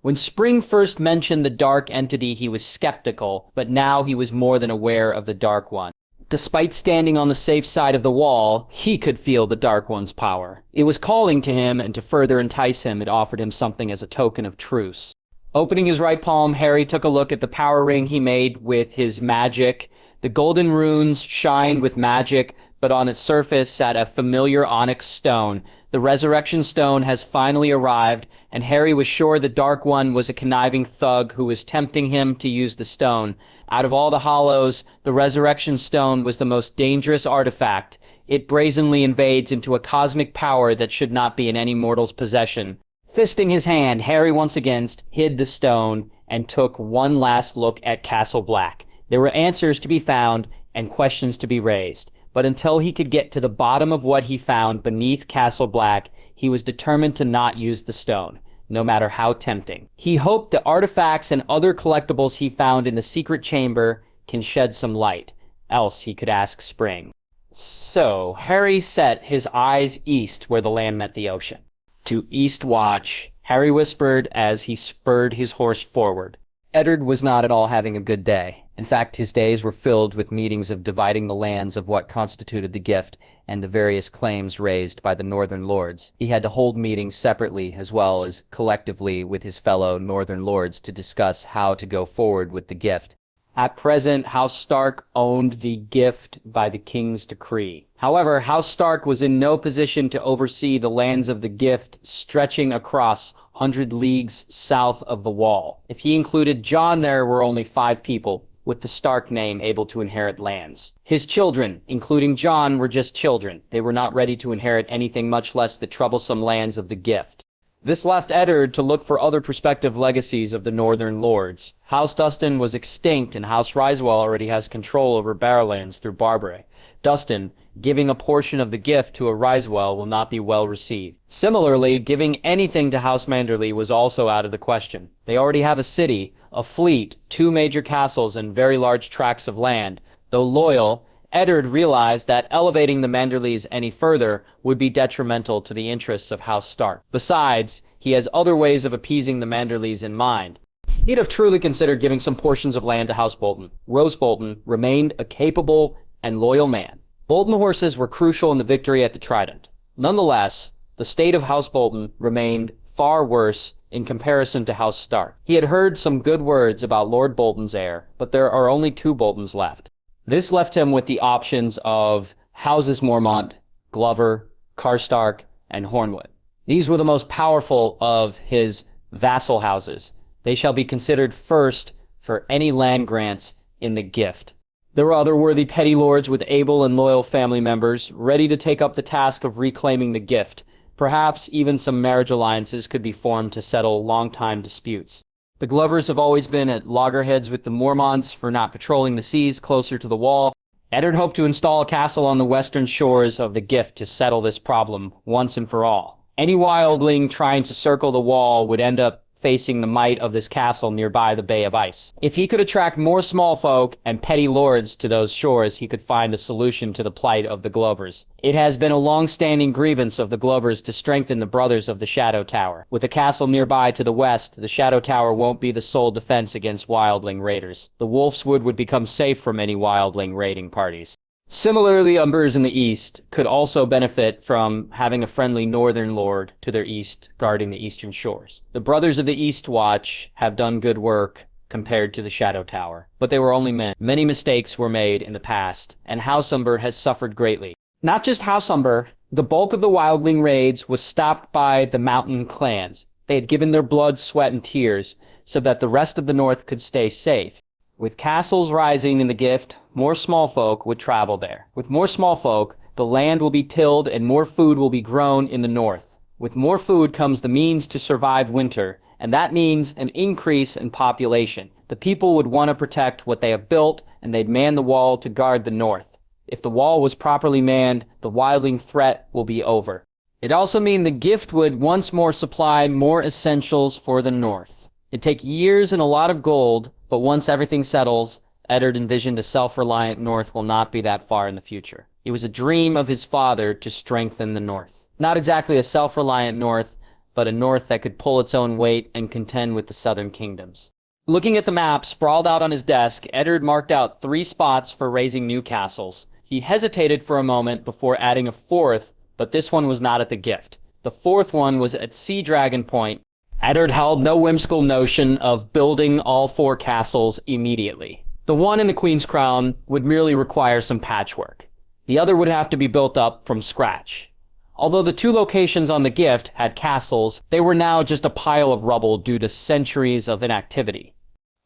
When Spring first mentioned the dark entity, he was skeptical, but now he was more than aware of the Dark One. Despite standing on the safe side of the wall, he could feel the Dark One's power. It was calling to him, and to further entice him, it offered him something as a token of truce. Opening his right palm, Harry took a look at the power ring he made with his magic. The golden runes shined with magic, but on its surface sat a familiar onyx stone. The resurrection stone has finally arrived, and Harry was sure the Dark One was a conniving thug who was tempting him to use the stone. Out of all the hollows, the resurrection stone was the most dangerous artifact. It brazenly invades into a cosmic power that should not be in any mortal's possession. Fisting his hand, Harry once again hid the stone and took one last look at Castle Black. There were answers to be found and questions to be raised, but until he could get to the bottom of what he found beneath Castle Black, he was determined to not use the stone, no matter how tempting. He hoped the artifacts and other collectibles he found in the secret chamber can shed some light, else he could ask Spring. So, Harry set his eyes east where the land met the ocean. To Eastwatch, Harry whispered as he spurred his horse forward. Edard was not at all having a good day. In fact, his days were filled with meetings of dividing the lands of what constituted the gift and the various claims raised by the Northern Lords. He had to hold meetings separately as well as collectively with his fellow Northern Lords to discuss how to go forward with the gift. At present, House Stark owned the gift by the king's decree. However, House Stark was in no position to oversee the lands of the gift stretching across 100 leagues south of the Wall. If he included Jon, there were only 5 people with the Stark name able to inherit lands. His children, including Jon, were just children. They were not ready to inherit anything, much less the troublesome lands of the gift. This left Edard to look for other prospective legacies of the Northern Lords. House Dustin was extinct, and House Ryswell already has control over Barrowlands through Barbary. Dustin, giving a portion of the gift to a Ryswell will not be well received. Similarly, giving anything to House Manderley was also out of the question. They already have a city, a fleet, 2 major castles, and very large tracts of land. Though loyal, Edard realized that elevating the Manderleys any further would be detrimental to the interests of House Stark. Besides, he has other ways of appeasing the Manderleys in mind. He'd have truly considered giving some portions of land to House Bolton. Roose Bolton remained a capable and loyal man. Bolton horses were crucial in the victory at the Trident. Nonetheless, the state of House Bolton remained far worse in comparison to House Stark. He had heard some good words about Lord Bolton's heir, but there are only 2 Boltons left. This left him with the options of Houses Mormont, Glover, Karstark, and Hornwood. These were the most powerful of his vassal houses. They shall be considered first for any land grants in the gift. There were other worthy petty lords with able and loyal family members, ready to take up the task of reclaiming the gift. Perhaps even some marriage alliances could be formed to settle long-time disputes. The Glovers have always been at loggerheads with the Mormonts for not patrolling the seas closer to the Wall. Edard hoped to install a castle on the western shores of the gift to settle this problem once and for all. Any wildling trying to circle the Wall would end up facing the might of this castle nearby the Bay of Ice. If he could attract more small folk and petty lords to those shores, he could find a solution to the plight of the Glovers. It has been a long-standing grievance of the Glovers to strengthen the Brothers of the Shadow Tower. With a castle nearby to the west, the Shadow Tower won't be the sole defense against wildling raiders. The Wolf's Wood would become safe from any wildling raiding parties. Similarly, Umbers in the east could also benefit from having a friendly northern lord to their east guarding the eastern shores. The Brothers of the Eastwatch have done good work compared to the Shadow Tower, but they were only men. Many mistakes were made in the past, and House Umber has suffered greatly. Not just House Umber, the bulk of the wildling raids was stopped by the mountain clans. They had given their blood, sweat, and tears so that the rest of the north could stay safe. With castles rising in the gift, more small folk would travel there. With more small folk, the land will be tilled and more food will be grown in the north. With more food comes the means to survive winter, and that means an increase in population. The people would want to protect what they have built, and they'd man the wall to guard the north. If the wall was properly manned, the wildling threat will be over. It also means the gift would once more supply more essentials for the north. It'd take years and a lot of gold, but once everything settles, Edard envisioned a self-reliant north will not be that far in the future. It was a dream of his father to strengthen the north. Not exactly a self-reliant north, but a north that could pull its own weight and contend with the southern kingdoms. Looking at the map sprawled out on his desk, Edard marked out 3 spots for raising new castles. He hesitated for a moment before adding a 4th, but this one was not at the gift. The 4th one was at Sea Dragon Point. Edard held no whimsical notion of building all 4 castles immediately. The one in the Queen's Crown would merely require some patchwork. The other would have to be built up from scratch. Although the 2 locations on the gift had castles, they were now just a pile of rubble due to centuries of inactivity.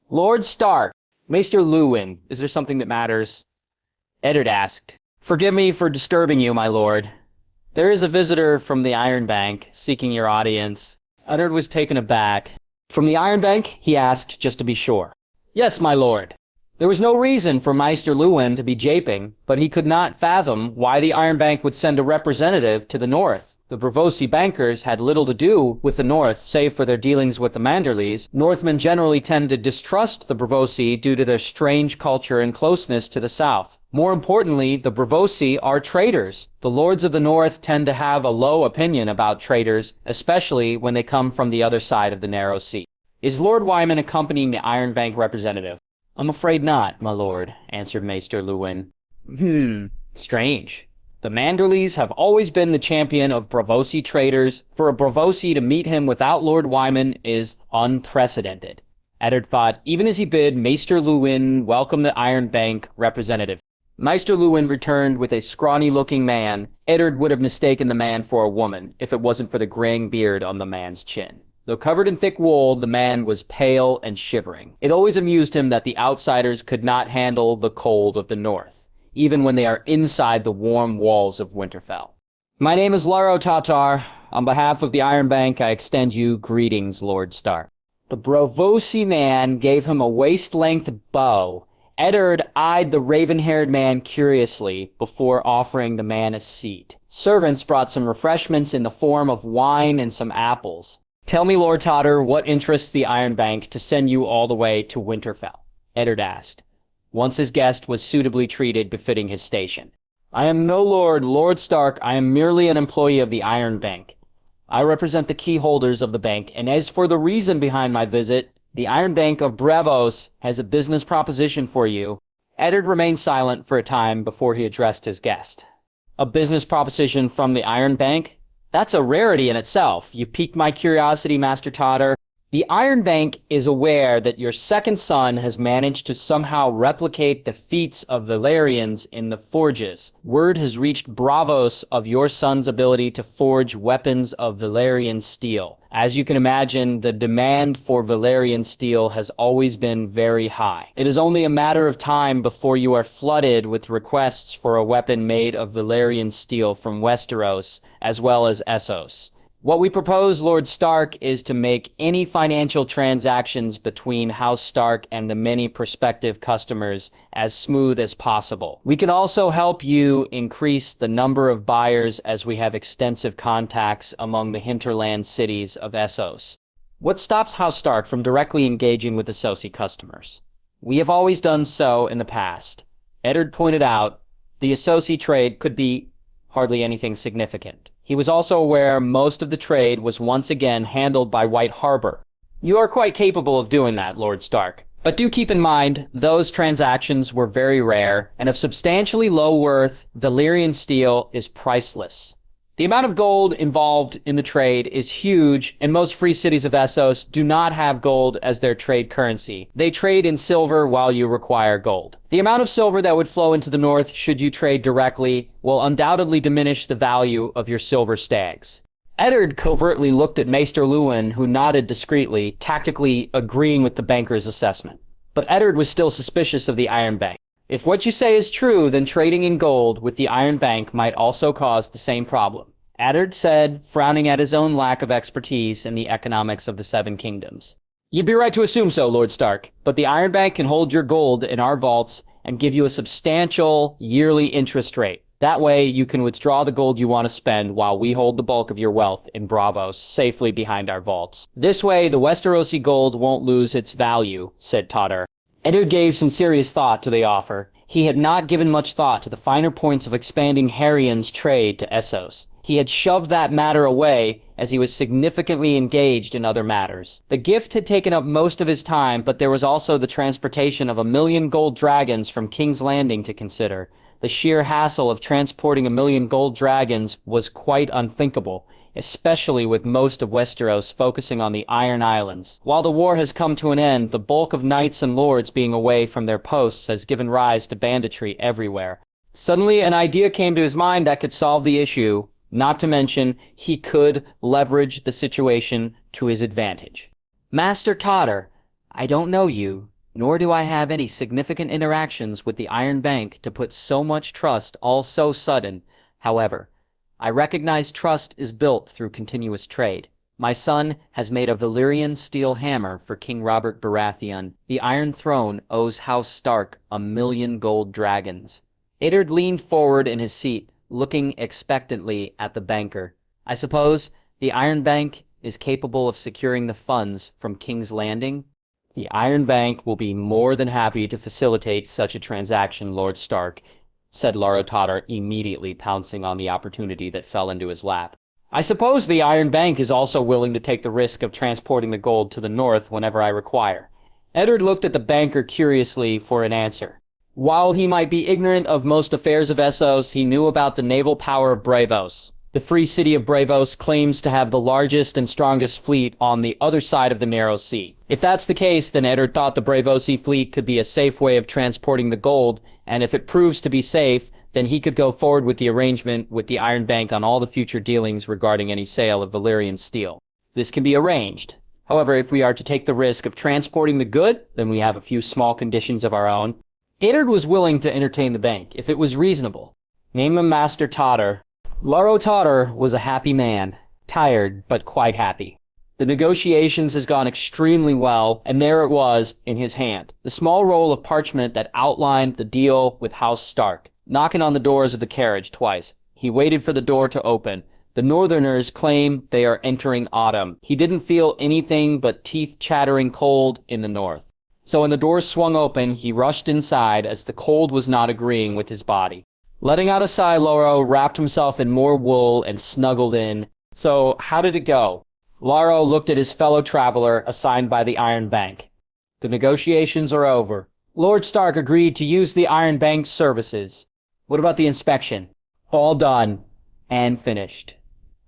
Lord Stark, Maester Luwin, is there something that matters? Edard asked. Forgive me for disturbing you, my lord. There is a visitor from the Iron Bank seeking your audience. Edard was taken aback. From the Iron Bank? He asked, just to be sure. Yes, my lord. There was no reason for Maester Luwin to be japing, but he could not fathom why the Iron Bank would send a representative to the north. The Braavosi bankers had little to do with the north, save for their dealings with the Manderleys. Northmen generally tend to distrust the Braavosi due to their strange culture and closeness to the south. More importantly, the Braavosi are traitors. The lords of the north tend to have a low opinion about traitors, especially when they come from the other side of the narrow sea. Is Lord Wyman accompanying the Iron Bank representative? I'm afraid not, my lord, answered Maester Luwin. Strange. The Manderleys have always been the champion of Braavosi traitors. For a Braavosi to meet him without Lord Wyman is unprecedented. Edard thought, even as he bid Maester Luwin welcome the Iron Bank representative. Maester Luwin returned with a scrawny-looking man. Edard would have mistaken the man for a woman if it wasn't for the graying beard on the man's chin. Though covered in thick wool, the man was pale and shivering. It always amused him that the outsiders could not handle the cold of the north, even when they are inside the warm walls of Winterfell. My name is Laro Tatar. On behalf of the Iron Bank, I extend you greetings, Lord Stark. The Braavosi man gave him a waist-length bow. Edard eyed the raven-haired man curiously before offering the man a seat. Servants brought some refreshments in the form of wine and some apples. Tell me, Lord Totter, what interests the Iron Bank to send you all the way to Winterfell? Edard asked, once his guest was suitably treated befitting his station. I am no lord, Lord Stark. I am merely an employee of the Iron Bank. I represent the key holders of the bank, and as for the reason behind my visit, the Iron Bank of Braavos has a business proposition for you. Edard remained silent for a time before he addressed his guest. A business proposition from the Iron Bank? That's a rarity in itself. You piqued my curiosity, Master Totter. The Iron Bank is aware that your second son has managed to somehow replicate the feats of Valyrians in the forges. Word has reached Braavos of your son's ability to forge weapons of Valyrian steel. As you can imagine, the demand for Valyrian steel has always been very high. It is only a matter of time before you are flooded with requests for a weapon made of Valyrian steel from Westeros, as well as Essos. What we propose, Lord Stark, is to make any financial transactions between House Stark and the many prospective customers as smooth as possible. We can also help you increase the number of buyers as we have extensive contacts among the hinterland cities of Essos. What stops House Stark from directly engaging with Essosi customers? We have always done so in the past. Edard pointed out the Essosi trade could be hardly anything significant. He was also aware most of the trade was once again handled by White Harbor. You are quite capable of doing that, Lord Stark. But do keep in mind, those transactions were very rare, and of substantially low worth, Valyrian steel is priceless. The amount of gold involved in the trade is huge, and most free cities of Essos do not have gold as their trade currency. They trade in silver while you require gold. The amount of silver that would flow into the north should you trade directly will undoubtedly diminish the value of your silver stags. Edard covertly looked at Maester Luwin, who nodded discreetly, tactically agreeing with the banker's assessment. But Edard was still suspicious of the Iron Bank. If what you say is true, then trading in gold with the Iron Bank might also cause the same problem. Edard said, frowning at his own lack of expertise in the economics of the Seven Kingdoms. You'd be right to assume so, Lord Stark, but the Iron Bank can hold your gold in our vaults and give you a substantial yearly interest rate. That way, you can withdraw the gold you want to spend while we hold the bulk of your wealth in Braavos safely behind our vaults. This way, the Westerosi gold won't lose its value, said Totter. Edard gave some serious thought to the offer. He had not given much thought to the finer points of expanding Harion's trade to Essos. He had shoved that matter away as he was significantly engaged in other matters. The gift had taken up most of his time, but there was also the transportation of 1,000,000 gold dragons from King's Landing to consider. The sheer hassle of transporting 1,000,000 gold dragons was quite unthinkable, especially with most of Westeros focusing on the Iron Islands. While the war has come to an end, the bulk of knights and lords being away from their posts has given rise to banditry everywhere. Suddenly, an idea came to his mind that could solve the issue, not to mention he could leverage the situation to his advantage. Master Totter, I don't know you, nor do I have any significant interactions with the Iron Bank to put so much trust all so sudden. However, I recognize trust is built through continuous trade. My son has made a Valyrian steel hammer for King Robert Baratheon. The Iron Throne owes House Stark 1,000,000 gold dragons. Edard leaned forward in his seat, looking expectantly at the banker. I suppose the Iron Bank is capable of securing the funds from King's Landing? The Iron Bank will be more than happy to facilitate such a transaction, Lord Stark, said Laro Totter, immediately pouncing on the opportunity that fell into his lap. I suppose the Iron Bank is also willing to take the risk of transporting the gold to the north whenever I require. Edard looked at the banker curiously for an answer. While he might be ignorant of most affairs of Essos, he knew about the naval power of Braavos. The free city of Braavos claims to have the largest and strongest fleet on the other side of the Narrow Sea. If that's the case, then Edard thought the Braavosi fleet could be a safe way of transporting the gold, and if it proves to be safe, then he could go forward with the arrangement with the Iron Bank on all the future dealings regarding any sale of Valyrian steel. This can be arranged. However, if we are to take the risk of transporting the good, then we have a few small conditions of our own. Edard was willing to entertain the bank, if it was reasonable. Name him Master Totter. Laro Totter was a happy man, tired, but quite happy. The negotiations has gone extremely well, and there it was in his hand, the small roll of parchment that outlined the deal with House Stark. Knocking on the doors of the carriage twice, he waited for the door to open. The Northerners claim they are entering autumn. He didn't feel anything but teeth-chattering cold in the north. So when the doors swung open, he rushed inside as the cold was not agreeing with his body. Letting out a sigh, Laro wrapped himself in more wool and snuggled in. So, how did it go? Laro looked at his fellow traveler assigned by the Iron Bank. The negotiations are over. Lord Stark agreed to use the Iron Bank's services. What about the inspection? All done. And finished.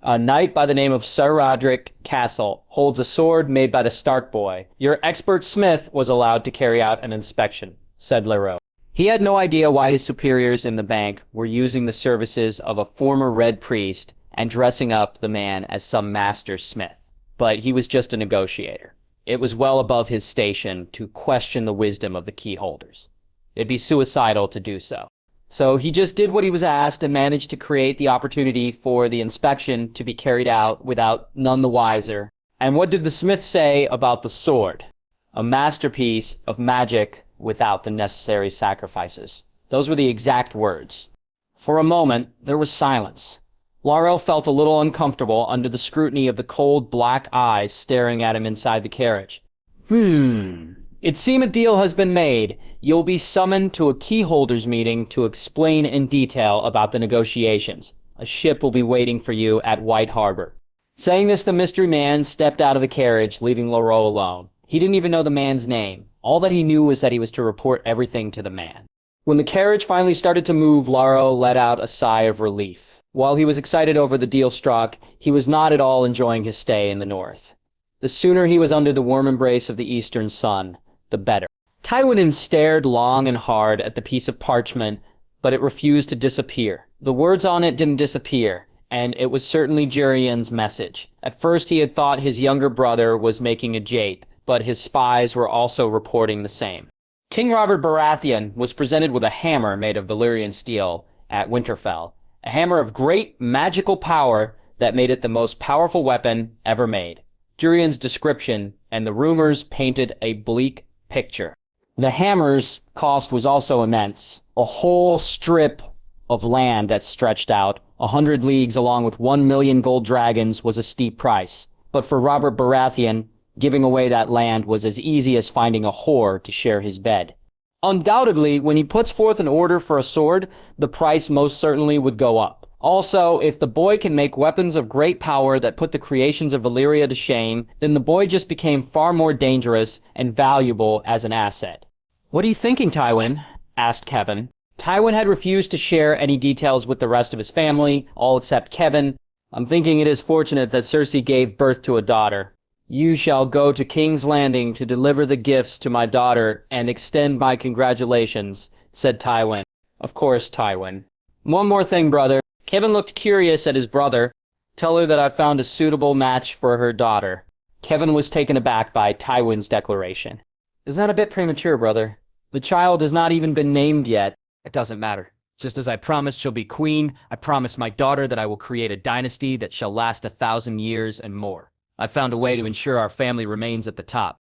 A knight by the name of Sir Roderick Castle holds a sword made by the Stark boy. Your expert smith was allowed to carry out an inspection, said Leroux. He had no idea why his superiors in the bank were using the services of a former Red Priest and dressing up the man as some master smith. But he was just a negotiator. It was well above his station to question the wisdom of the key holders. It'd be suicidal to do so. So he just did what he was asked and managed to create the opportunity for the inspection to be carried out without none the wiser. And what did the smith say about the sword? A masterpiece of magic without the necessary sacrifices. Those were the exact words. For a moment, there was silence. Laro felt a little uncomfortable under the scrutiny of the cold black eyes staring at him inside the carriage. It seems a deal has been made. You'll be summoned to a keyholders meeting to explain in detail about the negotiations. A ship will be waiting for you at White Harbor. Saying this, the mystery man stepped out of the carriage, leaving Laro alone. He didn't even know the man's name. All that he knew was that he was to report everything to the man. When the carriage finally started to move, Laro let out a sigh of relief. While he was excited over the deal struck, he was not at all enjoying his stay in the north. The sooner he was under the warm embrace of the eastern sun, the better. Tywin stared long and hard at the piece of parchment, but it refused to disappear. The words on it didn't disappear, and it was certainly Gerion's message. At first he had thought his younger brother was making a jape, but his spies were also reporting the same. King Robert Baratheon was presented with a hammer made of Valyrian steel at Winterfell, a hammer of great magical power that made it the most powerful weapon ever made. Gerion's description and the rumors painted a bleak picture. The hammer's cost was also immense. A whole strip of land that stretched out 100 leagues along with 1,000,000 gold dragons was a steep price. But for Robert Baratheon, giving away that land was as easy as finding a whore to share his bed. Undoubtedly, when he puts forth an order for a sword, the price most certainly would go up. Also, if the boy can make weapons of great power that put the creations of Valyria to shame, then the boy just became far more dangerous and valuable as an asset. "What are you thinking, Tywin?" asked Kevin. Tywin had refused to share any details with the rest of his family, all except Kevin. I'm thinking it is fortunate that Cersei gave birth to a daughter. You shall go to King's Landing to deliver the gifts to my daughter and extend my congratulations, said Tywin. Of course, Tywin. One more thing, brother. Kevin looked curious at his brother. Tell her that I found a suitable match for her daughter. Kevin was taken aback by Tywin's declaration. Is that a bit premature, brother? The child has not even been named yet. It doesn't matter. Just as I promised she'll be queen, I promised my daughter that I will create a dynasty that shall last 1,000 years and more. I found a way to ensure our family remains at the top.